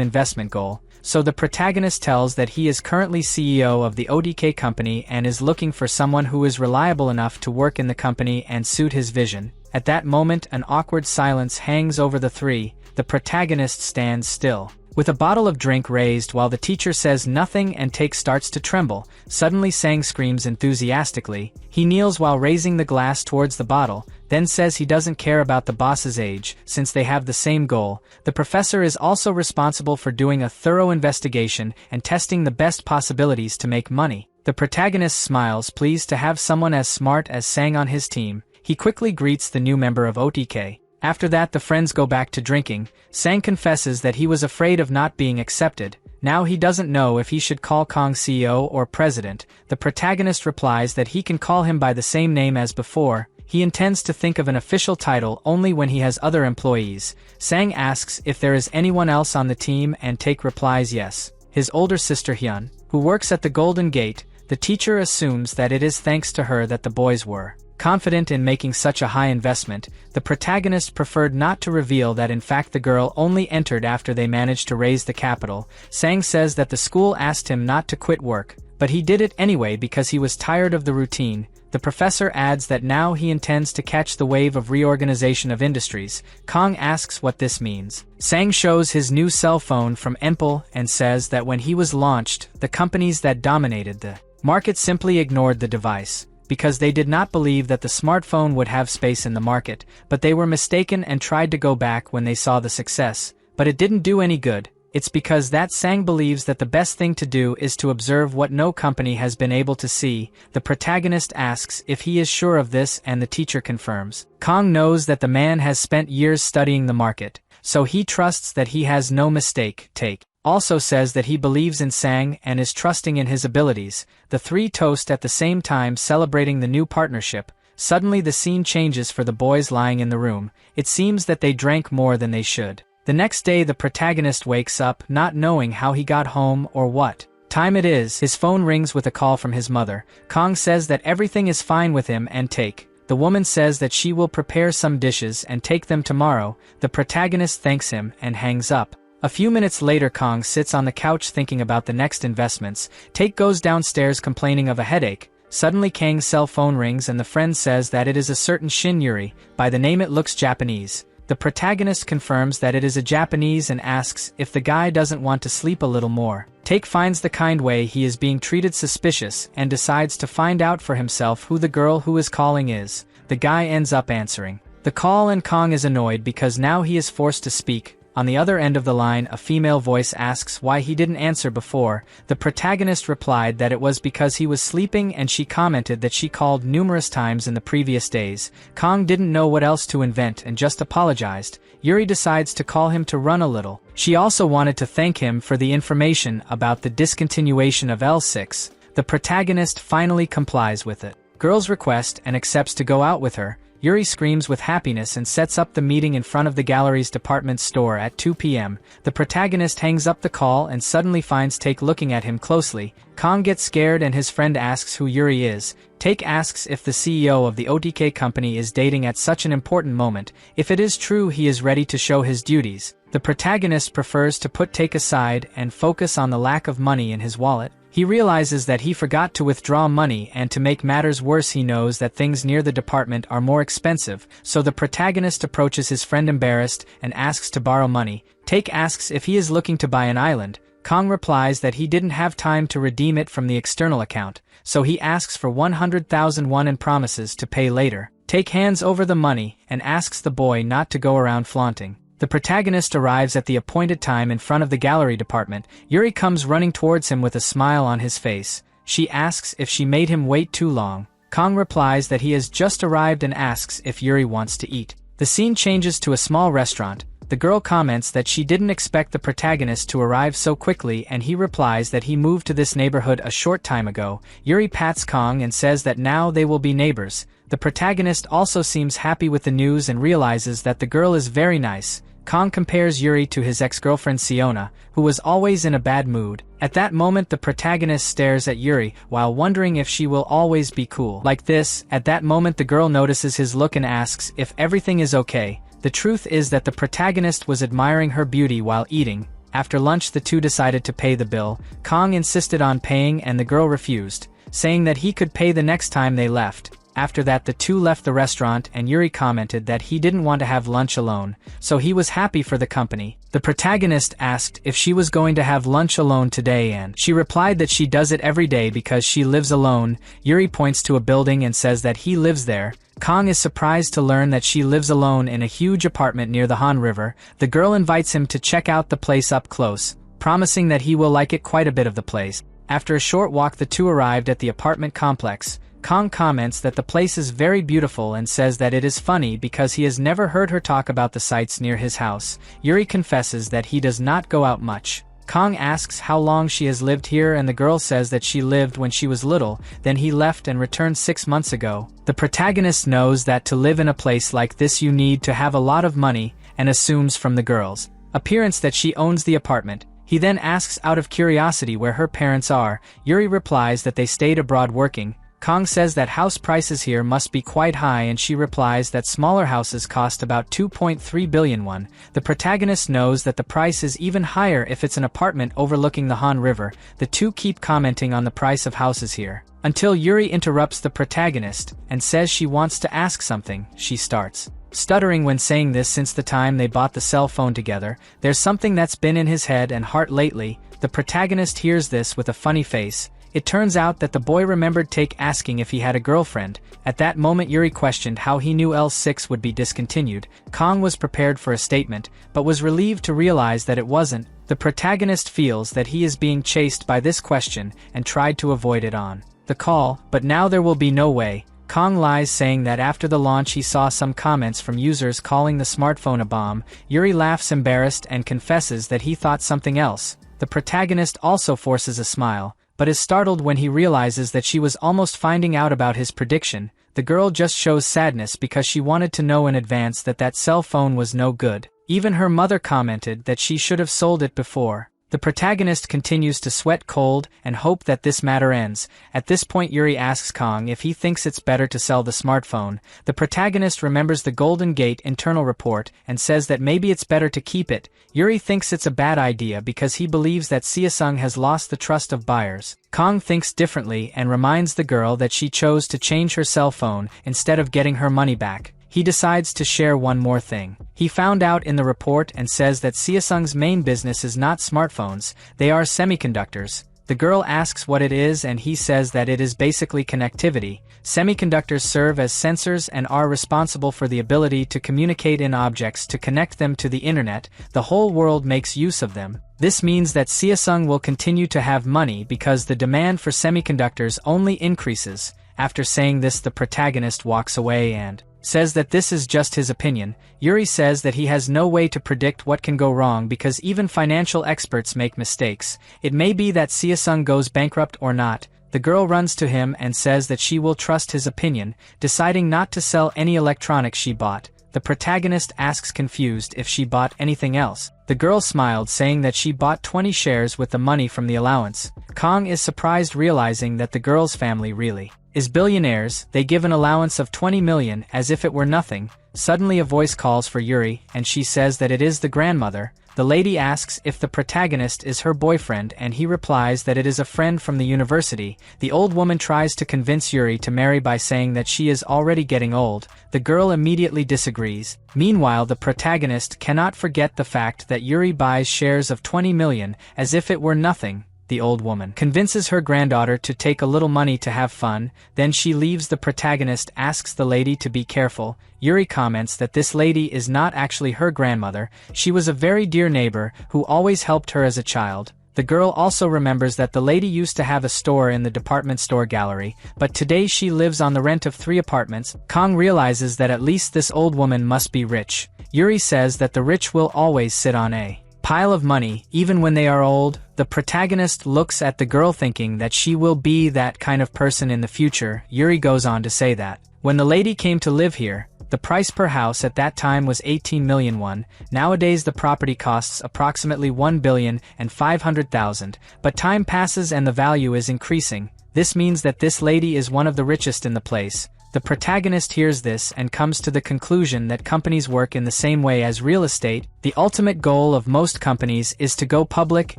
investment goal. So the protagonist tells that he is currently CEO of the ODK company and is looking for someone who is reliable enough to work in the company and suit his vision. At that moment an awkward silence hangs over the three. The protagonist stands still, with a bottle of drink raised while the teacher says nothing and Take starts to tremble. Suddenly Sang screams enthusiastically. He kneels while raising the glass towards the bottle, then says he doesn't care about the boss's age, since they have the same goal. The professor is also responsible for doing a thorough investigation and testing the best possibilities to make money. The protagonist smiles, pleased to have someone as smart as Sang on his team. He quickly greets the new member of OTK. After that the friends go back to drinking. Sang confesses that he was afraid of not being accepted. Now he doesn't know if he should call Kong CEO or president. The protagonist replies that he can call him by the same name as before. He intends to think of an official title only when he has other employees. Sang asks if there is anyone else on the team and Take replies yes. His older sister Hyun, who works at the Golden Gate. The teacher assumes that it is thanks to her that the boys were confident in making such a high investment. The protagonist preferred not to reveal that in fact the girl only entered after they managed to raise the capital. Sang says that the school asked him not to quit work, but he did it anyway because he was tired of the routine. The professor adds that now he intends to catch the wave of reorganization of industries. Kong asks what this means. Sang shows his new cell phone from Enpal and says that when he was launched, the companies that dominated the market simply ignored the device, because they did not believe that the smartphone would have space in the market, but they were mistaken and tried to go back when they saw the success. But it didn't do any good. It's because that Sang believes that the best thing to do is to observe what no company has been able to see. The protagonist asks if he is sure of this and the teacher confirms. Kong knows that the man has spent years studying the market, so he trusts that he has no mistake. Take also says that he believes in Sang and is trusting in his abilities. The three toast at the same time, celebrating the new partnership. Suddenly the scene changes for the boys lying in the room. It seems that they drank more than they should. The next day the protagonist wakes up not knowing how he got home or what time it is. His phone rings with a call from his mother. Kong says that everything is fine with him and Take. The woman says that she will prepare some dishes and take them tomorrow. The protagonist thanks him and hangs up. A few minutes later Kong sits on the couch thinking about the next investments. Take goes downstairs complaining of a headache. Suddenly Kang's cell phone rings and the friend says that it is a certain Shin Yuri. By the name it looks Japanese. The protagonist confirms that it is a Japanese and asks if the guy doesn't want to sleep a little more. Take finds the kind way he is being treated suspicious and decides to find out for himself who the girl who is calling is. The guy ends up answering the call and Kong is annoyed because now he is forced to speak. On the other end of the line a female voice asks why he didn't answer before. The protagonist replied that it was because he was sleeping and she commented that she called numerous times in the previous days. Kong didn't know what else to invent and just apologized. Yuri decides to call him to run a little. She also wanted to thank him for the information about the discontinuation of L6. The protagonist finally complies with it. Girl's request and accepts to go out with her. Yuri screams with happiness and sets up the meeting in front of the gallery's department store at 2 p.m. The protagonist hangs up the call and suddenly finds Take looking at him closely. Kong gets scared and his friend asks who Yuri is. Take asks if the CEO of the OTK company is dating at such an important moment. If it is true, he is ready to show his duties. The protagonist prefers to put Take aside and focus on the lack of money in his wallet. He realizes that he forgot to withdraw money, and to make matters worse he knows that things near the department are more expensive, so the protagonist approaches his friend embarrassed and asks to borrow money. Take asks if he is looking to buy an island. Kong replies that he didn't have time to redeem it from the external account, so he asks for 100,000 won and promises to pay later. Take hands over the money and asks the boy not to go around flaunting. The protagonist arrives at the appointed time in front of the gallery department. Yuri comes running towards him with a smile on his face. She asks if she made him wait too long. Kong replies that he has just arrived and asks if Yuri wants to eat. The scene changes to a small restaurant. The girl comments that she didn't expect the protagonist to arrive so quickly, and he replies that he moved to this neighborhood a short time ago. Yuri pats Kong and says that now they will be neighbors. The protagonist also seems happy with the news and realizes that the girl is very nice. Kong compares Yuri to his ex-girlfriend Siona, who was always in a bad mood. At that moment the protagonist stares at Yuri while wondering if she will always be cool like this. At that moment the girl notices his look and asks if everything is okay. The truth is that the protagonist was admiring her beauty while eating. After lunch the two decided to pay the bill. Kong insisted on paying and the girl refused, saying that he could pay the next time they left. After that the two left the restaurant and Yuri commented that he didn't want to have lunch alone, so he was happy for the company. The protagonist asked if she was going to have lunch alone today and she replied that she does it every day because she lives alone. Yuri points to a building and says that he lives there. Kong is surprised to learn that she lives alone in a huge apartment near the Han River. The girl invites him to check out the place up close, promising that he will like it quite a bit of the place. After a short walk the two arrived at the apartment complex. Kong comments that the place is very beautiful and says that it is funny because he has never heard her talk about the sights near his house. Yuri confesses that he does not go out much. Kong asks how long she has lived here and the girl says that she lived when she was little, then he left and returned 6 months ago. The protagonist knows that to live in a place like this you need to have a lot of money and assumes from the girl's appearance that she owns the apartment. He then asks out of curiosity where her parents are. Yuri replies that they stayed abroad working. Kong says that house prices here must be quite high and she replies that smaller houses cost about 2.3 billion won. The protagonist knows that the price is even higher if it's an apartment overlooking the Han River. The two keep commenting on the price of houses here, until Yuri interrupts the protagonist and says she wants to ask something. She starts stuttering when saying this since the time they bought the cell phone together. There's something that's been in his head and heart lately. The protagonist hears this with a funny face. It turns out that the boy remembered Take asking if he had a girlfriend. At that moment Yuri questioned how he knew L6 would be discontinued. Kong was prepared for a statement, but was relieved to realize that it wasn't. The protagonist feels that he is being chased by this question and tried to avoid it on the call, but now there will be no way. Kong lies, saying that after the launch he saw some comments from users calling the smartphone a bomb. Yuri laughs embarrassed and confesses that he thought something else. The protagonist also forces a smile, but is startled when he realizes that she was almost finding out about his prediction. The girl just shows sadness because she wanted to know in advance that that cell phone was no good. Even her mother commented that she should have sold it before. The protagonist continues to sweat cold and hope that this matter ends. At this point Yuri asks Kong if he thinks it's better to sell the smartphone. The protagonist remembers the Golden Gate internal report and says that maybe it's better to keep it. Yuri thinks it's a bad idea because he believes that Seosung has lost the trust of buyers. Kong thinks differently and reminds the girl that she chose to change her cell phone instead of getting her money back. He decides to share one more thing. He found out in the report and says that Seosung's main business is not smartphones, they are semiconductors. The girl asks what it is and he says that it is basically connectivity. Semiconductors serve as sensors and are responsible for the ability to communicate in objects to connect them to the internet. The whole world makes use of them. This means that Seosung will continue to have money because the demand for semiconductors only increases. After saying this the protagonist walks away and says that this is just his opinion. Yuri says that he has no way to predict what can go wrong because even financial experts make mistakes. It may be that Seosung goes bankrupt or not. The girl runs to him and says that she will trust his opinion, deciding not to sell any electronics she bought. The protagonist asks confused if she bought anything else. The girl smiled, saying that she bought 20 shares with the money from the allowance. Kong is surprised realizing that the girl's family really is billionaires. They give an allowance of 20 million as if it were nothing. Suddenly a voice calls for Yuri and she says that it is the grandmother. The lady asks if the protagonist is her boyfriend and he replies that it is a friend from the university. The old woman tries to convince Yuri to marry by saying that she is already getting old. The girl immediately disagrees. Meanwhile, the protagonist cannot forget the fact that Yuri buys shares of 20 million as if it were nothing. The old woman convinces her granddaughter to take a little money to have fun, then she leaves. The protagonist asks the lady to be careful. Yuri comments that this lady is not actually her grandmother, she was a very dear neighbor who always helped her as a child. The girl also remembers that the lady used to have a store in the department store gallery, but today she lives on the rent of 3 apartments. Kong realizes that at least this old woman must be rich. Yuri says that the rich will always sit on a pile of money, even when they are old. The protagonist looks at the girl thinking that she will be that kind of person in the future. Yuri goes on to say that when the lady came to live here, the price per house at that time was 18 million won. Nowadays the property costs approximately 1,500,000,000, but time passes and the value is increasing. This means that this lady is one of the richest in the place. The protagonist hears this and comes to the conclusion that companies work in the same way as real estate. The ultimate goal of most companies is to go public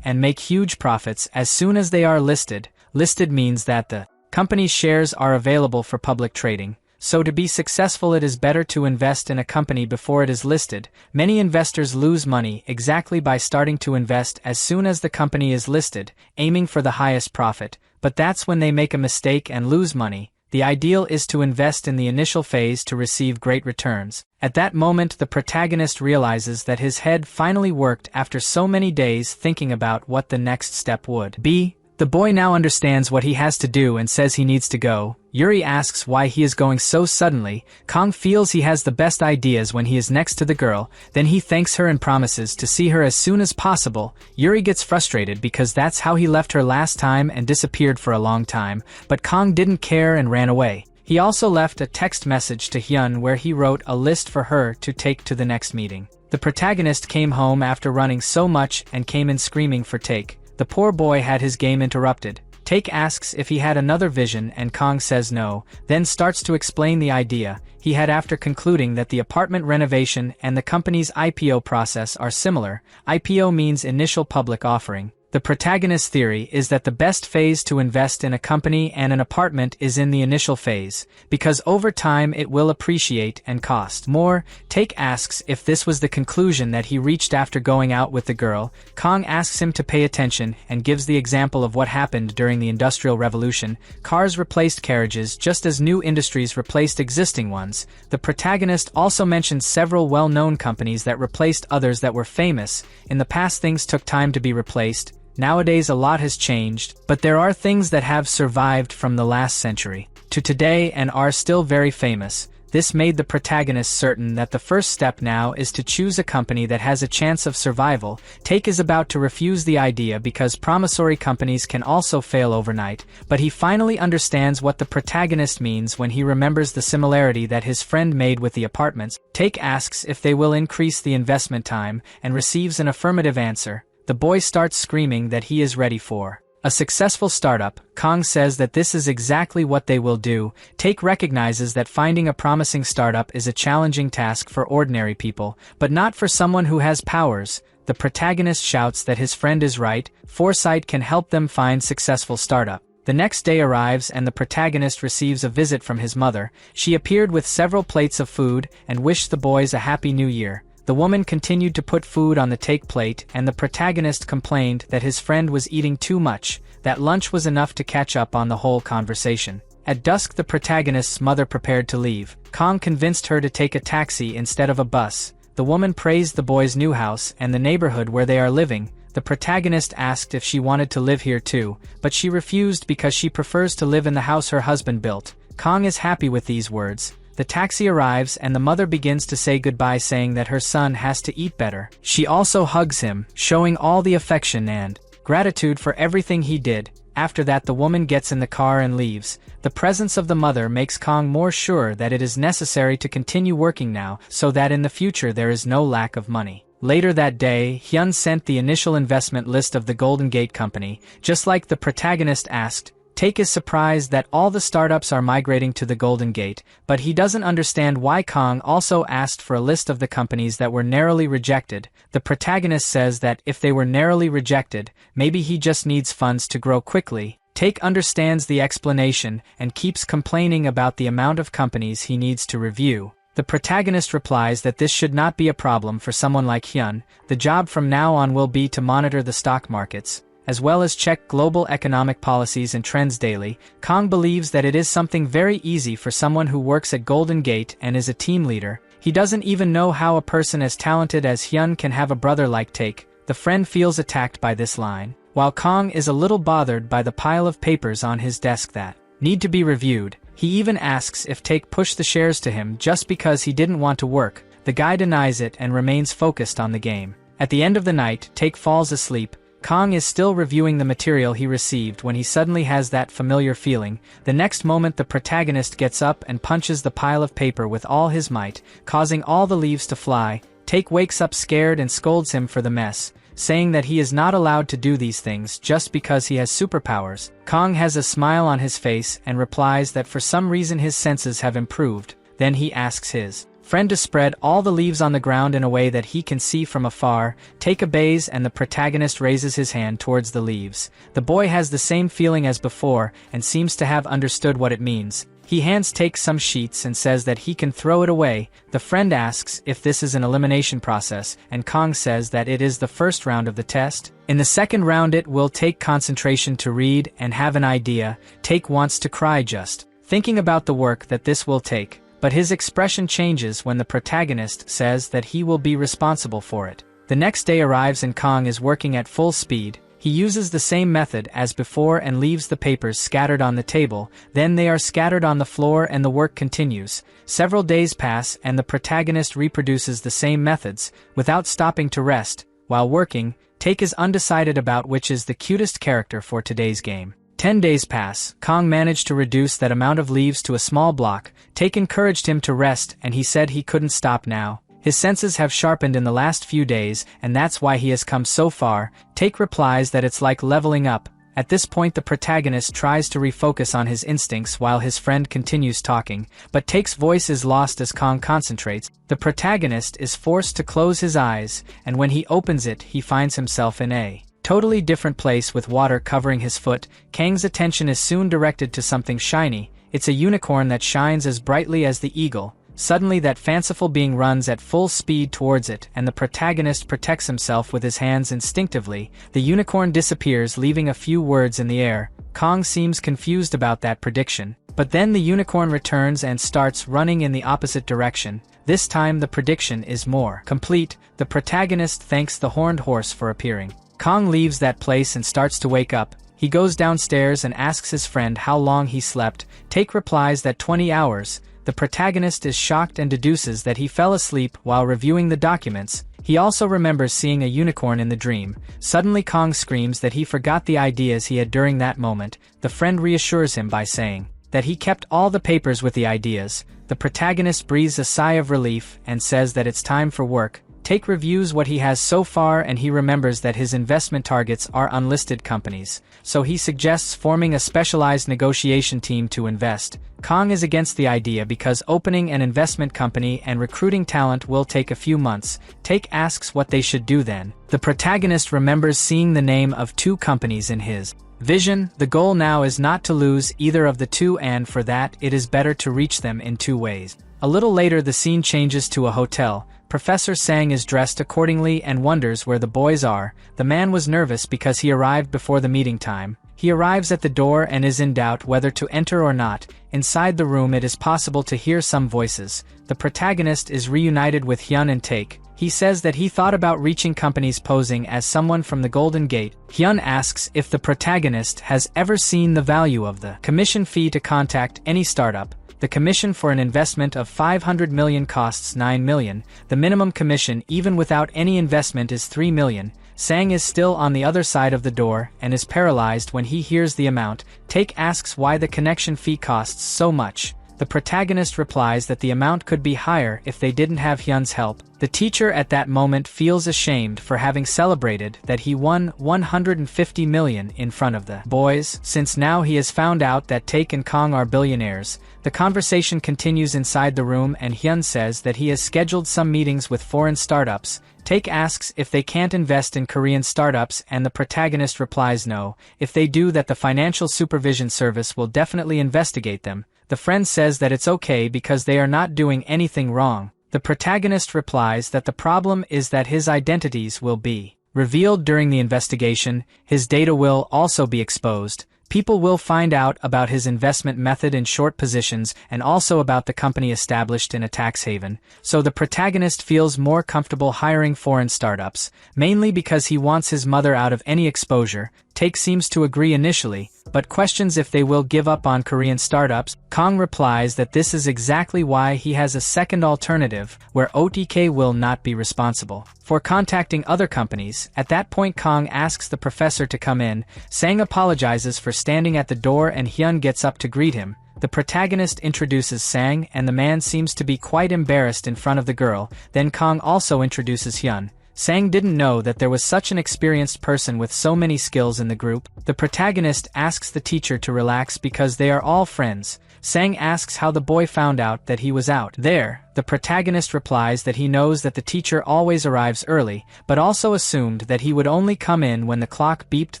and make huge profits as soon as they are listed. Listed means that the company's shares are available for public trading. So to be successful, it is better to invest in a company before it is listed. Many investors lose money exactly by starting to invest as soon as the company is listed, aiming for the highest profit. But that's when they make a mistake and lose money. The ideal is to invest in the initial phase to receive great returns. At that moment, the protagonist realizes that his head finally worked after so many days thinking about what the next step would be. The boy now understands what he has to do and says he needs to go. Yuri asks why he is going so suddenly. Kong feels he has the best ideas when he is next to the girl, then he thanks her and promises to see her as soon as possible. Yuri gets frustrated because that's how he left her last time and disappeared for a long time, but Kong didn't care and ran away. He also left a text message to Hyun where he wrote a list for her to take to the next meeting. The protagonist came home after running so much and came in screaming for Take. The poor boy had his game interrupted. Take asks if he had another vision and Kong says no, then starts to explain the idea he had after concluding that the apartment renovation and the company's IPO process are similar. IPO means initial public offering. The protagonist's theory is that the best phase to invest in a company and an apartment is in the initial phase, because over time it will appreciate and cost more. Take asks if this was the conclusion that he reached after going out with the girl. Kong asks him to pay attention and gives the example of what happened during the Industrial Revolution. Cars replaced carriages just as new industries replaced existing ones. The protagonist also mentions several well-known companies that replaced others that were famous. In the past, things took time to be replaced. Nowadays a lot has changed, but there are things that have survived from the last century to today and are still very famous. This made the protagonist certain that the first step now is to choose a company that has a chance of survival. Take is about to refuse the idea because promissory companies can also fail overnight, but he finally understands what the protagonist means when he remembers the similarity that his friend made with the apartments. Take asks if they will increase the investment time and receives an affirmative answer. The boy starts screaming that he is ready for a successful startup. Kong says that this is exactly what they will do. Take recognizes that finding a promising startup is a challenging task for ordinary people, but not for someone who has powers. The protagonist shouts that his friend is right. Foresight can help them find successful startup. The next day arrives and the protagonist receives a visit from his mother. She appeared with several plates of food and wished the boys a happy new year. The woman continued to put food on the Take plate and the protagonist complained that his friend was eating too much, that lunch was enough to catch up on the whole conversation. At dusk the protagonist's mother prepared to leave. Kong convinced her to take a taxi instead of a bus. The woman praised the boy's new house and the neighborhood where they are living. The protagonist asked if she wanted to live here too, but she refused because she prefers to live in the house her husband built. Kong is happy with these words. The taxi arrives and the mother begins to say goodbye saying that her son has to eat better. She also hugs him, showing all the affection and gratitude for everything he did. After that the woman gets in the car and leaves. The presence of the mother makes Kong more sure that it is necessary to continue working now so that in the future there is no lack of money. Later that day, Hyun sent the initial investment list of the Golden Gate Company, just like the protagonist asked. Take is surprised that all the startups are migrating to the Golden Gate, but he doesn't understand why Kong also asked for a list of the companies that were narrowly rejected. The protagonist says that if they were narrowly rejected, maybe he just needs funds to grow quickly. Take understands the explanation and keeps complaining about the amount of companies he needs to review. The protagonist replies that this should not be a problem for someone like Hyun. The job from now on will be to monitor the stock markets, as well as check global economic policies and trends daily. Kong believes that it is something very easy for someone who works at Golden Gate and is a team leader. He doesn't even know how a person as talented as Hyun can have a brother like Take. The friend feels attacked by this line, while Kong is a little bothered by the pile of papers on his desk that need to be reviewed. He even asks if Take pushed the shares to him just because he didn't want to work. The guy denies it and remains focused on the game. At the end of the night, Take falls asleep. Kong is still reviewing the material he received when he suddenly has that familiar feeling. The next moment the protagonist gets up and punches the pile of paper with all his might, causing all the leaves to fly. Take wakes up scared and scolds him for the mess, saying that he is not allowed to do these things just because he has superpowers. Kong has a smile on his face and replies that for some reason his senses have improved. Then he asks his friend to spread all the leaves on the ground in a way that he can see from afar. Take obeys and the protagonist raises his hand towards the leaves. The boy has the same feeling as before and seems to have understood what it means. He hands Take some sheets and says that he can throw it away. The friend asks if this is an elimination process, and Kong says that it is the first round of the test. In the second round it will take concentration to read and have an idea. Take wants to cry just thinking about the work that this will take, but his expression changes when the protagonist says that he will be responsible for it. The next day arrives and Kong is working at full speed. He uses the same method as before and leaves the papers scattered on the table. Then they are scattered on the floor and the work continues. Several days pass and the protagonist reproduces the same methods, without stopping to rest. While working, Take is undecided about which is the cutest character for today's game. 10 days pass. Kong managed to reduce that amount of leaves to a small block. Take encouraged him to rest and he said he couldn't stop now. His senses have sharpened in the last few days, and that's why he has come so far. Take replies that it's like leveling up. At this point the protagonist tries to refocus on his instincts while his friend continues talking, but Take's voice is lost as Kong concentrates. The protagonist is forced to close his eyes, and when he opens it he finds himself in a totally different place with water covering his foot. Kang's attention is soon directed to something shiny. It's a unicorn that shines as brightly as the eagle. Suddenly that fanciful being runs at full speed towards it and the protagonist protects himself with his hands instinctively. The unicorn disappears, leaving a few words in the air. Kong seems confused about that prediction, but then the unicorn returns and starts running in the opposite direction. This time the prediction is more complete. The protagonist thanks the horned horse for appearing. Kong leaves that place and starts to wake up. He goes downstairs and asks his friend how long he slept. Take replies that 20 hours. The protagonist is shocked and deduces that he fell asleep while reviewing the documents. He also remembers seeing a unicorn in the dream. Suddenly Kong screams that he forgot the ideas he had during that moment. The friend reassures him by saying that he kept all the papers with the ideas. The protagonist breathes a sigh of relief and says that it's time for work. Take reviews what he has so far and he remembers that his investment targets are unlisted companies, so he suggests forming a specialized negotiation team to invest. Kong is against the idea because opening an investment company and recruiting talent will take a few months. Take asks what they should do then. The protagonist remembers seeing the name of 2 companies in his vision. The goal now is not to lose either of the 2, and for that it is better to reach them in 2 ways. A little later the scene changes to a hotel. Professor Sang is dressed accordingly and wonders where the boys are. The man was nervous because he arrived before the meeting time. He arrives at the door and is in doubt whether to enter or not. Inside the room it is possible to hear some voices. The protagonist is reunited with Hyun and Take. He says that he thought about reaching companies posing as someone from the Golden Gate. Hyun asks if the protagonist has ever seen the value of the commission fee to contact any startup. The commission for an investment of 500 million costs 9 million. The minimum commission even without any investment is 3 million. Sang is still on the other side of the door and is paralyzed when he hears the amount. Take asks why the connection fee costs so much. The protagonist replies that the amount could be higher if they didn't have Hyun's help. The teacher at that moment feels ashamed for having celebrated that he won 150 million in front of the boys, since now he has found out that Taek and Kong are billionaires. The conversation continues inside the room and Hyun says that he has scheduled some meetings with foreign startups. Taek asks if they can't invest in Korean startups and the protagonist replies no, if they do that the Financial Supervision Service will definitely investigate them. The friend says that it's okay because they are not doing anything wrong. The protagonist replies that the problem is that his identities will be revealed during the investigation, his data will also be exposed. People will find out about his investment method in short positions and also about the company established in a tax haven, so the protagonist feels more comfortable hiring foreign startups, mainly because he wants his mother out of any exposure. Taek seems to agree initially, but questions if they will give up on Korean startups. Kong replies that this is exactly why he has a second alternative, where OTK will not be responsible for contacting other companies. At that point Kong asks the professor to come in. Sang apologizes for standing at the door and Hyun gets up to greet him. The protagonist introduces Sang and the man seems to be quite embarrassed in front of the girl. Then Kong also introduces Hyun. Sang didn't know that there was such an experienced person with so many skills in the group. The protagonist asks the teacher to relax because they are all friends. Sang asks how the boy found out that he was out there. The protagonist replies that he knows that the teacher always arrives early, but also assumed that he would only come in when the clock beeped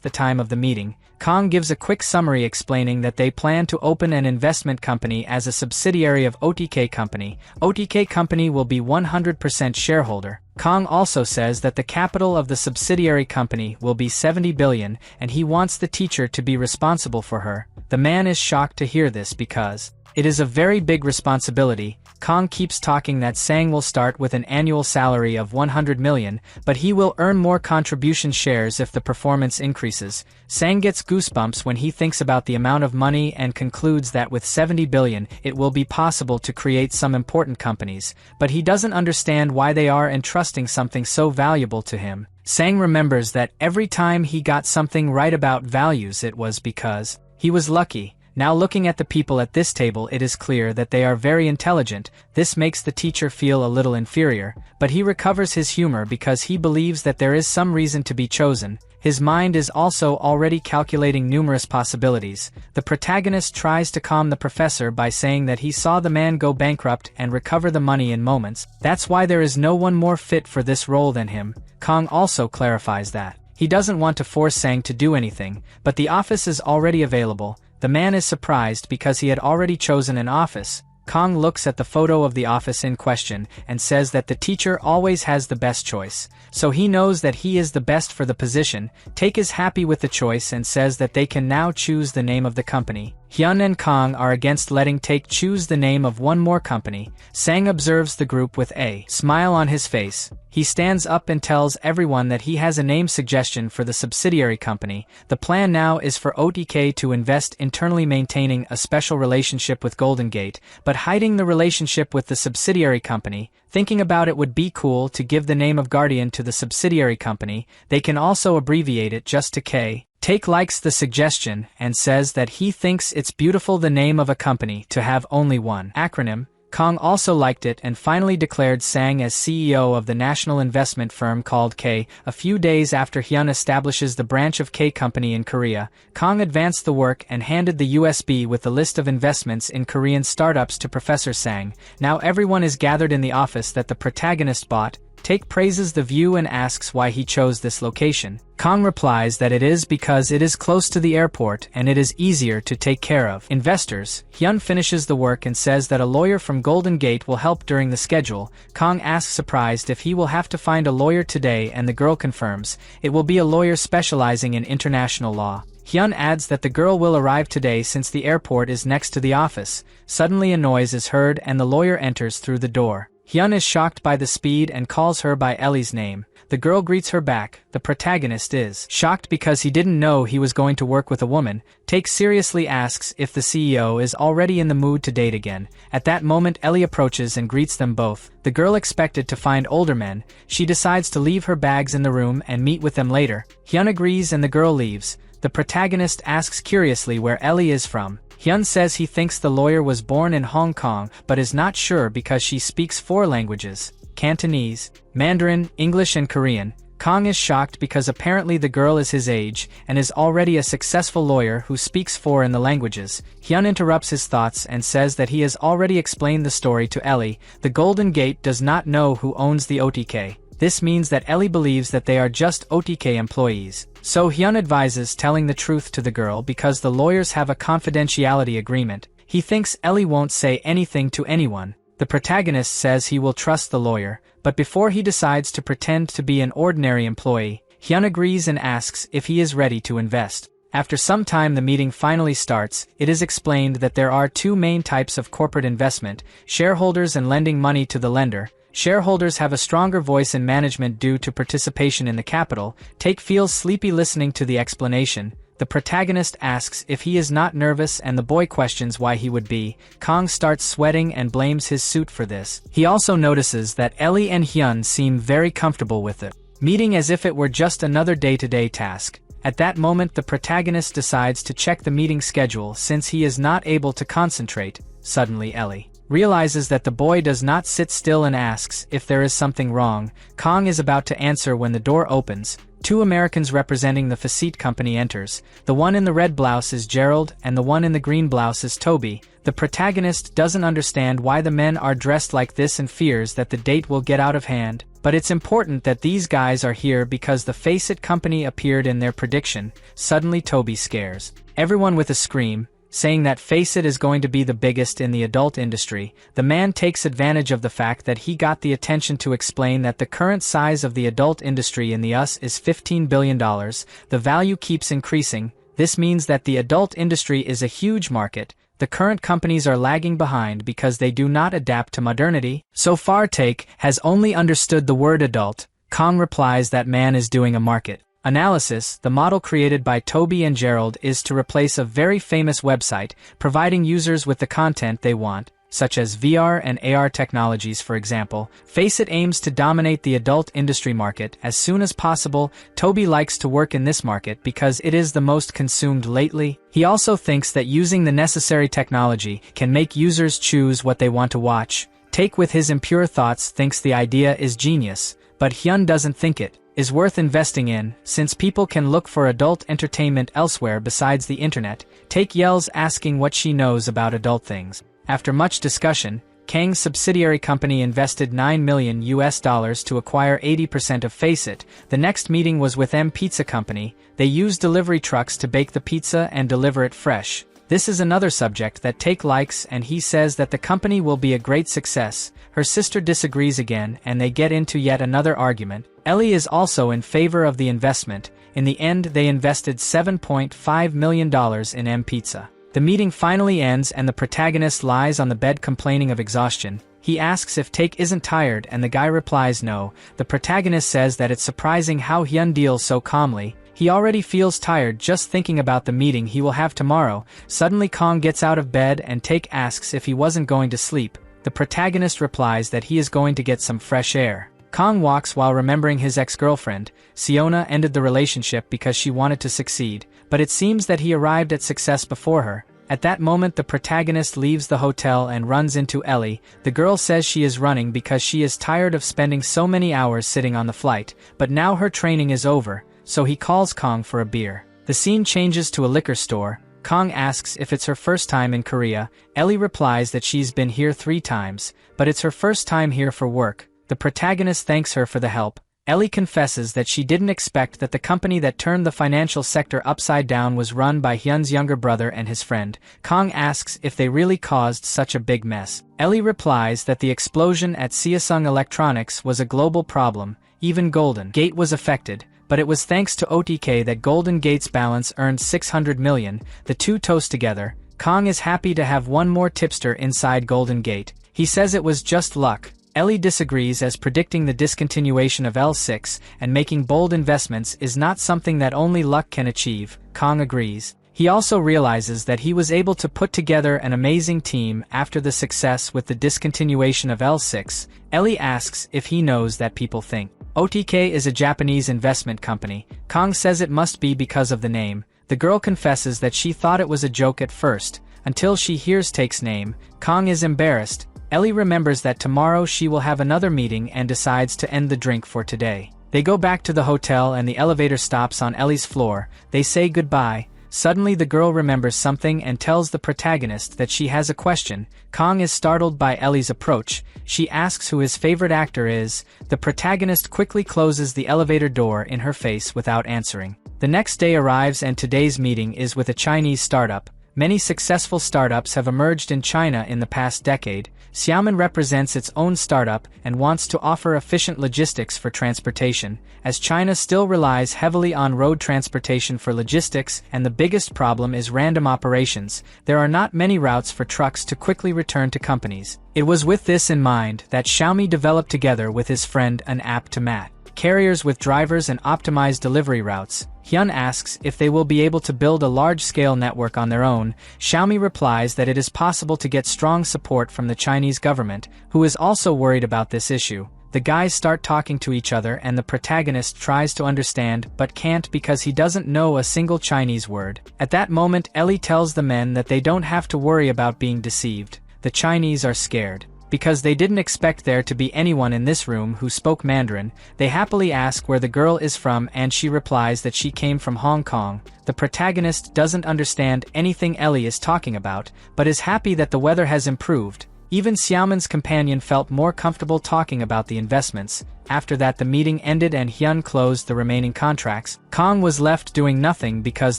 the time of the meeting. Kong gives a quick summary explaining that they plan to open an investment company as a subsidiary of OTK Company. OTK Company will be 100% shareholder. Kong also says that the capital of the subsidiary company will be 70 billion and he wants the teacher to be responsible for her. The man is shocked to hear this because it is a very big responsibility. Kong keeps talking that Sang will start with an annual salary of 100 million, but he will earn more contribution shares if the performance increases. Sang gets goosebumps when he thinks about the amount of money and concludes that with 70 billion it will be possible to create some important companies, but he doesn't understand why they are entrusting something so valuable to him. Sang remembers that every time he got something right about values it was because he was lucky. Now looking at the people at this table it is clear that they are very intelligent. This makes the teacher feel a little inferior, but he recovers his humor because he believes that there is some reason to be chosen. His mind is also already calculating numerous possibilities. The protagonist tries to calm the professor by saying that he saw the man go bankrupt and recover the money in moments. That's why there is no one more fit for this role than him. Kong also clarifies that he doesn't want to force Sang to do anything, but the office is already available. The man is surprised because he had already chosen an office. Kong looks at the photo of the office in question and says that the teacher always has the best choice, so he knows that he is the best for the position. Taek is happy with the choice and says that they can now choose the name of the company. Hyun and Kong are against letting Taek choose the name of one more company. Sang observes the group with a smile on his face. He stands up and tells everyone that he has a name suggestion for the subsidiary company. The plan now is for OTK to invest internally, maintaining a special relationship with Golden Gate, but hiding the relationship with the subsidiary company. Thinking about it would be cool to give the name of Guardian to the subsidiary company. They can also abbreviate it just to K. Taek likes the suggestion and says that he thinks it's beautiful the name of a company to have only one acronym. Kong also liked it and finally declared Sang as CEO of the national investment firm called K. A few days after Hyun establishes the branch of K Company in Korea, Kong advanced the work and handed the USB with the list of investments in Korean startups to Professor Sang. Now everyone is gathered in the office that the protagonist bought. Taek praises the view and asks why he chose this location. Kong replies that it is because it is close to the airport and it is easier to take care of investors. Hyun finishes the work and says that a lawyer from Golden Gate will help during the schedule. Kong asks surprised if he will have to find a lawyer today and the girl confirms it will be a lawyer specializing in international law. Hyun adds that the girl will arrive today since the airport is next to the office. Suddenly a noise is heard and the lawyer enters through the door. Hyun is shocked by the speed and calls her by Ellie's name. The girl greets her back. The protagonist is shocked because he didn't know he was going to work with a woman. Taek seriously asks if the CEO is already in the mood to date again. At that moment Ellie approaches and greets them both. The girl expected to find older men. She decides to leave her bags in the room and meet with them later. Hyun agrees and the girl leaves. The protagonist asks curiously where Ellie is from. Hyun says he thinks the lawyer was born in Hong Kong but is not sure because she speaks 4 languages: Cantonese, Mandarin, English and Korean. Kong is shocked because apparently the girl is his age and is already a successful lawyer who speaks 4 in the languages. Hyun interrupts his thoughts and says that he has already explained the story to Ellie. The Golden Gate does not know who owns the OTK. This means that Ellie believes that they are just OTK employees. So Hyun advises telling the truth to the girl because the lawyers have a confidentiality agreement. He thinks Ellie won't say anything to anyone. The protagonist says he will trust the lawyer, but before he decides to pretend to be an ordinary employee, Hyun agrees and asks if he is ready to invest. After some time the meeting finally starts. It is explained that there are 2 main types of corporate investment: shareholders and lending money to the lender. Shareholders have a stronger voice in management due to participation in the capital. Take feels sleepy listening to the explanation. The protagonist asks if he is not nervous and the boy questions why he would be. Kong starts sweating and blames his suit for this. He also notices that Ellie and Hyun seem very comfortable with it, meeting as if it were just another day-to-day task. At that moment the protagonist decides to check the meeting schedule since he is not able to concentrate. Suddenly Ellie realizes that the boy does not sit still and asks if there is something wrong. Kong is about to answer when the door opens. 2 Americans representing the Facete company enters. The one in the red blouse is Gerald and the one in the green blouse is Toby. The protagonist doesn't understand why the men are dressed like this and fears that the date will get out of hand. But it's important that these guys are here because the Facete company appeared in their prediction. Suddenly Toby scares everyone with a scream, saying that Faceit is going to be the biggest in the adult industry. The man takes advantage of the fact that he got the attention to explain that the current size of the adult industry in the US is $15 billion. The value keeps increasing. This means that the adult industry is a huge market. The current companies are lagging behind because they do not adapt to modernity. So far Take has only understood the word adult. Kong replies that man is doing a market analysis. The model created by Toby and Gerald is to replace a very famous website, providing users with the content they want, such as VR and AR technologies for example. Faceit aims to dominate the adult industry market as soon as possible. Toby likes to work in this market because it is the most consumed lately. He also thinks that using the necessary technology can make users choose what they want to watch. Take with his impure thoughts thinks the idea is genius, but Hyun doesn't think it is worth investing in, since people can look for adult entertainment elsewhere besides the internet. Take yells asking what she knows about adult things. After much discussion, Kang's subsidiary company invested $9 million to acquire 80% of Faceit. The next meeting was with M Pizza Company. They use delivery trucks to bake the pizza and deliver it fresh. This is another subject that Take likes and he says that the company will be a great success. Her sister disagrees again and they get into yet another argument. Ellie is also in favor of the investment. In the end they invested $7.5 million in M Pizza. The meeting finally ends and the protagonist lies on the bed complaining of exhaustion. He asks if Take isn't tired and the guy replies no. The protagonist says that it's surprising how Hyun deals so calmly. He already feels tired just thinking about the meeting he will have tomorrow. Suddenly Kong gets out of bed and Take asks if he wasn't going to sleep. The protagonist replies that he is going to get some fresh air. Kong walks while remembering his ex-girlfriend. Siona ended the relationship because she wanted to succeed, but it seems that he arrived at success before her. At that moment the protagonist leaves the hotel and runs into Ellie. The girl says she is running because she is tired of spending so many hours sitting on the flight, but now her training is over, so he calls Kong for a beer. The scene changes to a liquor store. Kong asks if it's her first time in Korea. Ellie replies that she's been here 3 times, but it's her first time here for work. The protagonist thanks her for the help. Ellie confesses that she didn't expect that the company that turned the financial sector upside down was run by Hyun's younger brother and his friend. Kong asks if they really caused such a big mess. Ellie replies that the explosion at Samsung Electronics was a global problem. Even Golden Gate was affected, but it was thanks to OTK that Golden Gate's balance earned $600 million. The two toast together. Kong is happy to have one more tipster inside Golden Gate. He says it was just luck. Ellie disagrees as predicting the discontinuation of L6 and making bold investments is not something that only luck can achieve. Kong agrees. He also realizes that he was able to put together an amazing team after the success with the discontinuation of L6. Ellie asks if he knows that people think OTK is a Japanese investment company. Kong says it must be because of the name. The girl confesses that she thought it was a joke at first. until she hears Take's name. Kong is embarrassed. Ellie remembers that tomorrow she will have another meeting and decides to end the drink for today. They go back to the hotel and the elevator stops on Ellie's floor. They say goodbye. Suddenly the girl remembers something and tells the protagonist that she has a question. Kong is startled by Ellie's approach. She asks who his favorite actor is. The protagonist quickly closes the elevator door in her face without answering. The next day arrives and today's meeting is with a Chinese startup. Many successful startups have emerged in China in the past decade. Xiamen represents its own startup and wants to offer efficient logistics for transportation, as China still relies heavily on road transportation for logistics, and the biggest problem is random operations. There are not many routes for trucks to quickly return to companies. It was with this in mind that Xiaomi developed together with his friend an app to match carriers with drivers and optimize delivery routes. Hyun asks if they will be able to build a large-scale network on their own. Xiaomi replies that it is possible to get strong support from the Chinese government, who is also worried about this issue. The guys start talking to each other and the protagonist tries to understand but can't because he doesn't know a single Chinese word. At that moment, Ellie tells the men that they don't have to worry about being deceived. The Chinese are scared. Because they didn't expect there to be anyone in this room who spoke Mandarin, they happily ask where the girl is from and she replies that she came from Hong Kong. The protagonist doesn't understand anything Ellie is talking about, but is happy that the weather has improved. Even Xiaomen's companion felt more comfortable talking about the investments. After that the meeting ended and Hyun closed the remaining contracts. Kong was left doing nothing because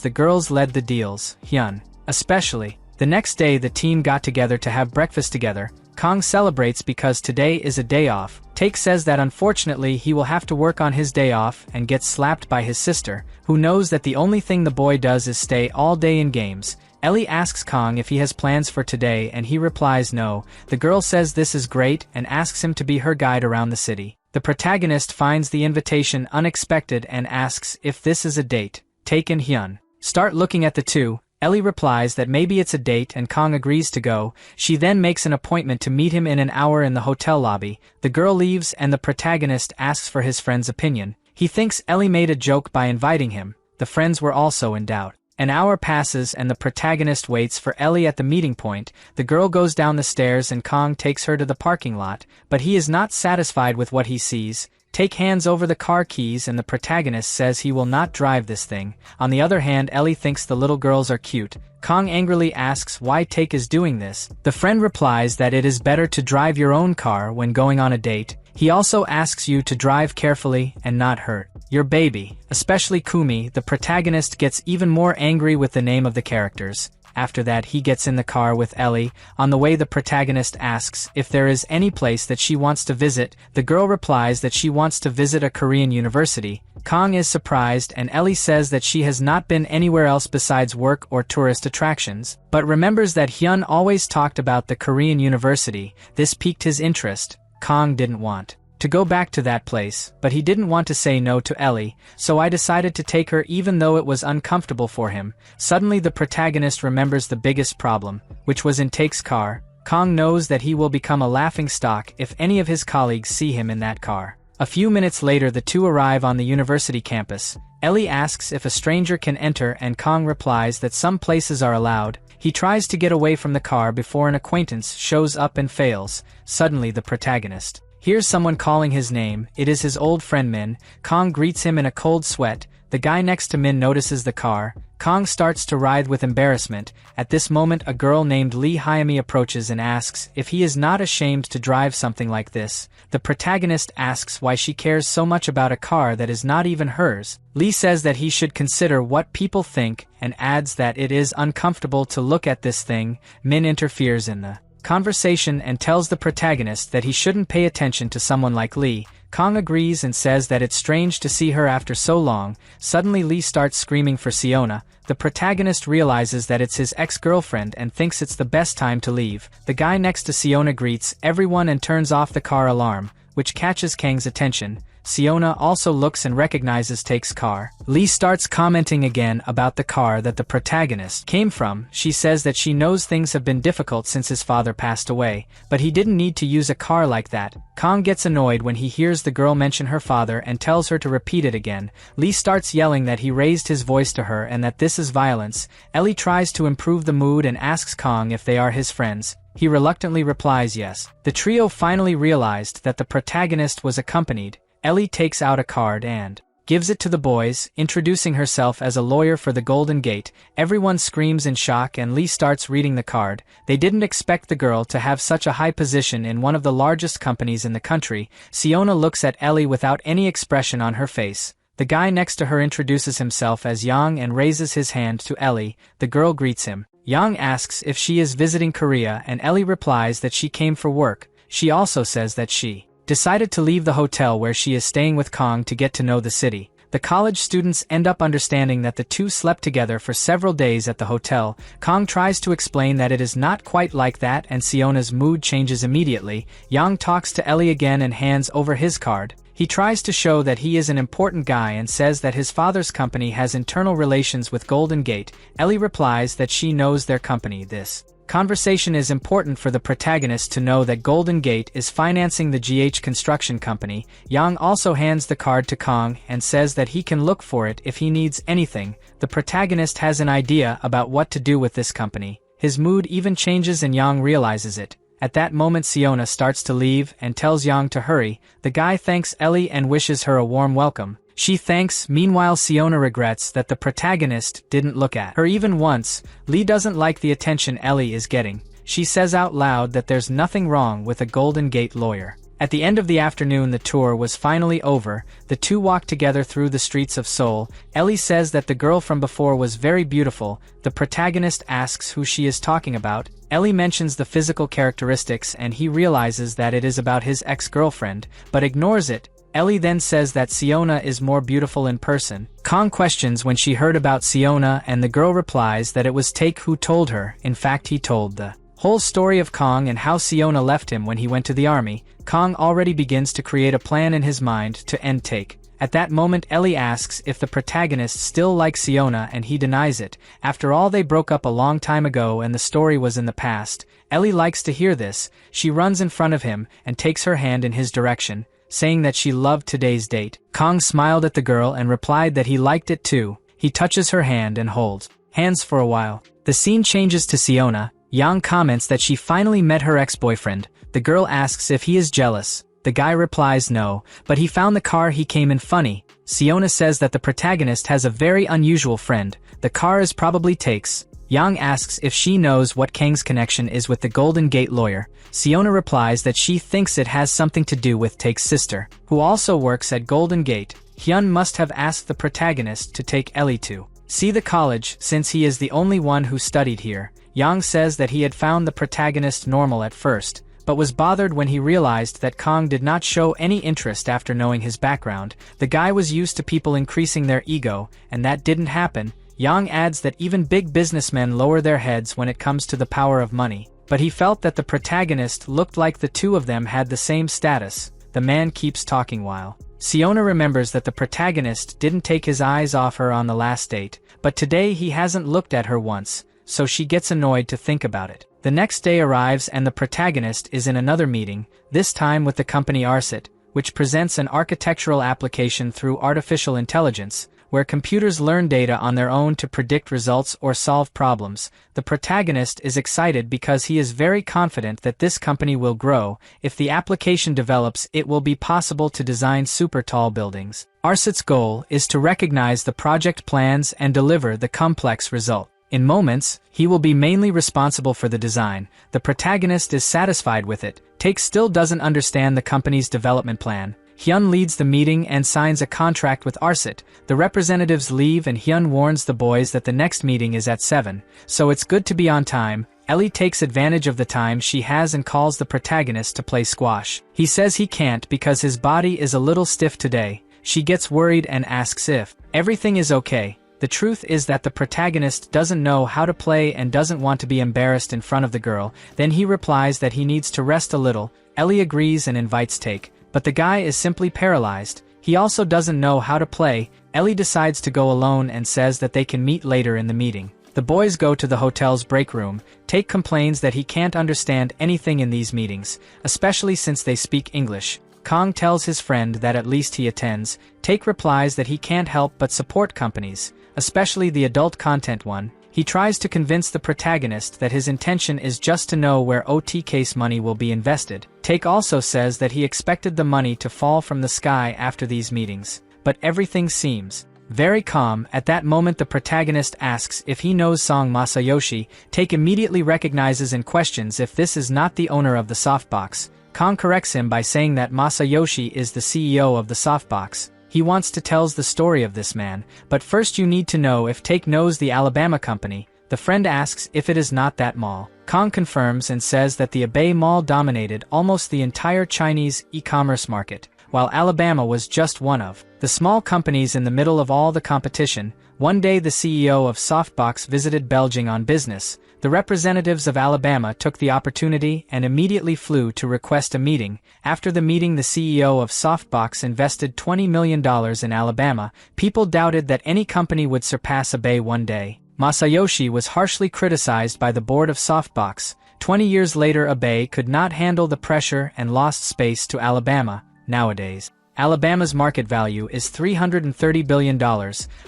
the girls led the deals, Hyun especially. The next day the team got together to have breakfast together. Kong celebrates because today is a day off. Take says that unfortunately he will have to work on his day off and gets slapped by his sister, who knows that the only thing the boy does is stay all day in games. Ellie asks Kong if he has plans for today and he replies no. The girl says this is great and asks him to be her guide around the city. The protagonist finds the invitation unexpected and asks if this is a date. Take and Hyun start looking at the two. Ellie replies that maybe it's a date and Kong agrees to go. She then makes an appointment to meet him in an hour in the hotel lobby. The girl leaves and the protagonist asks for his friend's opinion. He thinks Ellie made a joke by inviting him. The friends were also in doubt. An hour passes and the protagonist waits for Ellie at the meeting point. The girl goes down the stairs and Kong takes her to the parking lot, but he is not satisfied with what he sees. Take hands over the car keys and the protagonist says he will not drive this thing. On the other hand, Ellie thinks the little girls are cute. Kong angrily asks why Take is doing this. The friend replies that it is better to drive your own car when going on a date. He also asks you to drive carefully and not hurt your baby, especially Kumi. The protagonist gets even more angry with the name of the characters. After that he gets in the car with Ellie. On the way the protagonist asks if there is any place that she wants to visit. The girl replies that she wants to visit a Korean university. Kong is surprised and Ellie says that she has not been anywhere else besides work or tourist attractions, but remembers that Hyun always talked about the Korean university. This piqued his interest. Kong didn't want to go back to that place, but he didn't want to say no to Ellie, so I decided to take her even though it was uncomfortable for him. Suddenly the protagonist remembers the biggest problem, which was in Take's car. Kong knows that he will become a laughingstock if any of his colleagues see him in that car. A few minutes later the two arrive on the university campus. Ellie asks if a stranger can enter and Kong replies that some places are allowed. He tries to get away from the car before an acquaintance shows up and fails. Suddenly the protagonist hears someone calling his name. It is his old friend Min. Kong greets him in a cold sweat. The guy next to Min notices the car. Kong starts to writhe with embarrassment. At this moment a girl named Lee Hyami approaches and asks if he is not ashamed to drive something like this. The protagonist asks why she cares so much about a car that is not even hers. Lee says that he should consider what people think and adds that it is uncomfortable to look at this thing. Min interferes in the conversation and tells the protagonist that he shouldn't pay attention to someone like Lee. Kong agrees and says that it's strange to see her after so long. Suddenly Lee starts screaming for Siona. The protagonist realizes that it's his ex-girlfriend and thinks it's the best time to leave. The guy next to Siona greets everyone and turns off the car alarm, which catches Kang's attention. Siona also looks and recognizes Take's car. Lee starts commenting again about the car that the protagonist came from. She says that she knows things have been difficult since his father passed away, but he didn't need to use a car like that. Kong gets annoyed when he hears the girl mention her father and tells her to repeat it again. Lee starts yelling that he raised his voice to her and that this is violence. Ellie tries to improve the mood and asks Kong if they are his friends. He reluctantly replies yes. The trio finally realized that the protagonist was accompanied. Ellie takes out a card and gives it to the boys, introducing herself as a lawyer for the Golden Gate. Everyone screams in shock and Lee starts reading the card. They didn't expect the girl to have such a high position in one of the largest companies in the country. Siona looks at Ellie without any expression on her face. The guy next to her introduces himself as Yang and raises his hand to Ellie. The girl greets him. Yang asks if she is visiting Korea and Ellie replies that she came for work. She also says that she decided to leave the hotel where she is staying with Kong to get to know the city. The college students end up understanding that the two slept together for several days at the hotel. Kong tries to explain that it is not quite like that and Siona's mood changes immediately. Yang talks to Ellie again and hands over his card. He tries to show that he is an important guy and says that his father's company has internal relations with Golden Gate. Ellie replies that she knows their company. This conversation is important for the protagonist to know that Golden Gate is financing the GH construction company. Yang also hands the card to Kong and says that he can look for it if he needs anything. The protagonist has an idea about what to do with this company. His mood even changes and Yang realizes it. At that moment Siona starts to leave and tells Yang to hurry. The guy thanks Ellie and wishes her a warm welcome. She thanks. Meanwhile Siona regrets that the protagonist didn't look at her even once. Lee doesn't like the attention Ellie is getting. She says out loud that there's nothing wrong with a Golden Gate lawyer. At the end of the afternoon the tour was finally over. The two walked together through the streets of Seoul. Ellie says that the girl from before was very beautiful. The protagonist asks who she is talking about. Ellie mentions the physical characteristics and he realizes that it is about his ex-girlfriend, but ignores it. Ellie then says that Siona is more beautiful in person. Kong questions when she heard about Siona and the girl replies that it was Take who told her. In fact he told the whole story of Kong and how Siona left him when he went to the army. Kong already begins to create a plan in his mind to end Take. At that moment Ellie asks if the protagonist still likes Siona and he denies it. After all, they broke up a long time ago and the story was in the past. Ellie likes to hear this. She runs in front of him and takes her hand in his direction, saying that she loved today's date. Kong smiled at the girl and replied that he liked it too. He touches her hand and holds hands for a while. The scene changes to Siona. Yang comments that she finally met her ex-boyfriend. The girl asks if he is jealous. The guy replies no, but he found the car he came in funny. Siona says that the protagonist has a very unusual friend. The car is probably Take's. Yang asks if she knows what Kang's connection is with the Golden Gate lawyer. Siona replies that she thinks it has something to do with Take's sister, who also works at Golden Gate. Hyun must have asked the protagonist to take Ellie to see the college since he is the only one who studied here. Yang says that he had found the protagonist normal at first, but was bothered when he realized that Kong did not show any interest after knowing his background. The guy was used to people increasing their ego, and that didn't happen. Yang adds that even big businessmen lower their heads when it comes to the power of money, but he felt that the protagonist looked like the two of them had the same status. The man keeps talking while Siona remembers that the protagonist didn't take his eyes off her on the last date, but today he hasn't looked at her once, so she gets annoyed to think about it. The next day arrives and the protagonist is in another meeting, this time with the company Arsit, which presents an architectural application through artificial intelligence, where computers learn data on their own to predict results or solve problems. The protagonist is excited because he is very confident that this company will grow. If the application develops, it will be possible to design super tall buildings. Arsit's goal is to recognize the project plans and deliver the complex result. In moments, he will be mainly responsible for the design. The protagonist is satisfied with it. Take still doesn't understand the company's development plan. Hyun leads the meeting and signs a contract with Arsit. The representatives leave and Hyun warns the boys that the next meeting is at 7, so it's good to be on time. Ellie takes advantage of the time she has and calls the protagonist to play squash. He says he can't because his body is a little stiff today. She gets worried and asks if everything is okay. The truth is that the protagonist doesn't know how to play and doesn't want to be embarrassed in front of the girl. Then he replies that he needs to rest a little. Ellie agrees and invites Take, but the guy is simply paralyzed. He also doesn't know how to play. Ellie decides to go alone and says that they can meet later in the meeting. The boys go to the hotel's break room. Take complains that he can't understand anything in these meetings, especially since they speak English. Kong tells his friend that at least he attends. Take replies that he can't help but support companies, especially the adult content one. He tries to convince the protagonist that his intention is just to know where OTK's money will be invested. Take also says that he expected the money to fall from the sky after these meetings, but everything seems very calm. At that moment the protagonist asks if he knows Song Masayoshi. Take immediately recognizes and questions if this is not the owner of the softbox. Kong corrects him by saying that Masayoshi is the CEO of the softbox. He wants to tell the story of this man, but first you need to know if Take knows the Alabama company. The friend asks if it is not that mall. Kong confirms and says that the Abe Mall dominated almost the entire Chinese e-commerce market, while Alabama was just one of the small companies in the middle of all the competition. One day the CEO of Softbox visited Beijing on business. The representatives of Alabama took the opportunity and immediately flew to request a meeting. After the meeting the CEO of Softbox invested $20 million in Alabama. People doubted that any company would surpass Abe one day. Masayoshi was harshly criticized by the board of Softbox. 20 years later Abe could not handle the pressure and lost space to Alabama. Nowadays, Alabama's market value is $330 billion,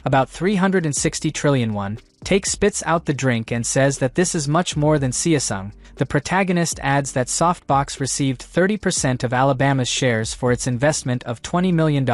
about 360 trillion won. Take spits out the drink and says that this is much more than Samsung. The protagonist adds that Softbox received 30% of Alabama's shares for its investment of $20 million.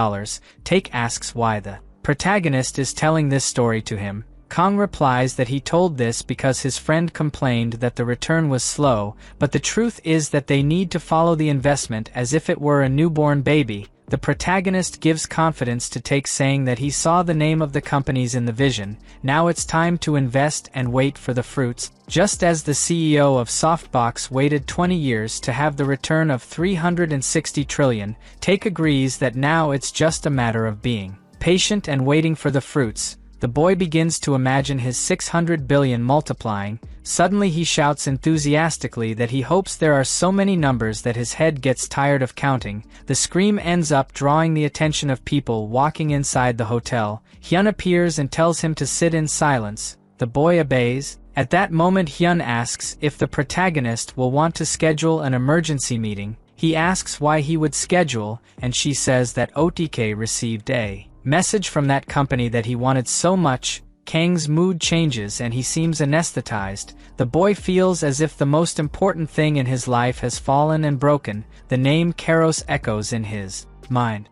Take asks why the protagonist is telling this story to him. Kong replies that he told this because his friend complained that the return was slow, but the truth is that they need to follow the investment as if it were a newborn baby. The protagonist gives confidence to Take saying that he saw the name of the companies in the vision. Now it's time to invest and wait for the fruits. Just as the CEO of Softbox waited 20 years to have the return of 360 trillion, Take agrees that now it's just a matter of being patient and waiting for the fruits. The boy begins to imagine his 600 billion multiplying. Suddenly he shouts enthusiastically that he hopes there are so many numbers that his head gets tired of counting. The scream ends up drawing the attention of people walking inside the hotel. Hyun appears and tells him to sit in silence. The boy obeys. At that moment Hyun asks if the protagonist will want to schedule an emergency meeting. He asks why he would schedule, and she says that OTK received a message from that company that he wanted so much. Kang's mood changes and he seems anesthetized. The boy feels as if the most important thing in his life has fallen and broken. The name Keros echoes in his mind.